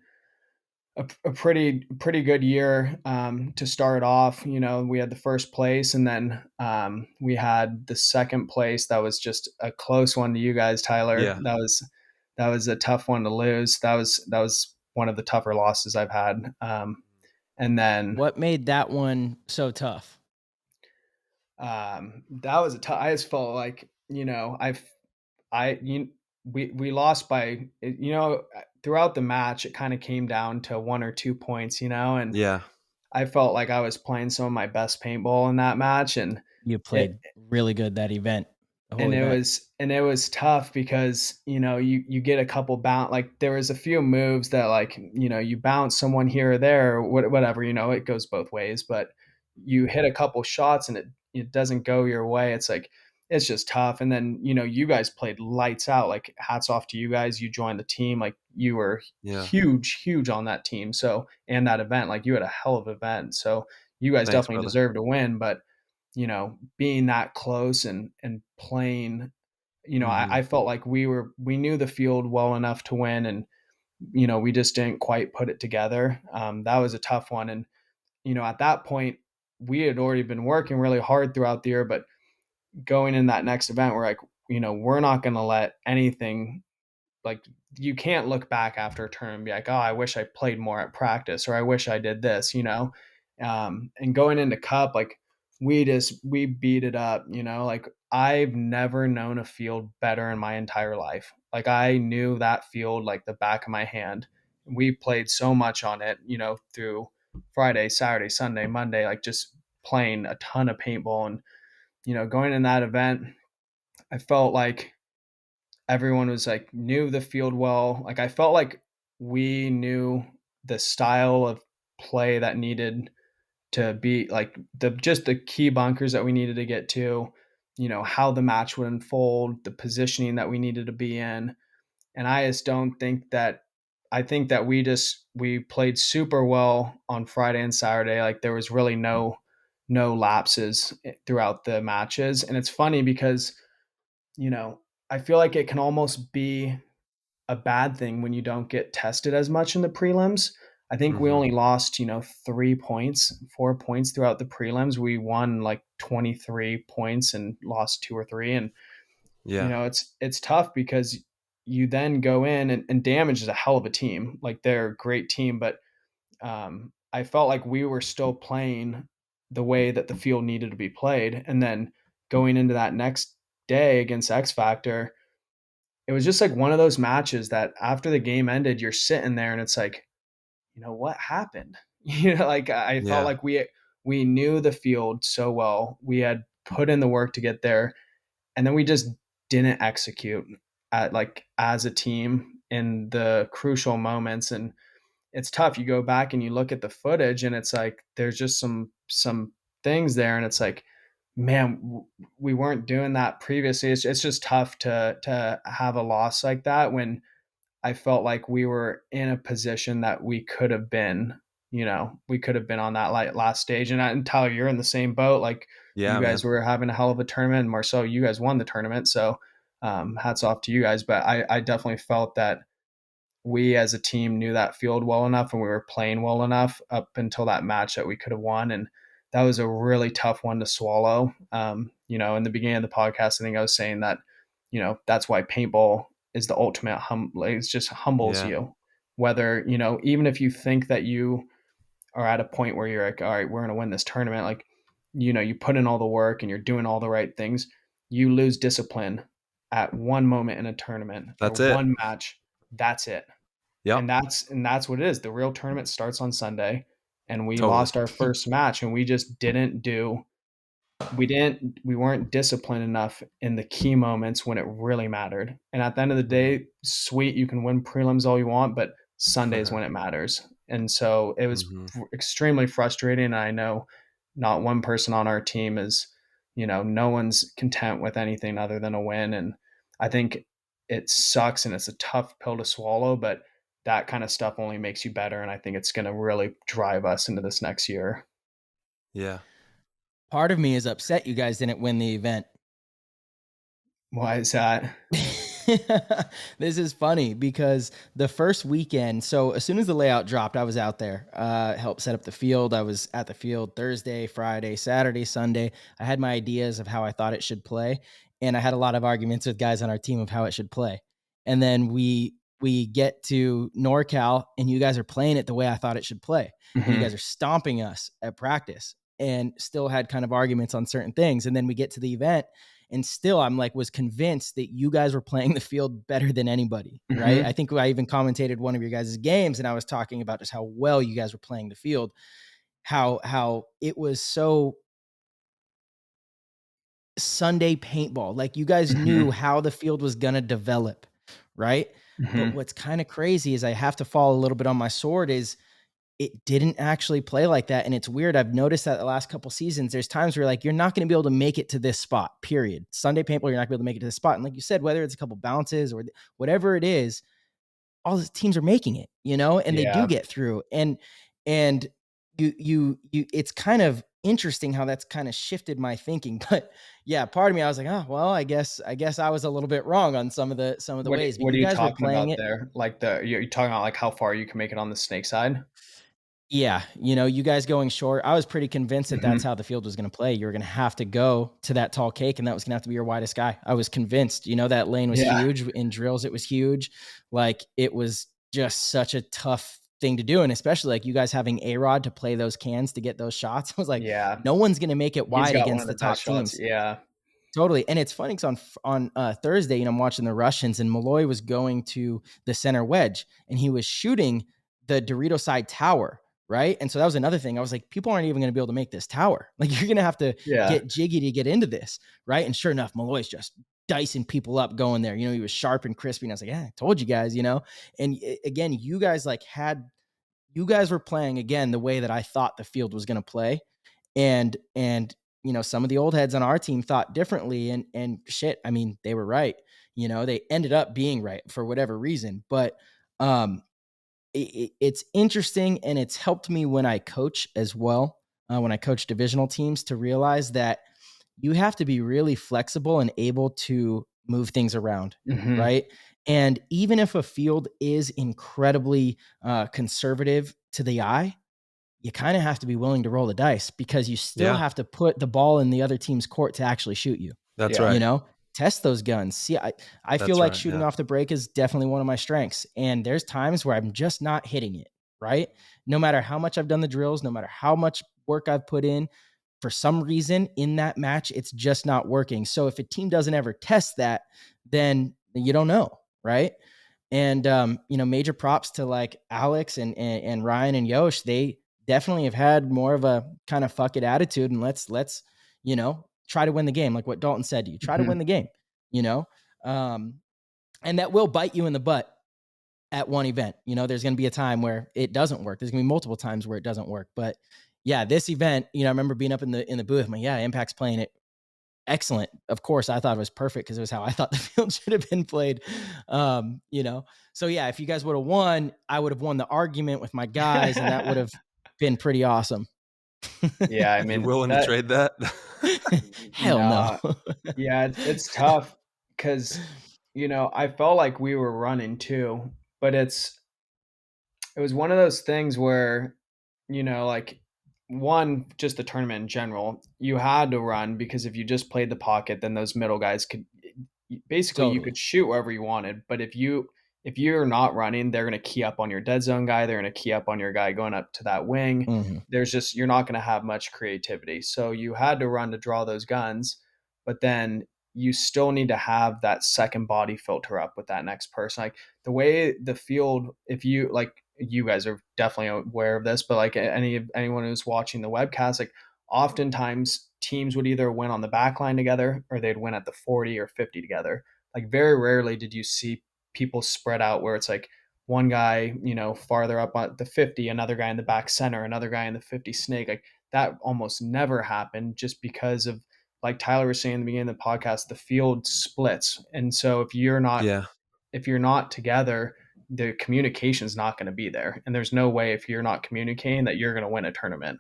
a pretty good year, to start off. We had the first place, and then we had the second place. That was just a close one to you guys, Tyler. Yeah. That was a tough one to lose. That was one of the tougher losses I've had. And then What made that one so tough? that was a tough. I just felt like, I you we lost by, throughout the match. It kind of came down to 1 or 2 points, and Yeah. I felt like I was playing some of my best paintball in that match, and You it played really good that event, the whole and it event. was tough because you get a couple bounce. Like there was a few moves that, like, you bounce someone here or there, or whatever, it goes both ways, but you hit a couple shots and it doesn't go your way. It's like, it's just tough. And then you guys played lights out. Like, hats off to you guys. You joined the team, like you were Yeah. huge on that team. So, and that event, like you had a hell of an event, so you guys Thanks, definitely brother. deserve to win. But being that close and playing, I felt like we knew the field well enough to win, and we just didn't quite put it together. That was a tough one, and at that point we had already been working really hard throughout the year, but going in that next event, we're like, we're not going to let anything, like, you can't look back after a turn and be like, oh, I wish I played more at practice, or I wish I did this, and going into cup, like we beat it up, like I've never known a field better in my entire life. Like I knew that field like the back of my hand. We played so much on it, through Friday, Saturday, Sunday, Monday, like just playing a ton of paintball. And going in that event, I felt like everyone was like knew the field well. Like I felt like we knew the style of play that needed to be, like the key bunkers that we needed to get to, how the match would unfold, the positioning that we needed to be in. And I just don't think that I think that we played super well on Friday and Saturday. Like there was really no lapses throughout the matches. And it's funny because, you know, I feel like it can almost be a bad thing when you don't get tested as much in the prelims. I think we Hmm. only lost, 3 points, 4 points throughout the prelims. We won like 23 points and lost two or three. And, Yeah. it's tough because you then go in, and Damage is a hell of a team. Like they're a great team, but I felt like we were still playing the way that the field needed to be played. And then going into that next day against X Factor, it was just like one of those matches that after the game ended, you're sitting there and it's like, what happened? Like I felt Yeah. like we knew the field so well. We had put in the work to get there, and then we just didn't execute at like as a team in the crucial moments. And it's tough. You go back and you look at the footage and it's like there's just some things there, and it's like, man, we weren't doing that previously. It's just tough to have a loss like that when I felt like we were in a position that we could have been. We could have been on that last stage. And Tyler, you're in the same boat. Like you Yeah, guys man. were having a hell of a tournament. And Marcel, you guys won the tournament, so hats off to you guys. But I definitely felt that we as a team knew that field well enough, and we were playing well enough up until that match that we could have won. And that was a really tough one to swallow. In the beginning of the podcast, I think I was saying that, that's why paintball is the ultimate like, it just humbles Yeah. you. Whether, even if you think that you are at a point where you're like, all right, we're going to win this tournament, like, you put in all the work and you're doing all the right things, you lose discipline at one moment in a tournament or That's it. one match. That's it. Yep. And that's what it is. The real tournament starts on Sunday, and we Totally. lost our first match, and we just we weren't disciplined enough in the key moments when it really mattered. And at the end of the day, sweet, you can win prelims all you want, but Sunday is when it matters. And so it was extremely frustrating. I know not one person on our team is, no one's content with anything other than a win. And I think it sucks and it's a tough pill to swallow, but that kind of stuff only makes you better. And I think it's going to really drive us into this next year. Yeah. Part of me is upset you guys didn't win the event. Why is that? This is funny because the first weekend, so as soon as the layout dropped, I was out there, helped set up the field. I was at the field Thursday, Friday, Saturday, Sunday. I had my ideas of how I thought it should play. And I had a lot of arguments with guys on our team of how it should play. And then we get to NorCal and you guys are playing it the way I thought it should play. And you guys are stomping us at practice and still had kind of arguments on certain things. And then we get to the event and still I'm like, was convinced that you guys were playing the field better than anybody. Right. I think I even commentated one of your guys' games and I was talking about just how well you guys were playing the field, how it was so Sunday paintball. Like you guys knew how the field was going to develop. Right. But what's kind of crazy is I have to fall a little bit on my sword is it didn't actually play like that. And it's weird. I've noticed that the last couple seasons, there's times where like, you're not going to be able to make it to this spot, period. Sunday paintball, you're not going to be able to make it to this spot. And like you said, whether it's a couple bounces or whatever it is, all the teams are making it, and they do get through. And you, it's kind of interesting how that's kind of shifted my thinking. But yeah, part of me, I was like, oh, well, I guess I was a little bit wrong on some of the ways. But What are you you guys were talking playing about it. there? Like you're talking about like how far you can make it on the snake side? Yeah, you guys going short. I was pretty convinced that that's how the field was going to play. You were going to have to go to that tall cake, and that was going to have to be your widest guy. I was convinced. That lane was huge. In drills, it was huge. Like, it was just such a tough thing to do, and especially, like, you guys having A-Rod to play those cans to get those shots. I was like, no one's going to make it He's wide got one against of the the top best shots. teams. Yeah. Totally. And it's funny because on Thursday, I'm watching the Russians and Malloy was going to the center wedge and he was shooting the Dorito side tower. Right. And so that was another thing. I was like, people aren't even going to be able to make this tower. Like, you're going to have to get jiggy to get into this. Right. And sure enough, Malloy's just dicing people up going there. He was sharp and crispy. And I was like, yeah, I told you guys, and again, you guys were playing again the way that I thought the field was going to play. And some of the old heads on our team thought differently and shit. I mean, they were right. They ended up being right for whatever reason, but it's interesting and it's helped me when I coach as well. When I coach divisional teams to realize that you have to be really flexible and able to move things around. Right. And even if a field is incredibly conservative to the eye, you kind of have to be willing to roll the dice because you still have to put the ball in the other team's court to actually shoot you. That's right. Test those guns. See, I feel like shooting off the break is definitely one of my strengths. And there's times where I'm just not hitting it, right? No matter how much I've done the drills, no matter how much work I've put in, for some reason in that match, it's just not working. So if a team doesn't ever test that, then you don't know, right? And, major props to like Alex and Ryan and Yosh. They definitely have had more of a kind of fuck it attitude and let's, try to win the game. Like what Dalton said to you, try to win the game, and that will bite you in the butt at one event. There's going to be a time where it doesn't work. There's going to be multiple times where it doesn't work. But yeah, this event, I remember being up in the booth. I'm like, yeah, Impact's playing it excellent. Of course, I thought it was perfect because it was how I thought the field should have been played. So yeah, if you guys would have won, I would have won the argument with my guys, and that would have been pretty awesome. Yeah, I mean, you willing to trade that? Hell no. Yeah, it's tough because I felt like we were running too, but it was one of those things where like one, just the tournament in general, you had to run because if you just played the pocket, then those middle guys could basically you could shoot wherever you wanted. But if you're not running, they're going to key up on your dead zone guy. They're going to key up on your guy going up to that wing. You're not going to have much creativity. So you had to run to draw those guns, but then you still need to have that second body filter up with that next person. Like the way the field, if you like, you guys are definitely aware of this, but like anyone who's watching the webcast, like oftentimes teams would either win on the back line together or they'd win at the 40 or 50 together. Like very rarely did you see people spread out where it's like one guy, farther up on the 50, another guy in the back center, another guy in the 50 snake. Like that almost never happened just because of, like Tyler was saying in the beginning of the podcast, the field splits. And so if you're not together, the communication is not going to be there. And there's no way if you're not communicating that you're going to win a tournament,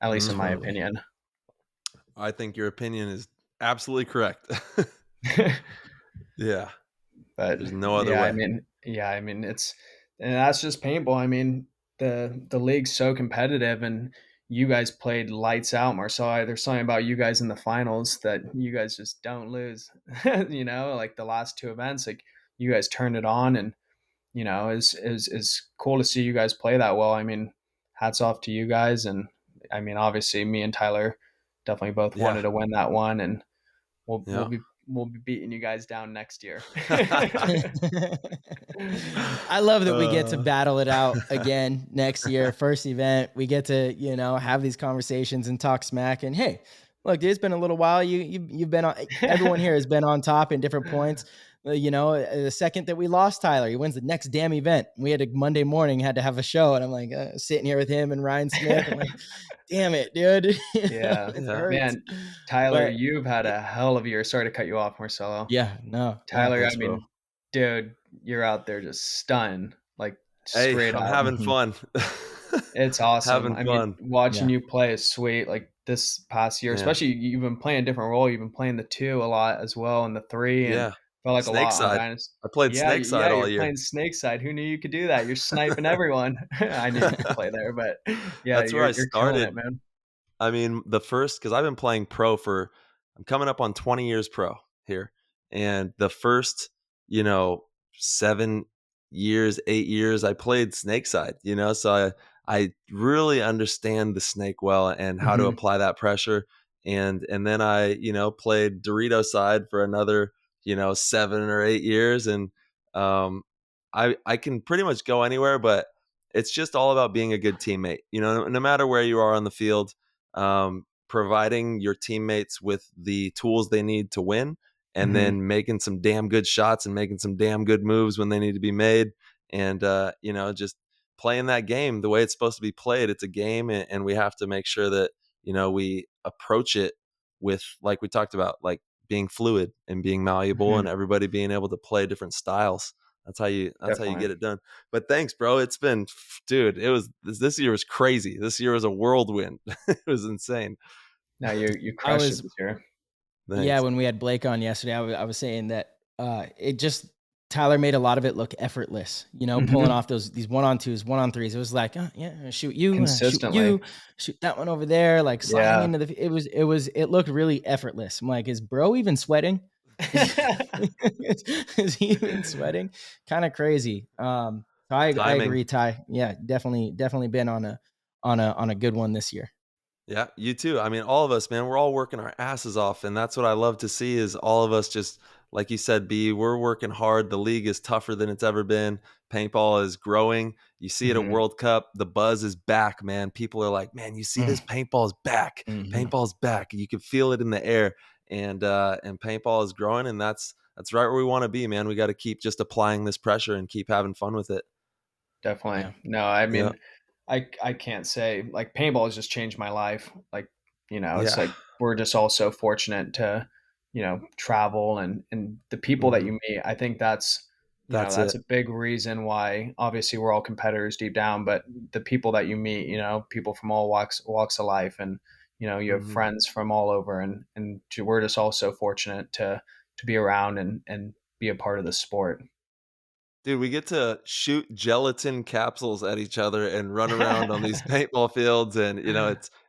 at least in my opinion. I think your opinion is absolutely correct. Yeah. But there's no other way. I mean, and that's just paintball. I mean, the league's so competitive, and you guys played lights out, Marcel. There's something about you guys in the finals that you guys just don't lose. Like the last two events, like you guys turned it on, and is cool to see you guys play that well. I mean, hats off to you guys, and I mean, obviously, me and Tyler definitely both wanted to win that one, and we'll be beating you guys down next year. I love that we get to battle it out again next year. First event, we get to, have these conversations and talk smack. And hey, look, it's been a little while. You've been on, everyone here has been on top in different points. The second that we lost Tyler, he wins the next damn event. We had a Monday morning, had to have a show. And I'm like, sitting here with him and Ryan Smith. I'm like, damn it, dude. Yeah. Man, Tyler, you've had a hell of a year. Sorry to cut you off, Marcelo. Yeah, no. Tyler, thanks, I mean, bro. Dude, you're out there just stunned, like straight I'm up. having fun. It's awesome. Having fun. Watching you play is sweet. Like this past year, especially you've been playing a different role. You've been playing the 2 a lot as well, and the 3, and felt like snake a lot. Side. I played snake side all year. You're playing snake side. Who knew you could do that? You're sniping everyone. I knew you could play there, but that's where I started, it, man. I mean, because I've been playing pro I'm coming up on 20 years pro here, and the first 7 years, 8 years, I played snake side, so I really understand the snake well and how to apply that pressure. And then I, played Dorito side for another, 7 or 8 years. And I can pretty much go anywhere, but it's just all about being a good teammate, no matter where you are on the field, providing your teammates with the tools they need to win, and then making some damn good shots and making some damn good moves when they need to be made. And, just playing that game the way it's supposed to be played. It's a game, and we have to make sure that, we approach it with, like we talked about, like being fluid and being malleable and everybody being able to play different styles. That's how you get it done. But thanks, bro. It's been, dude, this year was crazy. This year was a whirlwind. It was insane. No, you crushed it this year. Thanks. Yeah, when we had Blake on yesterday, I was saying that Tyler made a lot of it look effortless, pulling off these 1-on-2s, 1-on-3s. It was like, shoot you, consistently. shoot you, shoot that one over there, like sliding into it looked really effortless. I'm like, is bro even sweating? Is he even sweating? Kind of crazy. I agree, Ty. Yeah, definitely been on a good one this year. Yeah, you too. I mean, all of us, man, we're all working our asses off. And that's what I love to see is all of us just, like you said, we're working hard. The league is tougher than it's ever been. Paintball is growing. You see it at World Cup. The buzz is back, man. People are like, man, you see this? Paintball is back. Paintball's back. You can feel it in the air. And paintball is growing. And that's right where we want to be, man. We got to keep just applying this pressure and keep having fun with it. Definitely. Yeah. No, I mean, I can't say, like, paintball has just changed my life. Like, it's like we're just all so fortunate to, travel and the people that you meet. I think that's a big reason why, obviously we're all competitors deep down, but the people that you meet, people from all walks of life, and you have friends from all over, and we're just all so fortunate to be around and be a part of the sport. Dude, we get to shoot gelatin capsules at each other and run around on these paintball fields. And,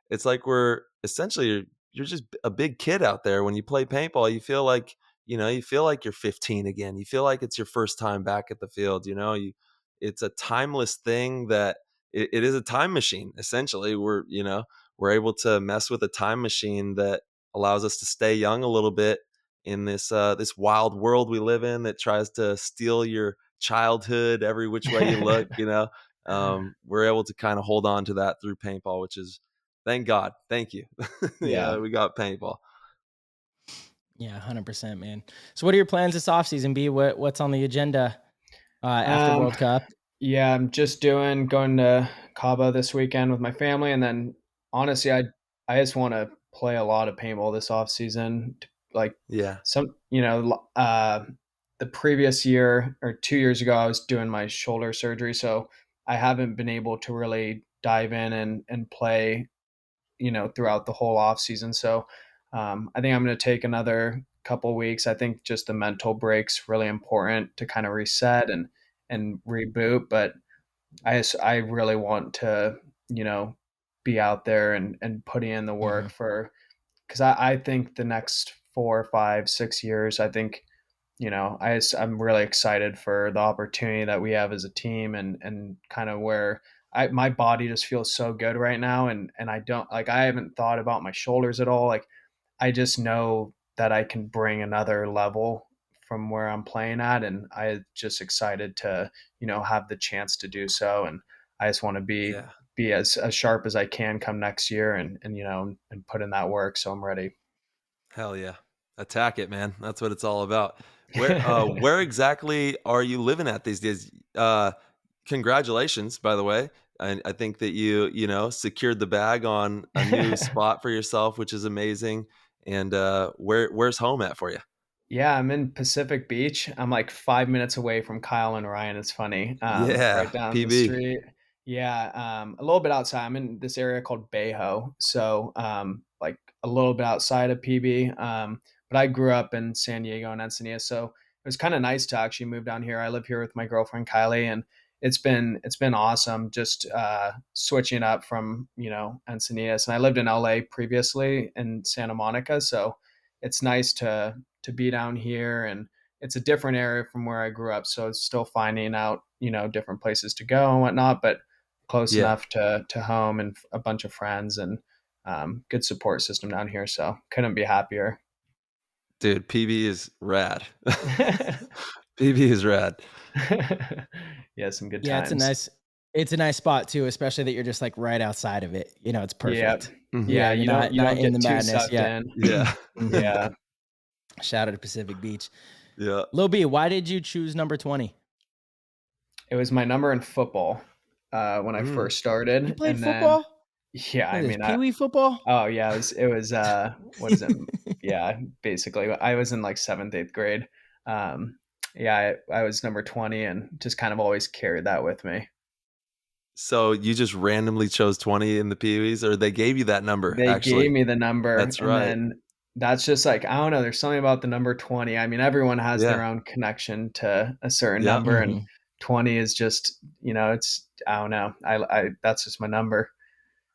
it's like you're just a big kid out there. When you play paintball, you feel like, you're 15 again. You feel like it's your first time back at the field. It's a timeless thing that it is a time machine. Essentially, we're able to mess with a time machine that allows us to stay young a little bit in this wild world we live in that tries to steal your childhood every which way you look, we're able to kind of hold on to that through paintball, which is, thank God. Thank you. Yeah. We got paintball. Yeah, 100%, man. So what are your plans this offseason, B? What's on the agenda after Um, World Cup? yeah, I'm just going to Cabo this weekend with my family, and then honestly, I just want to play a lot of paintball this off season. Like Yeah. the previous year or 2 years ago, I was doing my shoulder surgery, so I haven't been able to really dive in and play, throughout the whole off season. So I think I'm going to take another couple weeks. I think just the mental break's really important to kind of reset and reboot. But I really want to, be out there and putting in the Mhm. work because I think the next 4, 5, 6 years, I think, I'm really excited for the opportunity that we have as a team and kind of where my body just feels so good right now. And I haven't thought about my shoulders at all. Like, I just know that I can bring another level from where I'm playing at. And I just excited to, have the chance to do so. And I just want to Yeah. be as sharp as I can come next year and put in that work. So I'm ready. Hell yeah. Attack it, man. That's what it's all about. Where exactly are you living at these days? Congratulations, by the way. I think that secured the bag on a new spot for yourself, which is amazing. And where's home at for you? Yeah, I'm in Pacific Beach. I'm like 5 minutes away from Kyle and Ryan. It's funny. Yeah, Right down the PB. street. Yeah, a little bit outside. I'm in this area called Bayho, so like a little bit outside of PB. But I grew up in San Diego and Encinitas, so it was kind of nice to actually move down here. I live here with my girlfriend Kylie, and it's been awesome just switching up from Encinitas. And I lived in LA previously in Santa Monica, so it's nice to be down here, and it's a different area from where I grew up. So it's still finding out, different places to go and whatnot, but close Yeah, enough to home and a bunch of friends and good support system down here. So couldn't be happier. dude, PB is rad. PB is rad. Yeah, some good Yeah, times. it's a nice spot too, especially that you're just like right outside of it. It's Yeah. perfect. Mhm. Yeah, You're you not don't in get the too madness sucked yet. in. Yeah. Mhm. Yeah. Shout out to Pacific Beach. Yeah. Lil B, why did you choose number 20? It was my number in football when I Mm. first You started. played And then, football? yeah, What I is this, mean, Pee Wee football? oh yeah, it was what is it? Yeah, basically I was in like seventh, eighth grade. Um, yeah, I was number 20 and just kind of always carried that with me. So you just randomly chose 20 in the Pee-wees, or they gave you that number, They gave actually? me the number, That's and right. then that's just like, I don't know, there's something about the number 20. I mean, everyone has their Yeah. own connection to a certain Yeah. number, and Mhm. 20 is just, it's, I don't know. I that's just my number.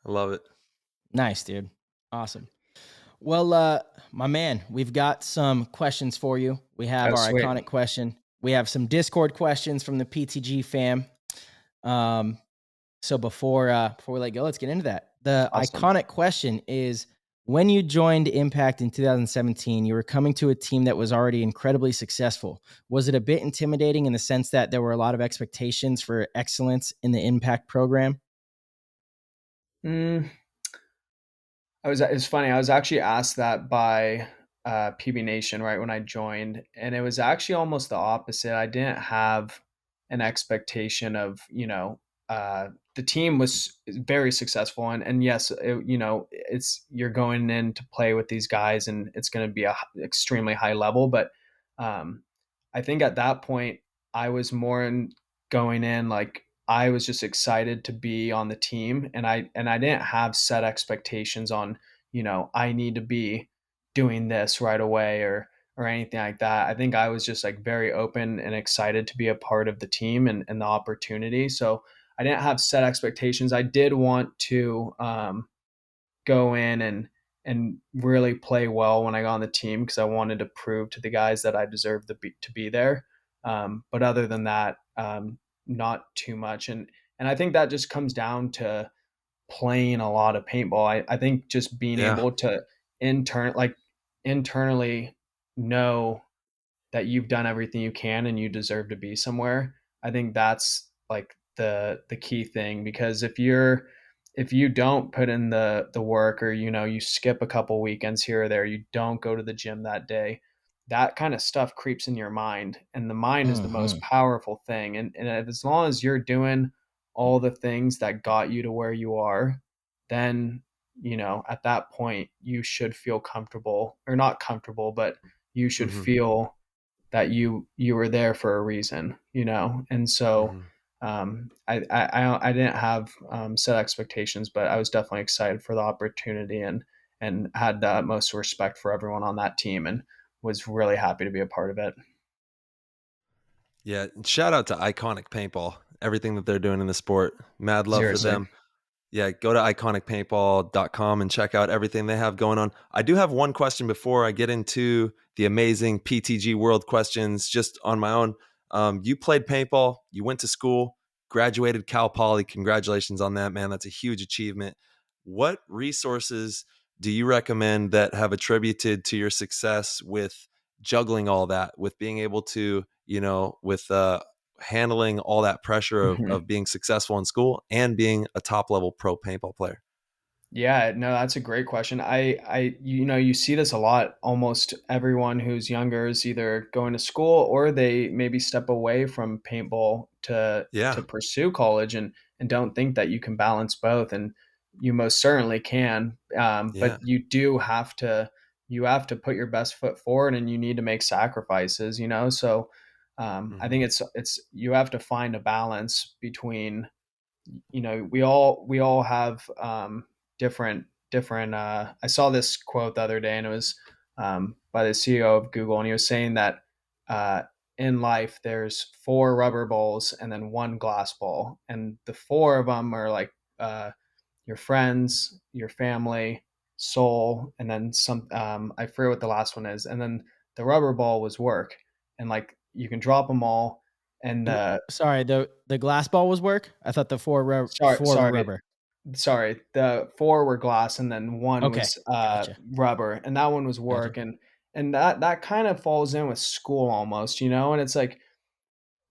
I love it. Nice, dude. Awesome. Well, my man, we've got some questions for you. We have Oh, our sweet. iconic question. We have some Discord questions from the PTG fam. Um, so before we let go, let's get into that. The Awesome. iconic question is: when you joined Impact in 2017, you were coming to a team that was already incredibly successful. Was it a bit intimidating in the sense that there were a lot of expectations for excellence in the Impact program? Mm, it's funny. I was actually asked that by PB Nation right when I joined, and it was actually almost the opposite. I didn't have an expectation of the team was very successful, and yes, it's you're going in to play with these guys, and it's going to be extremely high level. But um, I think at that point, I was more in going in like I was just excited to be on the team, and I didn't have set expectations on, I need to be doing this right away or anything like that. I think I was just like very open and excited to be a part of the team and the opportunity. So I didn't have set expectations. I did want to go in and really play well when I got on the team because I wanted to prove to the guys that I deserved to be there. But other than that, not too much. And I think that just comes down to playing a lot of paintball. I think just being Yeah. able to internally know that you've done everything you can and you deserve to be somewhere. I think that's like the key thing, because if you don't put in the work, or you skip a couple weekends here or there, you don't go to the gym that day, that kind of stuff creeps in your mind, and the mind is the most powerful thing. And as long as you're doing all the things that got you to where you are, then at that point you should feel comfortable, or not comfortable, but you should feel that you were there for a reason, and so I didn't have set expectations, but I was definitely excited for the opportunity, and had the utmost respect for everyone on that team, and was really happy to be a part of it. Yeah, and shout out to Iconic Paintball, everything that they're doing in the sport. Mad love for Seriously. them. Yeah, go to iconicpaintball.com and check out everything they have going on. I do have one question before I get into the amazing PTG World questions just on my own. You played paintball, you went to school, graduated Cal Poly. Congratulations on that, man. That's a huge achievement. What resources do you recommend that have attributed to your success with juggling all that, with being able to, with handling all that pressure of being successful in school and being a top level pro paintball player? Yeah, no, that's a great question. You see this a lot. Almost everyone who's younger is either going to school, or they maybe step away from paintball Yeah. to pursue college, and don't think that you can balance both. And you most certainly can. Yeah. But you have to put your best foot forward, and you need to make sacrifices, So I think it's you have to find a balance between, we all have different I saw this quote the other day, and it was by the CEO of Google, and he was saying that uh, in life there's 4 rubber balls and then 1 glass ball, and the 4 of them are like your friends, your family, soul, and then some, I forget what the last one is, and then the rubber ball was work. And like you can drop them all, and Sorry, the glass ball was work. I thought the sorry four were sorry rubber. sorry, the 4 were glass, and then 1 Okay, was gotcha, rubber, and that one was gotcha. work. And that kind of falls in with school almost, and it's like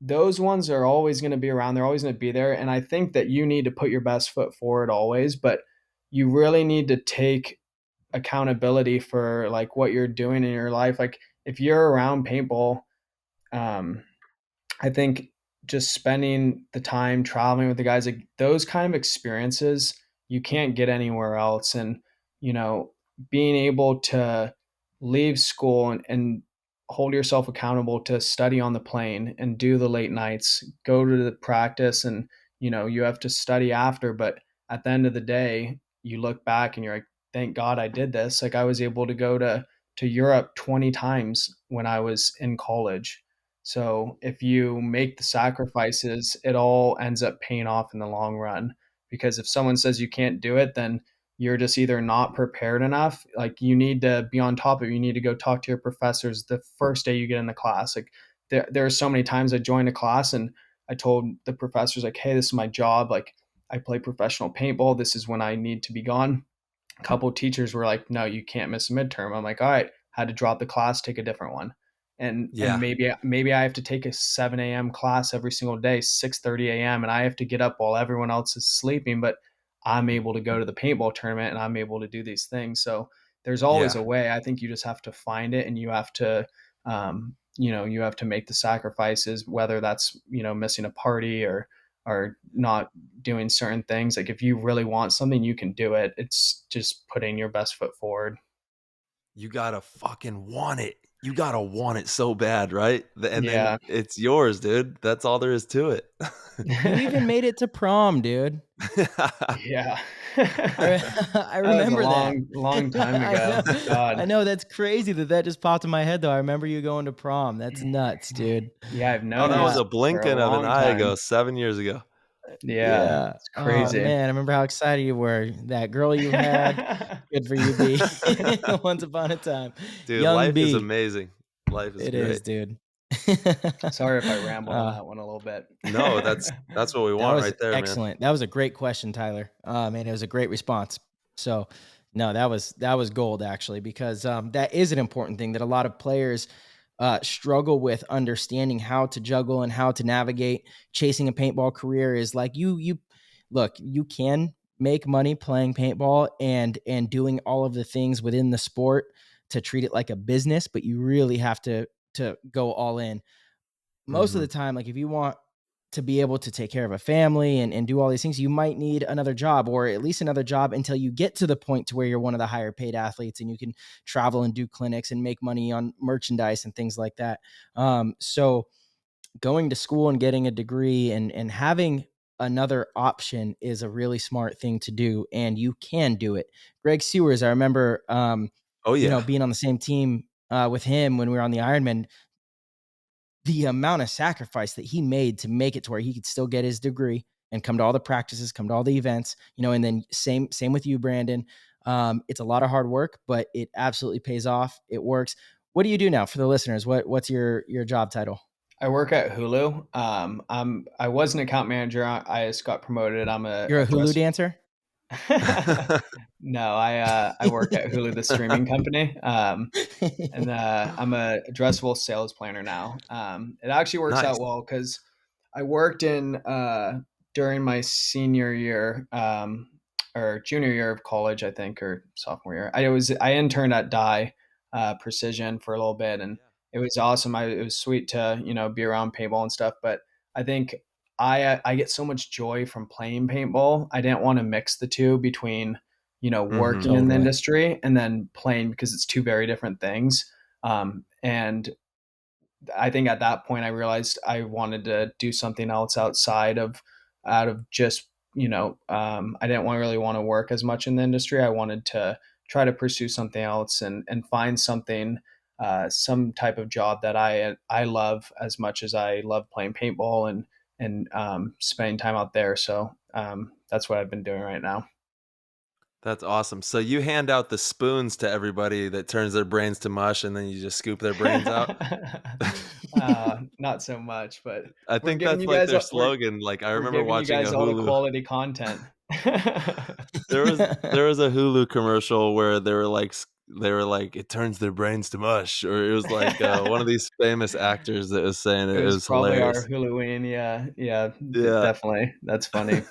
those ones are always going to be around, they're always going to be there, and I think that you need to put your best foot forward always, but you really need to take accountability for like what you're doing in your life. Like if you're around paintball, um I think just spending the time traveling with the guys, like those kind of experiences, you can't get anywhere else. And, you know, being able to leave school, and hold yourself accountable to study on the plane and do the late nights, go to the practice, and, you have to study after. But at the end of the day, you look back and you're like, thank God I did this. Like I was able to go to Europe 20 times when I was in college. So if you make the sacrifices, it all ends up paying off in the long run. Because if someone says you can't do it, then you're just either not prepared enough. Like you need to be on top of it. You need to go talk to your professors the first day you get in the class. Like there are so many times I joined a class and I told the professors like, hey, this is my job. Like I play professional paintball. This is when I need to be gone. A couple of teachers were like, no, you can't miss a midterm. I'm like, all right, had to drop the class, take a different one. And Yeah. maybe I have to take a 7 a.m. class every single day, 6:30 a.m., and I have to get up while everyone else is sleeping, but I'm able to go to the paintball tournament and I'm able to do these things. So there's always Yeah. a way. I think you just have to find it, and you have to you have to make the sacrifices, whether that's, missing a party, or not doing certain things. Like if you really want something, you can do it. It's just putting your best foot forward. You gotta fucking want it. You gotta want it so bad, right? And then Yeah. it's yours, dude. That's all there is to it. You even made it to prom, dude. Yeah. I That was a remember that. long time I ago. know. God. I know, that's crazy that just popped in my head, though. I remember you going to prom. That's nuts, dude. Yeah, I've Oh, known that him was Yeah. a for a blinking of an long eye ago, time. 7 years ago. Yeah, Yeah. it's Oh, crazy. man, I remember how excited you were. That girl you had, good for you, B. Once upon a time. Dude, Young life is B. amazing. Life is It great. is, dude. Sorry if I rambled on Uh, that one a little bit. No, that's what we That want was right there, man. excellent. That was a great question, Tyler. Man, it was a great response. So, No, that was gold actually, because that is an important thing that a lot of players struggle with understanding how to juggle and how to navigate chasing a paintball career. Is like you look, you can make money playing paintball and doing all of the things within the sport to treat it like a business, but you really have to go all in. Most of Mm-hmm. the time, like if you want to be able to take care of a family and do all these things, you might need another job, or at least another job until you get to the point to where you're one of the higher paid athletes and you can travel and do clinics and make money on merchandise and things like that. So going to school and getting a degree and having another option is a really smart thing to do, and you can do it. Greg Sewers, I remember, Oh yeah. being on the same team with him when we were on the Ironmen. The amount of sacrifice that he made to make it to where he could still get his degree and come to all the practices, come to all the events, and then same with you, Brandon. It's a lot of hard work, but it absolutely pays off. It works. What do you do now for the listeners? What's your job title? I work at Hulu. I was an account manager. I just got promoted. I'm You're a a Hulu dress. dancer? No, I work at Hulu, the streaming company. And I'm a addressable sales planner now. It actually works Nice. out well because I worked in during my senior year or junior year of college, I think, or sophomore year. I interned at Dye Precision for a little bit, and it was awesome. It was sweet to be around paintball and stuff. But I think I get so much joy from playing paintball. I didn't want to mix the two between Mm-hmm. working in the Totally. industry and then playing, because it's two very different things. And I think at that point I realized I wanted to do something else out of just I didn't really want to work as much in the industry. I wanted to try to pursue something else and find something, some type of job that I love as much as I love playing paintball and spending time out there. So that's what I've been doing right now. That's awesome. So you hand out the spoons to everybody that turns their brains to mush, and then you just scoop their brains out. Not so much, but I we're think giving that's you like guys their slogan. Like I we're remember giving you watching a guys all the Hulu. quality content. There was a Hulu commercial where they were like it turns their brains to mush, or it was like one of these famous actors that was saying it. It It was was probably our hilarious. Huluian. Yeah, yeah, Yeah. definitely. That's funny.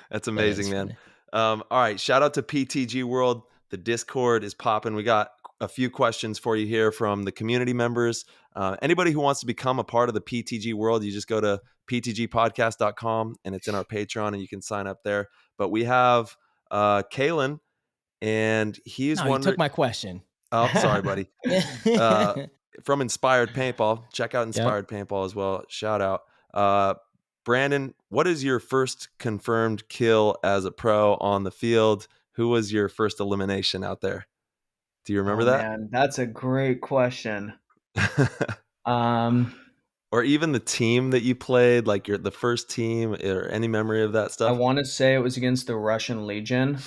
That's That amazing, is man. funny. All right. Shout out to PTG World. The Discord is popping. We got a few questions for you here from the community members. Anybody who wants to become a part of the PTG World, you just go to ptgpodcast.com and it's in our Patreon and you can sign up there. But we have Kalen, and he's No, you took wondering. my question. Oh, sorry, buddy. Uh, from Inspired Paintball. Check out Yep. Inspired Paintball as well. Shout out. Brandon, what is your first confirmed kill as a pro on the field? Who was your first elimination out there? Do you remember Oh that? man, that's a great question. Um, Or even the team that you played, like the first team, or any memory of that I stuff? want to say it was against the Russian Legion.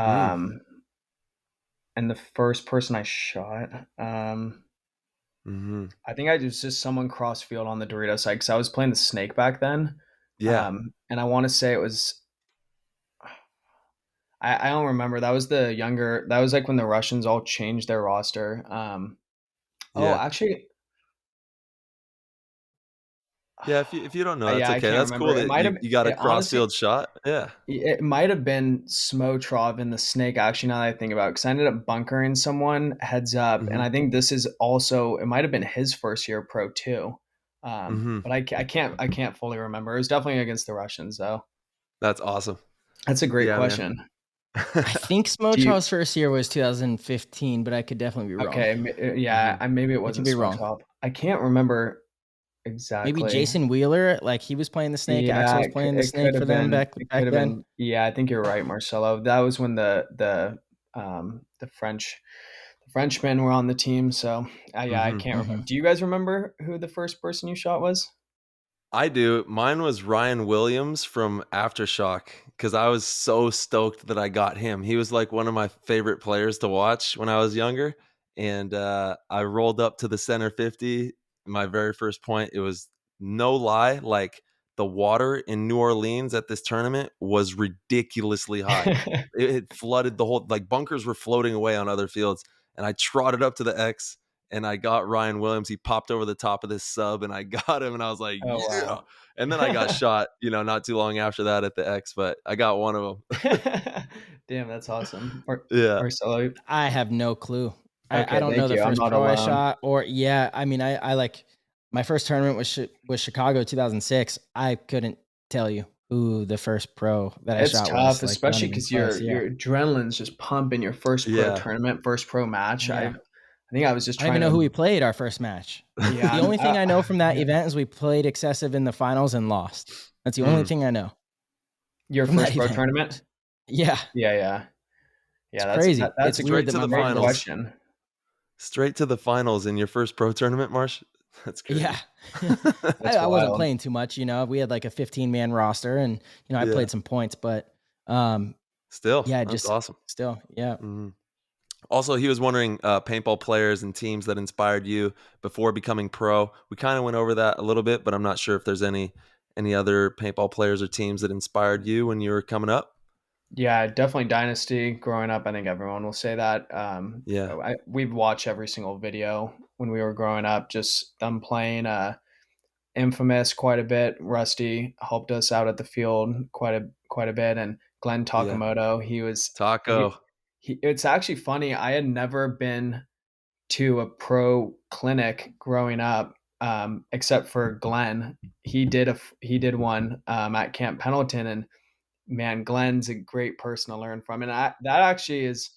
Mm, Um, and the first person I shot, hmm I think I was just someone cross field on the Dorito side because I was playing the snake back then. Yeah, And I want to say it was, I don't remember. That was like when the Russians all changed their roster. Oh, yeah, actually, yeah. If you don't know, that's yeah, I okay. can't That's remember. cool It that might have, you got a it crossfield honestly, shot. Yeah. it might have been Smotrov in the snake, actually, now that I think about it, because I ended up bunkering someone heads up. And hmm I think this is also, it might have been his first year pro too. hmm But I can't fully remember. It was definitely against the Russians, though. That's awesome. That's a great Yeah, man. question. I think Do you, Smotrov's first year was 2015, but I could definitely be wrong. okay, hmm yeah, maybe it I could wasn't be wrong. Smotrov. I can't remember Maybe exactly. Jason Wheeler, like he was playing the snake. Yeah, Axel was playing the it could snake for have them been. back It could back have then. been. Yeah, I think you're right, Marcelo. That was when the Frenchmen were on the team. So yeah, I hmm can't remember. Hmm. Do you guys remember who the first person you shot was? I do. Mine was Ryan Williams from Aftershock because I was so stoked that I got him. He was like one of my favorite players to watch when I was younger. And I rolled up to the center 50. My very first point, it was no lie, like the water in New Orleans at this tournament was ridiculously high. It flooded the whole, like bunkers were floating away on other fields. And I trotted up to the X and I got Ryan Williams. He popped over the top of this sub and I got him and I was like, Oh, yeah. wow. And then I got shot, not too long after that at the X, but I got one of them. Damn, that's awesome. Yeah. Marcelo. I have no clue. Okay, I don't know thank the you. I'm first not pro I alone. shot, or I mean, I like my first tournament was Chicago 2006. I couldn't tell you who the first pro that I It's shot tough, was. Like, not especially even because close. Yeah. your adrenaline's just pumping your first pro Yeah. tournament, first pro match. Yeah. I think I was just I don't trying even know who to. we played our first match. Yeah, The only thing I know from that yeah. event is we played excessive in the finals and lost. That's the only thing I know. Your from first that pro event. tournament? Yeah. Yeah. It's That's crazy. that's It's a weird great, that my the great mind finals. is. question. Straight to the finals in your first pro tournament, Marsh? That's crazy. Yeah. That's I wasn't wild. playing too much, we had like a 15-man roster and, I Yeah. played some points, but Still, yeah, that's just awesome. still, yeah. Mhm. Also, he was wondering paintball players and teams that inspired you before becoming pro. We kind of went over that a little bit, but I'm not sure if there's any other paintball players or teams that inspired you when you were coming up. Yeah, definitely Dynasty. Growing up, I think everyone will say that. Yeah. We've watched every single video when we were growing up, just them playing Infamous quite a bit. Rusty helped us out at the field quite a bit, and Glenn Yeah. Takamoto, he was Taco. it's actually funny. I had never been to a pro clinic growing up, except for Glenn. He did one at Camp Pendleton, and man, Glenn's a great person to learn from. And that actually is,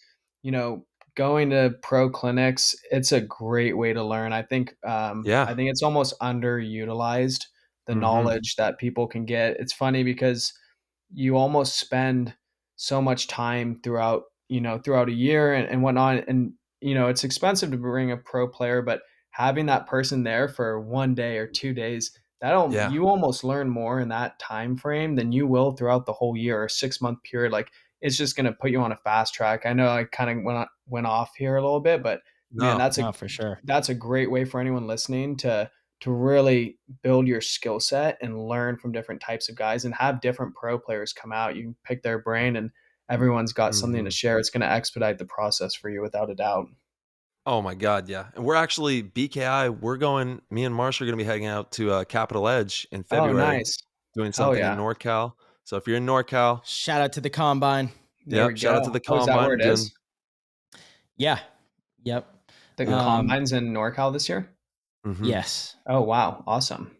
going to pro clinics. It's a great way to learn. Yeah. I think it's almost underutilized, the Mhm. knowledge that people can get. It's funny because you almost spend so much time throughout a year and whatnot. And, it's expensive to bring a pro player, but having that person there for 1 day or 2 days, Yeah. you almost learn more in that time frame than you will throughout the whole year or 6 month period. Like, it's just going to put you on a fast track. I know I kind of went off here a little bit, but man, No. No, for sure. that's a great way for anyone listening to really build your skill set and learn from different types of guys and have different pro players come out. You can pick their brain and everyone's got something to Mhm. share. It's going to expedite the process for you without a doubt. Oh my God, yeah. And we're actually BKI. Me and Marsh are going to be hanging out to Capitol Edge in Oh, February, nice. doing Hell something in yeah. NorCal. So if you're in NorCal, Shout out to the combine. There we yep. Shout out to go. the Oh, is that combine. where We're it doing, is? Yeah. Yep. The yeah. combines in NorCal this year? Mhm. Yes. Oh, wow. Awesome.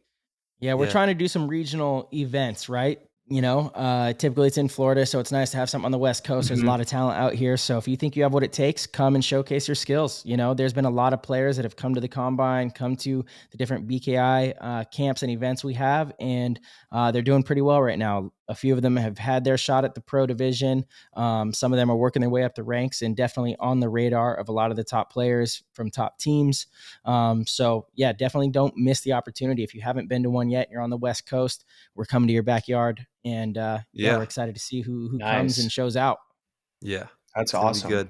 Yeah, we're Yeah. trying to do some regional events, right? Typically it's in Florida, so it's nice to have something on the West Coast. There's a lot of talent out here. So if you think you have what it takes, come and showcase your skills. There's been a lot of players that have come to the combine, come to the different BKI camps and events we have, and they're doing pretty well right now. A few of them have had their shot at the pro division. Some of them are working their way up the ranks and definitely on the radar of a lot of the top players from top teams. So yeah, definitely don't miss the opportunity. If you haven't been to one yet, you're on the West Coast, we're coming to your backyard, and yeah, we're Yeah. excited to see who comes Nice. and shows out. Yeah. That's It's going to be awesome. good.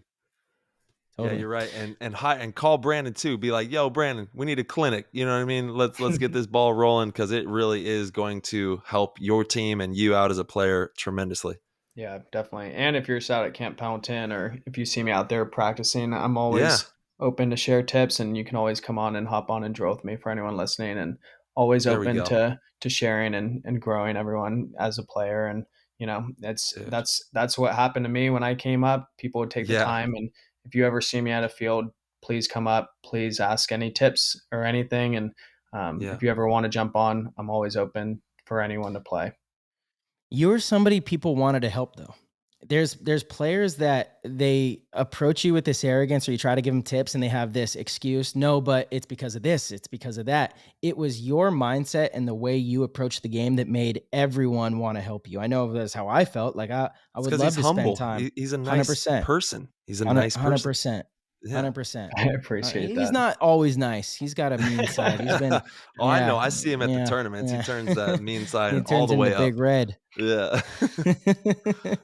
Totally. Yeah, you're right. And call Brandon too. Be like, yo, Brandon, we need a clinic. You know what I mean? Let's get this ball rolling because it really is going to help your team and you out as a player tremendously. Yeah, definitely. And if you're out at Camp Pendleton or if you see me out there practicing, I'm Yeah. always open to share tips, and you can always come on and hop on and drill with me for anyone listening, and always There we open go. to sharing and growing everyone as a player. And Dude. that's what happened to me when I came up. People would take the Yeah. time, and if you ever see me at a field, please come up, please ask any tips or anything. And Yeah. if you ever want to jump on, I'm always open for anyone to play. You're somebody people wanted to help though. There's players that they approach you with this arrogance, or you try to give them tips and they have this excuse. No, but it's because of this, it's because of that. It was your mindset and the way you approached the game that made everyone want to help you. I know that's how I felt. Like I It's would because love he's to spend humble. time. He's a nice 100%. person. He's a nice person. 100%. Yeah. 100%. I appreciate He's that. not always nice. He's got a mean side. He's been, Oh, I know. yeah, I see him at the yeah, tournaments. yeah. He turns that mean side He all turns the into way up. Big Red. Yeah.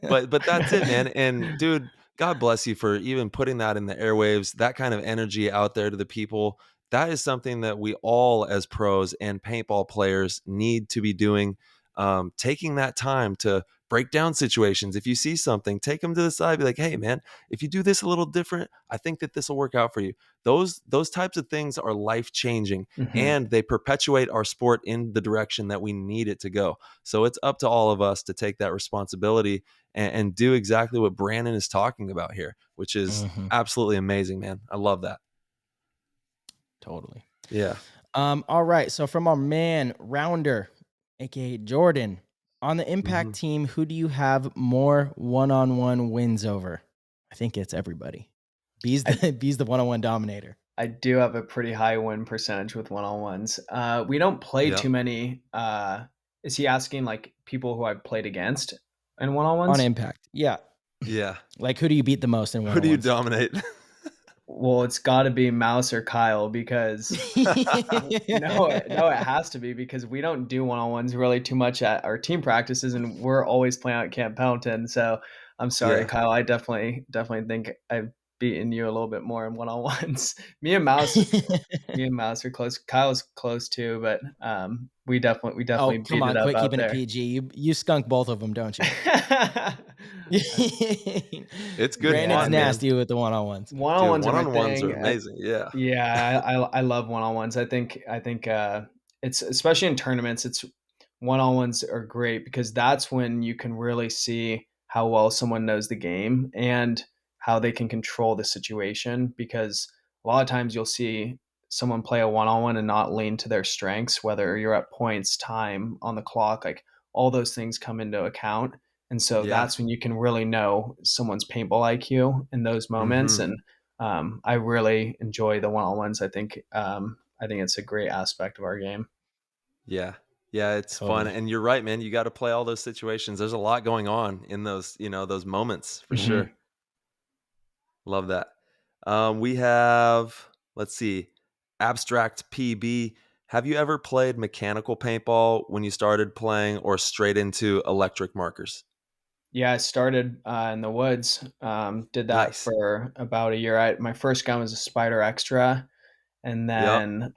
But that's it, man. And dude, God bless you for even putting that in the airwaves, that kind of energy out there to the people. That is something that we all as pros and paintball players need to be doing. taking that time to break down situations. If you see something, take them to the side, be like, hey man, if you do this a little different, I think that this will work out for you. Those types of things are life changing, and they perpetuate our sport in the direction that we need it to go. So it's up to all of us to take that responsibility and do exactly what Brandon is talking about here, which is absolutely amazing, man. I love that. Totally. Yeah. All right. So from our man Rounder, aka Jordan, on the Impact team, who do you have more one-on-one wins over? I think it's everybody. B's the one-on-one dominator. I do have a pretty high win percentage with one-on-ones. We don't play too many. Is he asking like people who I've played against in one-on-ones? On Impact. Yeah. Yeah. Like who do you beat the most in one-on-ones? Who do you dominate? Well, it's got to be Mouse or Kyle because no, it has to be because we don't do one-on-ones really too much at our team practices, and we're always playing out at Camp Pendleton. So I'm sorry, Kyle. I definitely think I've beaten you a little bit more in one-on-ones. Me and Mouse are close. Kyle's close too, but we definitely come beat on, it up quit out keeping there. it PG. You skunk both of them, don't you? It's good. Brandon's fun, nasty with the one-on-ones. One-on-ones, one-on-ones are are amazing. I love one-on-ones. I think it's especially in tournaments. It's one-on-ones are great because that's when you can really see how well someone knows the game and how they can control the situation. Because a lot of times you'll see someone play a one-on-one and not lean to their strengths, whether you're at points, time on the clock, like all those things come into account. And so that's when you can really know someone's paintball IQ in those moments. And I really enjoy the one-on-ones. I think it's a great aspect of our game. Yeah. Yeah, it's fun. And you're right, man. You got to play all those situations. There's a lot going on in those, those moments for sure. Love that. We have, let's see, Abstract PB. Have you ever played mechanical paintball when you started playing or straight into electric markers? Yeah, I started in the woods. Did that for about a year. My first gun was a Spider Extra, and then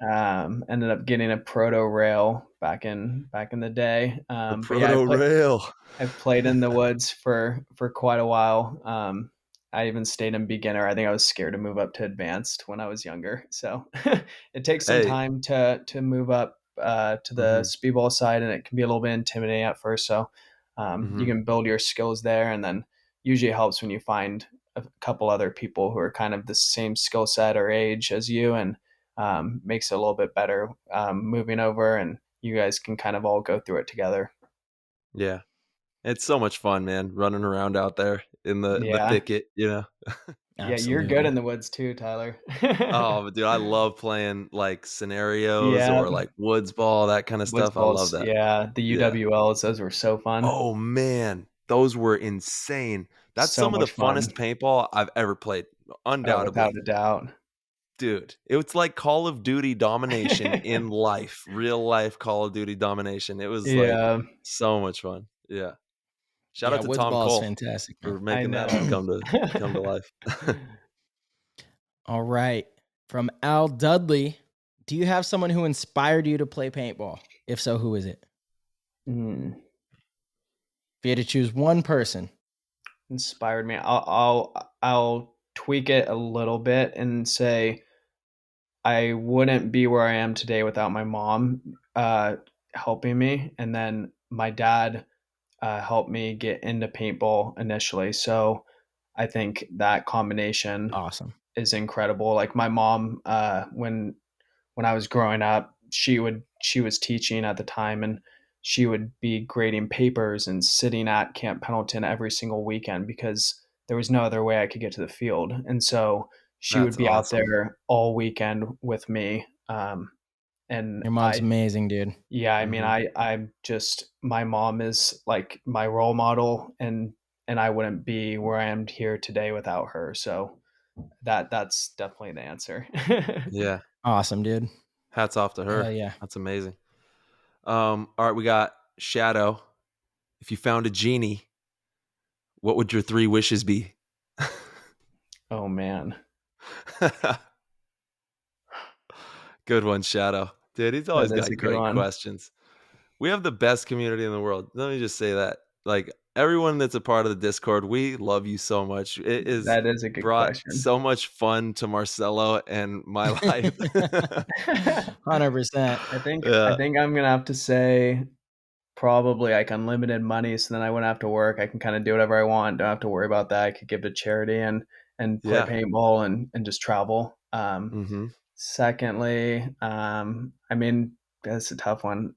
ended up getting a Proto Rail back in the day. The Proto Rail. I've played in the woods for quite a while. I even stayed in beginner. I think I was scared to move up to advanced when I was younger. So it takes some time to move up to the speedball side, and it can be a little bit intimidating at first. So you can build your skills there, and then usually it helps when you find a couple other people who are kind of the same skill set or age as you, and makes it a little bit better moving over, and you guys can kind of all go through it together. Yeah. It's so much fun, man, running around out there in the thicket, Yeah, you're good in the woods too, Tyler. Oh, dude, I love playing like scenarios or like woods ball, that kind of Woods stuff. balls, I love that. Yeah, the UWLs, those were so fun. Oh man, those were insane. That's so some of the fun. funnest paintball I've ever played, undoubtedly. Without a doubt. Dude, it's like Call of Duty domination in life, real life Call of Duty domination. It was like so much fun. Yeah. Shout out to Woods Tom ball Cole is fantastic, for making that come to life. All right. From Al Dudley, do you have someone who inspired you to play paintball? If so, who is it? If you had to choose one person. Inspired me. I'll tweak it a little bit and say I wouldn't be where I am today without my mom helping me, and then my dad helped me get into paintball initially. So I think that combination is incredible. Like my mom, when I was growing up, she was teaching at the time, and she would be grading papers and sitting at Camp Pendleton every single weekend because there was no other way I could get to the field. And so she would be out there all weekend with me. And your mom's amazing, dude. Yeah, I mean, I'm just, my mom is like my role model, and I wouldn't be where I am here today without her. So that's definitely the answer. Yeah. Awesome, dude. Hats off to her. Hell yeah. That's amazing. All right, we got Shadow. If you found a genie, what would your 3 wishes be? Oh man. Good one, Shadow. Dude, he's always got great questions. we have the best community in the world. Let me just say that. Like everyone that's a part of the Discord, we love you so much. It is That is a good brought question. so much fun to Marcelo and my life. 100%. I think Yeah. I'm gonna have to say probably like unlimited money, so then I wouldn't have to work. I can kind of do whatever I want. Don't have to worry about that. I could give to charity and play Yeah. paintball and just travel. Mm-hmm. Secondly, I mean, that's a tough one.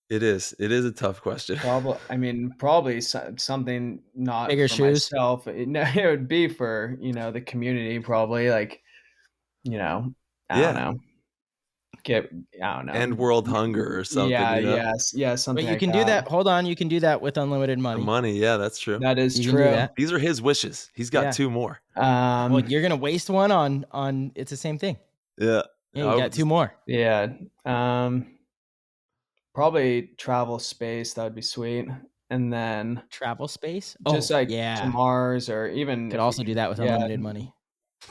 It is. It is a tough question. Probably something not Bigger for shoes. myself. It would be for, the community, probably, like, I don't Yeah. know. I don't know. And world hunger or something, Yeah, you know? But something you like can do that. that. Hold on. You can do that with unlimited The money. money, yeah, that's true. That is You can do true. that. These are his wishes. He's got Yeah. 2 more. Well, you're going to waste one on it's the same thing. Yeah. Yeah, you got 2 more. Yeah. Probably travel space. That would be sweet. And then Travel space? just like to yeah. Mars, or even Could also do that with unlimited money.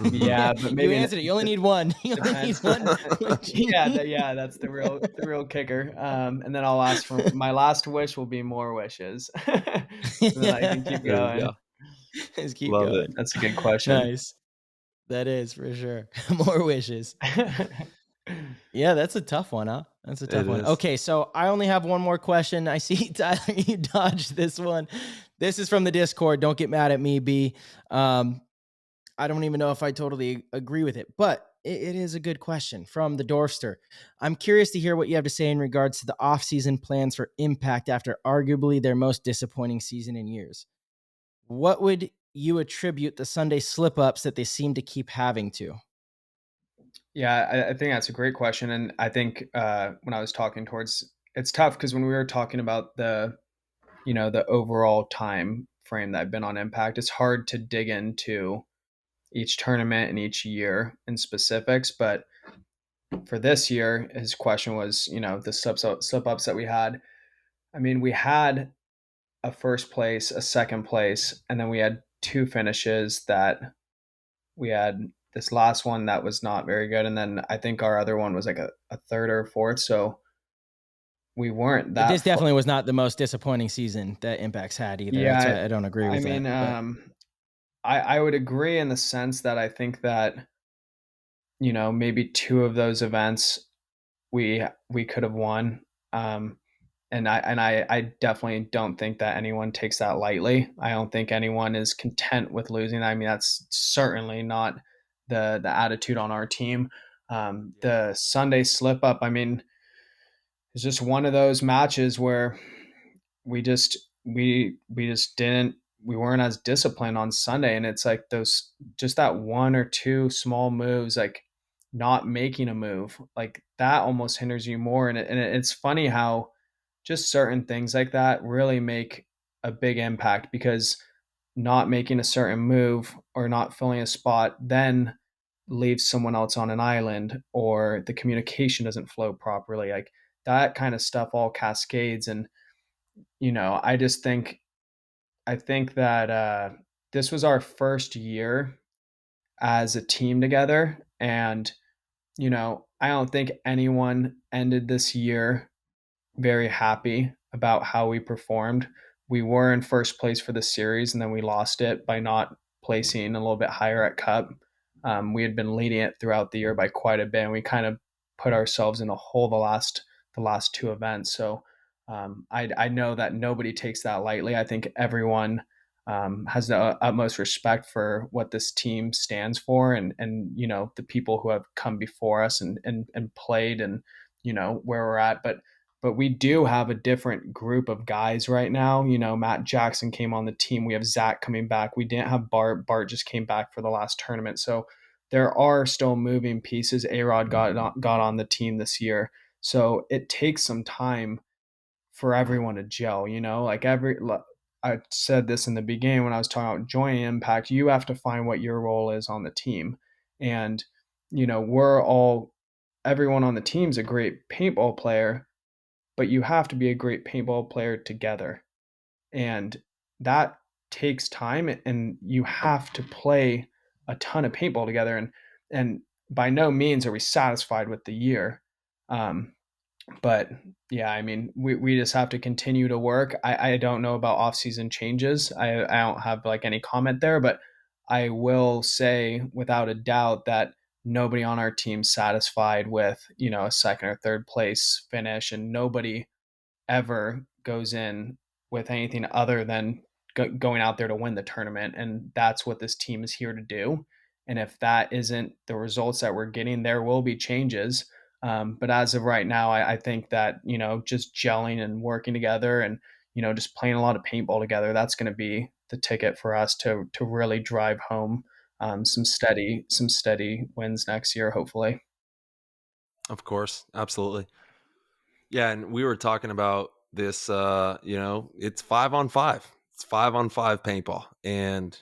Yeah, but maybe You answered it. You only need one. You only need depends. one. That's the real kicker. And then I'll ask for my last wish will be more wishes. So then I can keep There you going. go. Just keep Love going. it. That's a good question. Nice. That is for sure. More wishes. Yeah, that's a tough one, huh? That's a tough It one. is. Okay, so I only have one more question. I see, Tyler, you dodged this one. This is from the Discord. Don't get mad at me, B. I don't even know if I totally agree with it, but it is a good question from the Dorfster. I'm curious to hear what you have to say in regards to the offseason plans for Impact after arguably their most disappointing season in years. What would you attribute the Sunday slip-ups that they seem to keep having to? Yeah, I think that's a great question. And I think when I was talking towards, it's tough because when we were talking about the overall time frame that I've been on Impact, it's hard to dig into each tournament and each year in specifics. But for this year, his question was, the slip ups that we had. I mean, we had a first place, a second place, and then we had 2 finishes that we had this last one that was not very good. And then I think our other one was like a third or fourth. So we weren't But that. this definitely was not the most disappointing season that Impact's had either. Yeah, That's why I don't agree with I mean, that. I would agree in the sense that I think that, maybe 2 of those events we could have won. And I definitely don't think that anyone takes that lightly. I don't think anyone is content with losing. I mean, that's certainly not the attitude on our team. The Sunday slip up, I mean, it's just one of those matches where we just we just didn't we weren't as disciplined on Sunday, and it's like those just that 1 or 2 small moves, like not making a move, like that almost hinders you more. And it's funny how just certain things like that really make a big impact, because not making a certain move or not filling a spot then leaves someone else on an island, or the communication doesn't flow properly, like that kind of stuff all cascades. And I think that this was our first year as a team together. And I don't think anyone ended this year very happy about how we performed. We were in first place for the series, and then we lost it by not placing a little bit higher at Cup. We had been leading it throughout the year by quite a bit, and we kind of put ourselves in a hole the last 2 events. So I know that nobody takes that lightly. I think everyone has the utmost respect for what this team stands for, and the people who have come before us and played, and where we're at. But we do have a different group of guys right now. Matt Jackson came on the team. We have Zach coming back. We didn't have Bart. Bart just came back for the last tournament. So there are still moving pieces. A-Rod got on the team this year. So it takes some time for everyone to gel, like I said this in the beginning when I was talking about joining Impact. You have to find what your role is on the team. And, everyone on the team's a great paintball player, but you have to be a great paintball player together. And that takes time, and you have to play a ton of paintball together. And by no means are we satisfied with the year. But yeah, I mean, we just have to continue to work. I don't know about off-season changes. I don't have like any comment there, but I will say without a doubt that nobody on our team's satisfied with, a second or third place finish, and nobody ever goes in with anything other than going out there to win the tournament. And that's what this team is here to do. And if that isn't the results that we're getting, there will be changes. But as of right now, I think that, just gelling and working together and, just playing a lot of paintball together, that's going to be the ticket for us to really drive home some steady wins next year, hopefully. Of course, absolutely. Yeah, and we were talking about this. It's 5-on-5. It's 5-on-5 paintball, and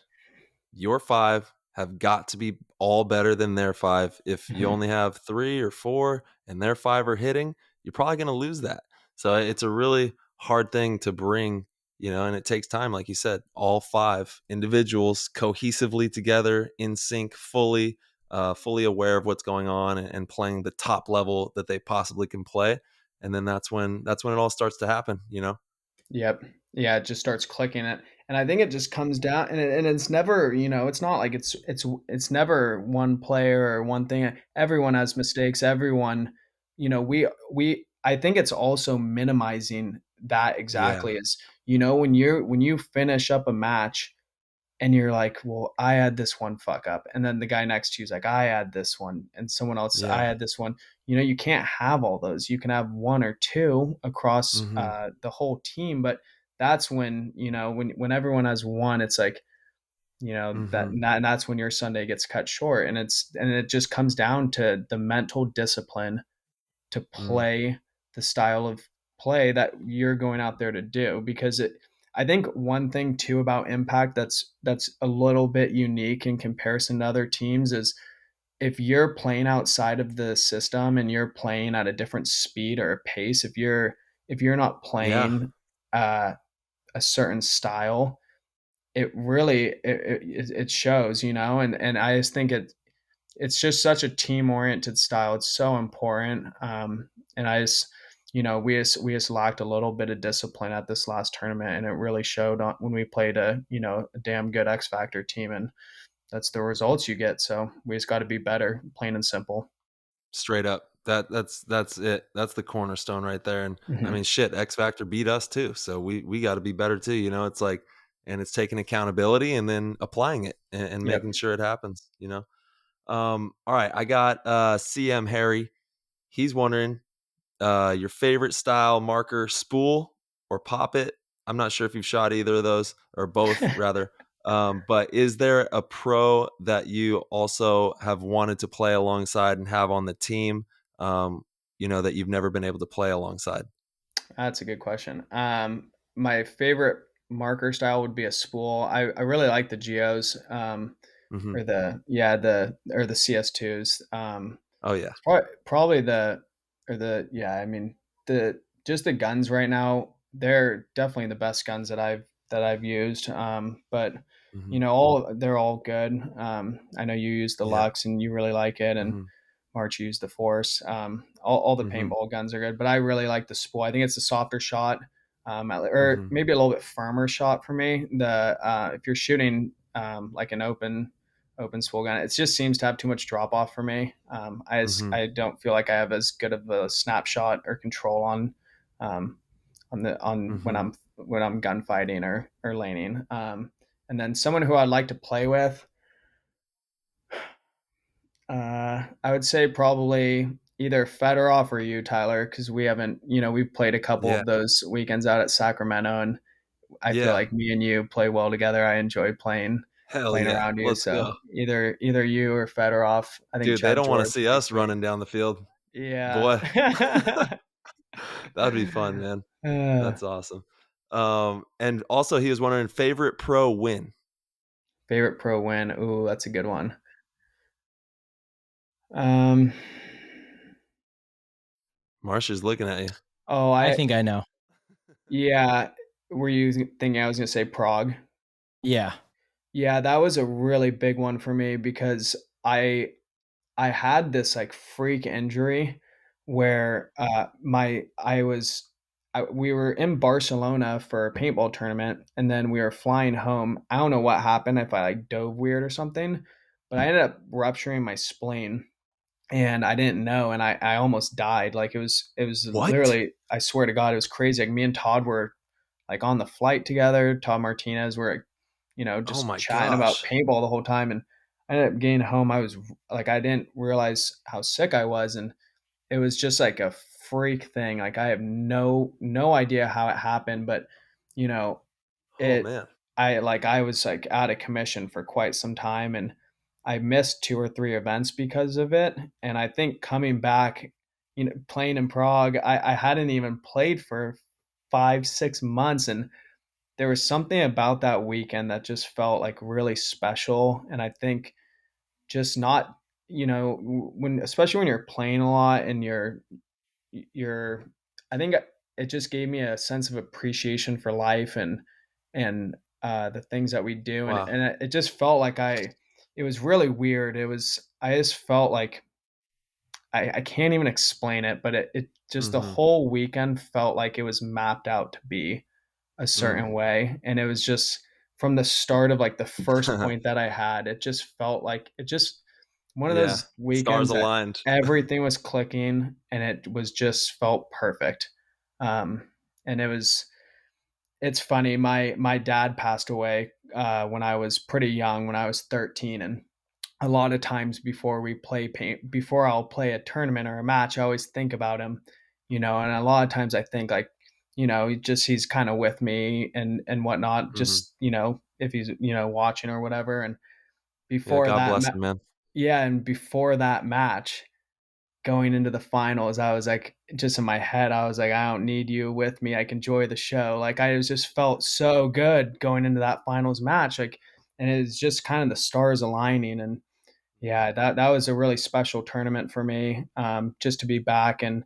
your five have got to be all better than their five. If you Mhm. only have 3 or 4 and their 5 are hitting, you're probably going to lose that. So it's a really hard thing to bring, and it takes time, like you said, all 5 individuals cohesively together in sync, fully aware of what's going on and playing the top level that they possibly can play. And then that's when it all starts to happen. Yep. Yeah, it just starts clicking it. And I think it just comes down and it's never, it's not like it's never one player or one thing. Everyone has mistakes. Everyone, we I think it's also minimizing that Yeah. exactly is, when you finish up a match and you're like, well, I had this one fuck up. And then the guy next to you is like, I had this one. And someone else, I Yeah. had this one. You can't have all those. You can have one or two across Mhm. the whole team. But that's when, when everyone has one, it's like, Mhm. and that's when your Sunday gets cut short. And it just comes down to the mental discipline to Mm. play the style of play that you're going out there to do. Because I think one thing too about Impact that's a little bit unique in comparison to other teams is if you're playing outside of the system and you're playing at a different speed or pace, if you're not Yeah. playing uh, a certain style, it really it shows, and I just think it's just such a team oriented style. It's so important. And I just, we just lacked a little bit of discipline at this last tournament, and it really showed when we played a damn good X Factor team, and that's the results you get. So we just got to be better, plain and simple. Straight up. That's it. That's the cornerstone right there. And I Hmm. mean, shit, X Factor beat us too. So we got to be better too. It's like, and it's taking accountability and then applying it and Yep. making sure it happens. All right. I got CM Harry. He's wondering your favorite style marker, spool or pop it. I'm not sure if you've shot either of those or both rather. But is there a pro that you also have wanted to play alongside and have on the team, that you've never been able to play alongside? That's a good question. My favorite marker style would be a spool. I really like the Geos, Hmm. or the CS2s. Oh yeah. Probably yeah, I mean, the just the guns right now, they're definitely the best guns that I've used. But Hmm. they're all good. I know you use the Yeah. Lux and you really like it, and Hmm. March used the Force. All the Hmm. paintball guns are good, but I really like the spool. I think it's a softer shot, or Hmm. maybe a little bit firmer shot for me. If you're shooting like an open spool gun, it just seems to have too much drop off for me. Hmm. I don't feel like I have as good of a snapshot or control um, on when Hmm. I'm gunfighting or laning. And then someone who I'd like to play with, I would say probably either Fedorov or you, Tyler, because we've played a couple Yeah. of those weekends out at Sacramento, and I feel Yeah. like me and you play well together. I enjoy playing Hell playing yeah. around you. Let's So go. either you or Fedorov. I think Dude, they Chad don't want to George see would be us sweet. running down the field. Yeah. Boy, that'd be fun, man. uh, That's awesome. And also he was wondering favorite pro win. favorite pro win. Ooh, that's a good one. Um. Marsha's looking at you. Oh, I think I know. yeah. Were you thinking I was gonna say Prague? Yeah. Yeah, that was a really big one for me because I had this like freak injury where we were in Barcelona for a paintball tournament, and then we were flying home. I don't know what happened, if I like dove weird or something, but I ended up rupturing my spleen, and I didn't know, and I almost died. Like it was What? literally, I swear to God, it was crazy. Like me and Todd were like on the flight together. Todd Martinez were, Oh just my chatting about gosh. paintball the whole time, and I ended up getting home. I was like, I didn't realize how sick I was, and it was just like a freak thing. Like I have no idea how it happened, but you know, Oh it man. I was like out of commission for quite some time, and I missed 2 or 3 events because of it. And I think coming back, playing in Prague, I hadn't even played for 5 6 months, and there was something about that weekend that just felt like really special. And I think just not, when, especially when you're playing a lot and you're I think it just gave me a sense of appreciation for life, and the things that we do, and Wow. it just felt like it was really weird. I just felt like I can't even explain it, but it just, the Mm-hmm. whole weekend felt like it was mapped out to be a Mm. certain way, and it was just from the start of like the first point that I had, it just felt like it just one of Yeah. those Stars weekends that aligned. everything was clicking, and it was just felt perfect. Um, and it's funny. My dad passed away when I was pretty young, when I was 13, and a lot of times before I'll play a tournament or a match, I always think about him, and a lot of times I think like, he's kind of with me and whatnot, Mm-hmm. just, if he's, watching or whatever. And Yeah. before God that, bless him, man. yeah, and before that match, going into the finals, I was like, just in my head, I was like, I don't need you with me. I can enjoy the show. Like I just felt so good going into that finals match. Like, and it's just kind of the stars aligning. And yeah, that was a really special tournament for me. Just to be back and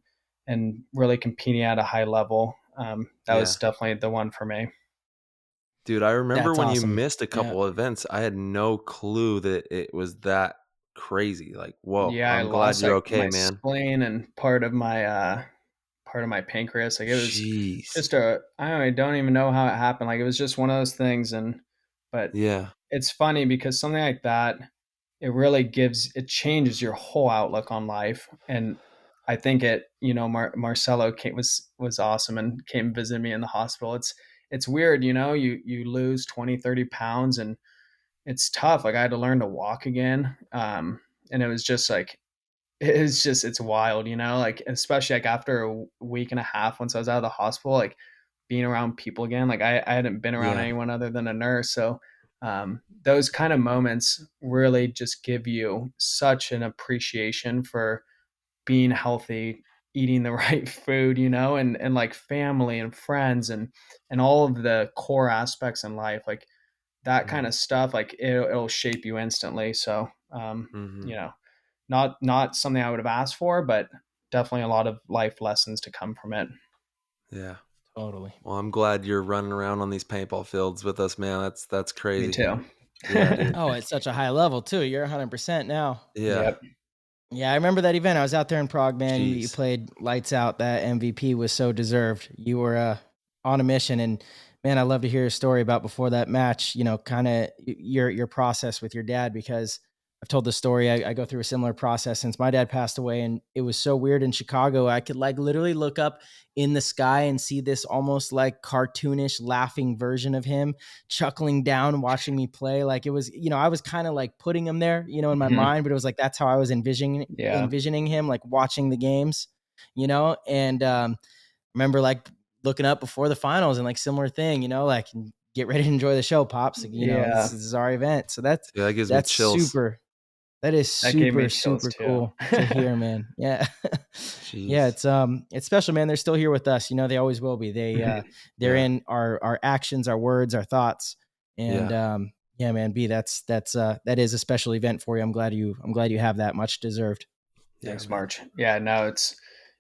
really competing at a high level. That was Yeah. definitely the one for me. Dude, I remember That's when you awesome. missed a Yeah. couple events, I had no clue that it was that crazy. Like, whoa, Yeah, I I'm glad lost you're like okay, my man. spleen and part of my pancreas. Like it was Jeez. just I don't even know how it happened. Like it was just one of those things. And but Yeah. it's funny because something like that, it changes your whole outlook on life. And I think Marcelo was awesome and came and visited me in the hospital. It's weird, you lose 20 30 pounds, and it's tough. Like I had to learn to walk again. And it was just like, it's wild, like especially like after a week and a half, once I was out of the hospital, like being around people again. Like I hadn't been around Yeah. anyone other than a nurse. So those kind of moments really just give you such an appreciation for being healthy, eating the right food, and like family and friends, and all of the core aspects in life. Like that kind Mm-hmm. of stuff, like it'll shape you instantly. So Mm-hmm. you know not something I would have asked for, but definitely a lot of life lessons to come from it. Yeah. Totally. Well, I'm glad you're running around on these paintball fields with us, man. That's Me crazy. too. Yeah, dude. Oh, it's such a high level too. You're 100% now. Yeah. Yep. Yeah, I remember that event. I was out there in Prague, man. You Jeez. played lights out. That MVP was so deserved. You were on a mission, and man, I love to hear a story about before that match. Kind of your process with your dad, because I've told the story. I go through a similar process since my dad passed away, and it was so weird in Chicago. I could like literally look up in the sky and see this almost like cartoonish laughing version of him chuckling down watching me play. Like it was, I was kind of like putting him there, in my Mhm. mind, but it was like that's how I was Yeah. envisioning him, like watching the games, and remember like looking up before the finals and like similar thing, like get ready to enjoy the show, pops. Like, this Yeah. is our event. So that's Yeah, that gives me that's chills. super that is That gave me super, chills super too. cool to hear, man. Yeah. Yeah, Jeez. it's special, man. They're still here with us. They always will be. They're Yeah. in our actions, our words, our thoughts. And Yeah. yeah, man, B, that is a special event for you. I'm glad you have that. Much deserved. Yeah, Thanks, man. March. Yeah, no,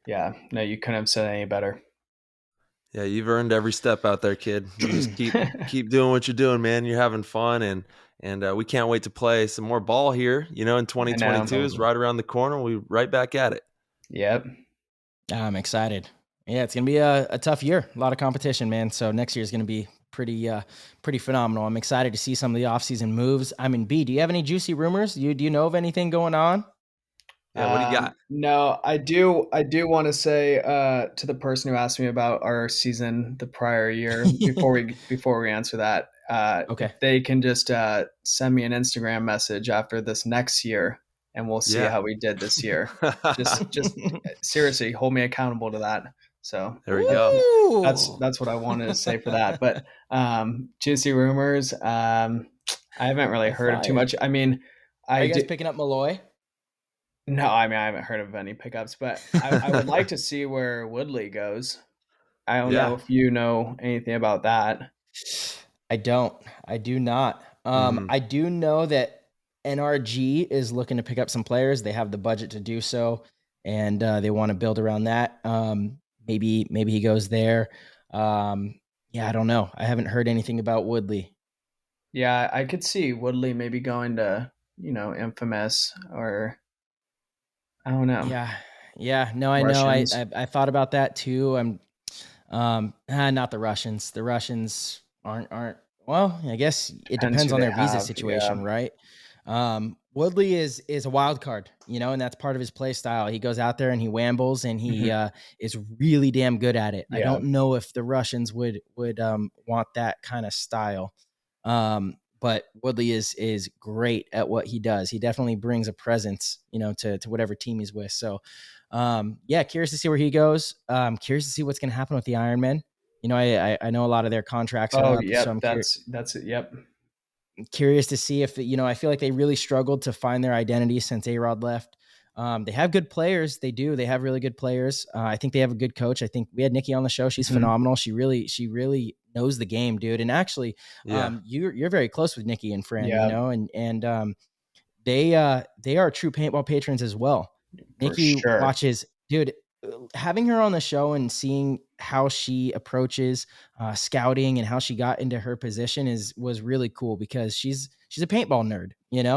yeah, no, you couldn't have said any better. Yeah, you've earned every step out there, kid. You just keep doing what you're doing, man. You're having fun, and we can't wait to play some more ball here. In I know. 2022 is Totally. right around the corner. We'll be right back at it. Yep. I'm excited. Yeah, it's gonna be a tough year. A lot of competition, man. So next year is gonna be pretty phenomenal. I'm excited to see some of the offseason moves. I mean, B, do you have any juicy rumors? Do you know of anything going on? Yeah, what do you got? No, I do want to say to the person who asked me about our season the prior year before we answer that, if Okay. they can just send me an Instagram message after this next year, and we'll see Yeah. how we did this year. Just seriously, hold me accountable to that. So There we go. that's what I wanted to say for that. But juicy rumors, I haven't really They're heard of too fire. much. I mean, Are I you guys do. picking up Malloy? No, I mean, I haven't heard of any pickups, but I would like to see where Woodley goes. I don't Yeah. know if you know anything about that. I don't. I do not. Mhm. I do know that NRG is looking to pick up some players. They have the budget to do so, and they want to build around that. Maybe he goes there. Yeah, I don't know. I haven't heard anything about Woodley. Yeah, I could see Woodley maybe going to, Infamous or I don't know, Yeah, yeah. No, I know. Russians. I thought about that too. Not the Russians. The Russians aren't. Well, I guess it Depends depends who on they their visa have. Yeah. situation, right? Woodley is a wild card, and that's part of his play style. He goes out there and he wambles, and he Mhm. is really damn good at it. I Yeah. don't know if the Russians would want that kind of style. But Woodley is great at what he does. He definitely brings a presence, to whatever team he's with. So, yeah, curious to see where he goes. Curious to see what's going to happen with the Ironmen. I know a lot of their contracts are Oh, up, so yep. I'm That's it. Yep. curious to see if I feel like they really struggled to find their identity since A-Rod left. They have good players. They do. They have really good players. I think they have a good coach. I think we had Nikki on the show. She's Mhm. phenomenal. She really knows the game, dude. And actually, Yeah. you're very close with Nikki and Fran, Yeah, and they are true paintball patrons as well. for Nikki sure. watches, dude. Having her on the show and seeing how she approaches scouting and how she got into her position was really cool because she's a paintball nerd,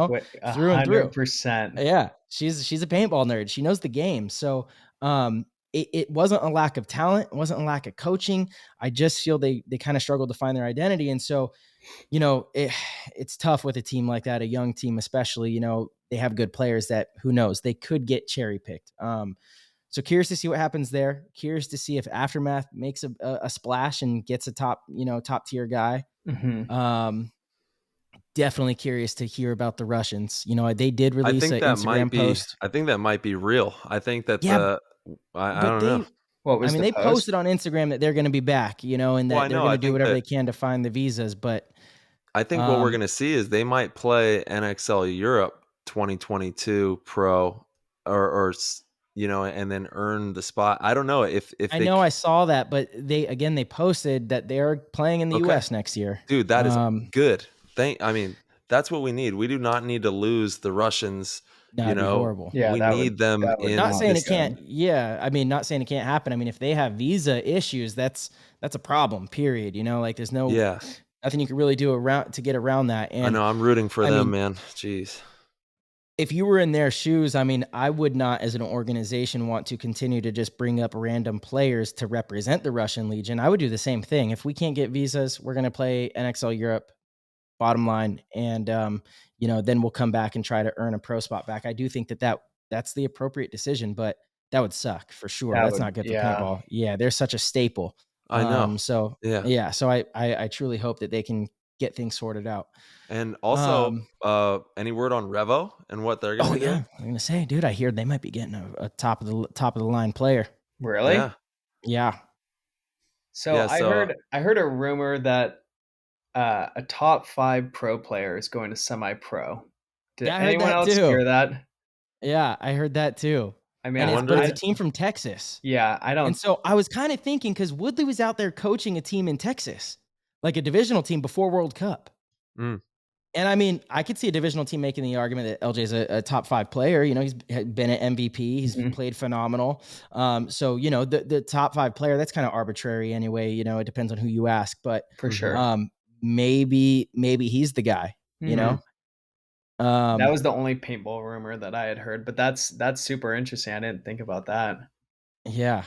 Wait, through and through. 100%. Yeah, she's a paintball nerd. She knows the game. So it wasn't a lack of talent, it wasn't a lack of coaching. I just feel they kind of struggled to find their identity, and so it's tough with a team like that, a young team especially. They have good players that, who knows, they could get cherry picked. So curious to see what happens there. Curious to see if Aftermath makes a splash and gets a top tier guy. Mhm. Definitely curious to hear about the Russians. They did I release think an that might Instagram be post. I think that might be real. I think that Yeah, I but don't know. What was the they post? posted on Instagram that they're going to be back, and Well, I that they're know. going I to do think whatever that they can to find the visas. But I think what we're um, going to see is they might play NXL Europe 2022 Pro and then earn the spot. I don't know if I they know I saw that, but they posted that they're playing in the okay. U.S. next year. Dude, that is good. I mean, that's what we need. We do not need to lose the Russians, That'd be horrible. Yeah, we need them that would Not in not saying be it this. can't. good. Yeah, I mean, not saying it can't happen. I mean, if they have visa issues, that's a problem. Period. Like there's Yeah. nothing you can really do around to get around that. I And know I'm rooting for I them, mean, man. Jeez. if you were in their shoes, I mean, I would not, as an organization, want to continue to just bring up random players to represent the Russian Legion. I would do the same thing. If we can't get visas, we're going to play NXL Europe, bottom line, and then we'll come back and try to earn a pro spot back. I do think that's the appropriate decision, but that would suck for sure. That That's would, not good for yeah. paintball. Yeah, they're such a staple. I know. So Yeah. yeah, so I truly hope that they can get things sorted out. And also, Um, any word on Revo and what they're going to oh be yeah, doing? I'm gonna say, dude, I hear they might be getting a top of the line player. Really? Yeah. Yeah, So Yeah. So I heard a rumor that a top 5 pro player is going to semi-pro. Did yeah, I heard anyone that else too. hear that? Yeah, I heard that too. I mean, And I but it's wonder. a team from Texas. yeah, I And don't. so I was kind of thinking, because Woodley was out there coaching a team in Texas, like a divisional team before World Cup. Mm, And I mean, I could see a divisional team making the argument that LJ's a top 5 player. He's been an MVP. He's Mhm. played phenomenal. So the top 5 player, that's kind of arbitrary anyway. It depends on who you ask, but For mhm. sure. maybe he's the guy. You Mhm. know, That um, was the only paintball rumor that I had heard, but that's super interesting. I didn't think about that. Yeah.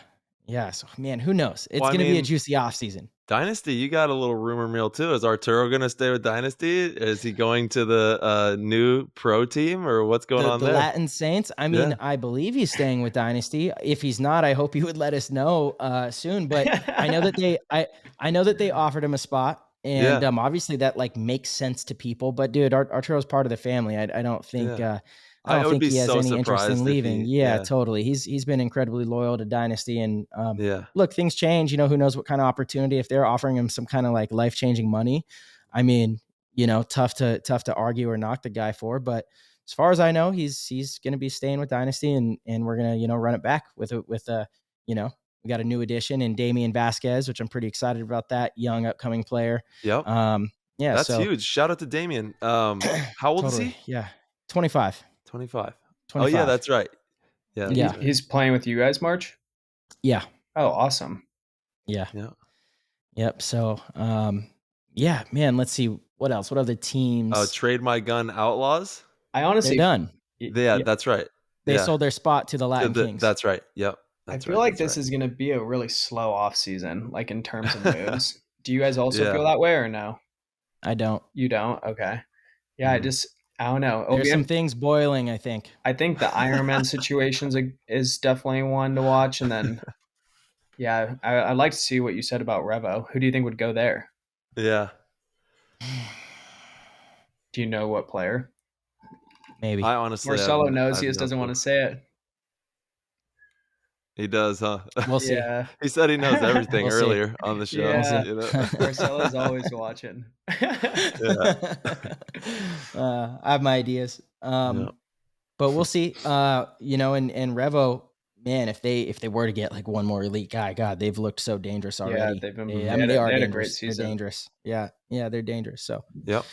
Yeah. So, man, who knows? It's Well, I going to be a mean, juicy off season. Dynasty, you got a little rumor mill too. Is Arturo going to stay with Dynasty? Is he going to the new pro team, or what's going on The there? Latin Saints. I mean, Yeah. I believe he's staying with Dynasty. If he's not, I hope he would let us know soon. But I know that I know that they offered him a spot, and Yeah. Obviously that like makes sense to people. But dude, Arturo's part of the family. I don't think Yeah. I don't I would think be he has so any interest in surprised if leaving. he. Yeah, Yeah. totally. He's been incredibly loyal to Dynasty, and Yeah. look, things change. You know, who knows what kind of opportunity if they're offering him some kind of like life changing money. I mean, you know, tough to argue or knock the guy for, but as far as I know, he's going to be staying with Dynasty, and we're going to, you know, run it back with you know, we got a new addition in Damian Vasquez, which I'm pretty excited about, that young upcoming player. Yep. Yeah, That's so huge. Shout out to Damien. How old is totally. he? Yeah. 25. 25. Oh yeah, 25. that's right. Yeah. Yeah. That's right. He's playing with you guys, March? Yeah. Oh, awesome. Yeah. Yeah. Yep. So, yeah, man, let's see what else. What other teams? Trade My Gun Outlaws. I They're honestly, done. Yeah, that's right. They Yeah. sold their spot to the Latin Kings. That's right. Yep. I That's feel right. like That's this right. is going to be a really slow off season, like in terms of moves. Do you guys also Yeah. feel that way or no? I don't. You don't? Okay. Yeah, Mhm. I don't know. There's some things boiling, I think. I think the Ironmen situations is definitely one to watch. And then, yeah, I'd like to see what you said about Revo. Who do you think would go there? Yeah. Do you know what player? Maybe. I honestly Marcelo knows. I He have just no doesn't want clue. to say it. He does, huh? We'll see. Yeah. He said he knows everything We'll see. earlier on the show. Yeah. You know? Marcelo's always watching. Yeah. I have my ideas. Yeah. But we'll see. You know, and Revo, man, if they were to get like one more elite guy, God, they've looked so dangerous already. they've been. I mean, they are had a dangerous. great They're season. dangerous. Yeah, they're dangerous. So Yep.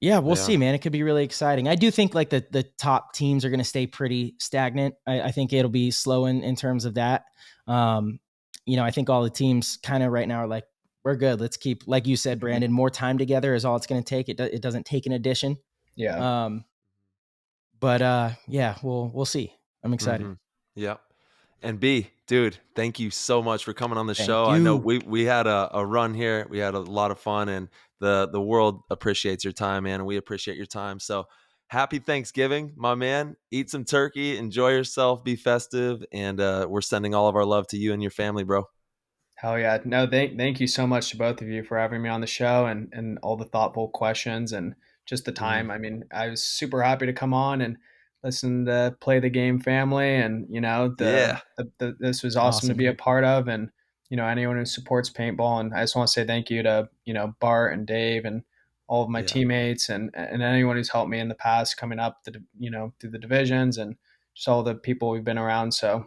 yeah, we'll They see, are. man. It could be really exciting. I do think like the top teams are going to stay pretty stagnant. I think it'll be slow in terms of that. You know, I think all the teams kind of right now are like, we're good. Let's keep, like you said, Brandon, more time together is all it's going to take. It doesn't take an addition. Yeah. But yeah, we'll see. I'm excited. Mhm. Yep. And B, dude, thank you so much for coming on the Thank show. I know you. we had a run here. We had a lot of fun, and the world appreciates your time, man, and we appreciate your time. So happy Thanksgiving, my man. Eat some turkey, enjoy yourself, be festive, and we're sending all of our love to you and your family, bro. Hell yeah. No, thank you so much to both of you for having me on the show and all the thoughtful questions and just the time. I mean, I was super happy to come on and listen to Play the Game family, and you know, Yeah. this was awesome to Awesome. be a part of, and you know, anyone who supports paintball. And I just want to say thank you to, you know, Bart and Dave and all of my Yeah. teammates and anyone who's helped me in the past coming up you know, through the divisions and just all the people we've been around. So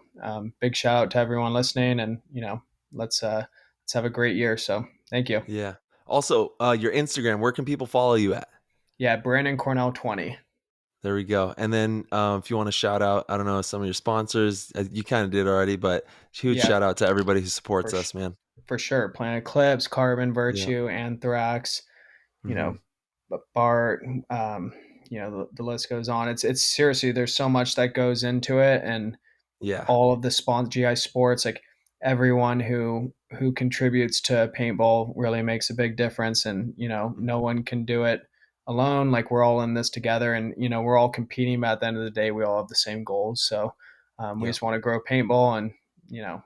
big shout out to everyone listening, and you know, let's have a great year. So thank you. Yeah. Also, your Instagram, where can people follow you at? Yeah, Brandon Cornell 20. There we go. And then if you want to shout out, I don't know, some of your sponsors, you kind of did already, but huge Yeah. shout out to everybody who supports For us, man. For sure. Planet Eclipse, Carbon, Virtue, Anthrax, you know, Bart, you know, the list goes on. It's seriously, there's so much that goes into it, and Yeah. all of the GI Sports, like everyone who contributes to paintball really makes a big difference. And you know, no one can do it alone. Like we're all in this together, and you know, we're all competing, but at the end of the day we all have the same goals. So we just want to grow paintball, and you know,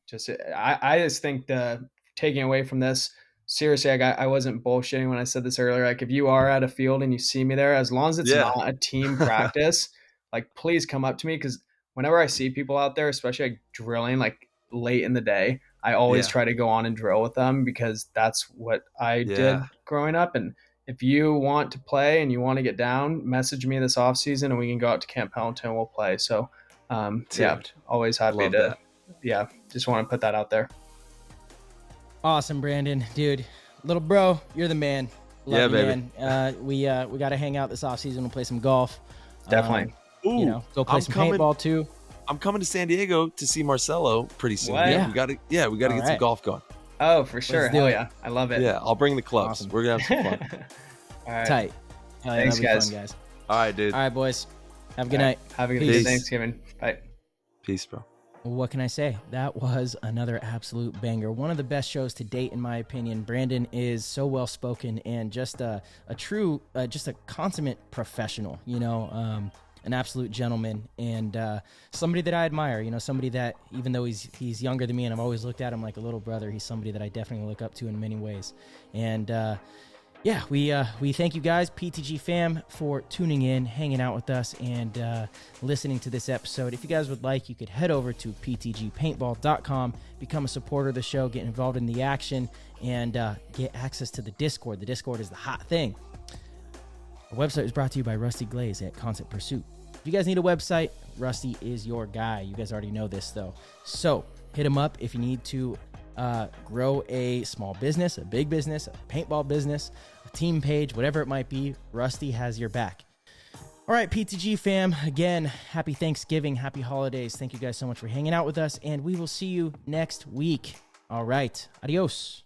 just I just think the taking away from this, seriously, I wasn't bullshitting when I said this earlier. Like if you are at a field and you see me there, as long as it's Yeah. not a team practice, like please come up to me, because whenever I see people out there, especially like drilling like late in the day, I always Yeah. try to go on and drill with them, because that's what I did Yeah. growing up. And if you want to play and you want to get down, message me this off season and we can go out to Camp Pendleton. We'll play. So yeah, Dude, always happy love to. that. Yeah, just want to put that out there. Awesome, Brandon, dude, little bro, you're the man. Love Yeah, you, baby. Man. We got to hang out this off season. We'll play some golf. Definitely. You know, go play some paintball too. I'm coming to San Diego to see Marcelo pretty soon. What? Man. We got to get All some right. golf going. Oh, for sure. Let's do Hell it. yeah. I love it. Yeah, I'll bring the clubs. Awesome. We're gonna have some fun. All right. Tight. Hell yeah, Thanks, that'll be guys. fun, guys. All right, dude. All right, boys. Have a good All night. right. Have a good Peace. Thanksgiving. Bye. Peace, bro. What can I say? That was another absolute banger. One of the best shows to date, in my opinion. Brandon is so well spoken and just a true, just a consummate professional. An absolute gentleman and somebody that I admire. Somebody that, even though he's younger than me, and I've always looked at him like a little brother, he's somebody that I definitely look up to in many ways. And yeah, we thank you guys, PTG fam, for tuning in, hanging out with us, and listening to this episode. If you guys would like, you could head over to ptgpaintball.com, become a supporter of the show, get involved in the action, and get access to the Discord. The Discord is the hot thing. Our website is brought to you by Rusty Glaze at Constant Pursuit. If you guys need a website, Rusty is your guy. You guys already know this, though. So hit him up if you need to grow a small business, a big business, a paintball business, a team page, whatever it might be. Rusty has your back. All right, PTG fam, again, happy Thanksgiving, happy holidays. Thank you guys so much for hanging out with us, and we will see you next week. All right, adios.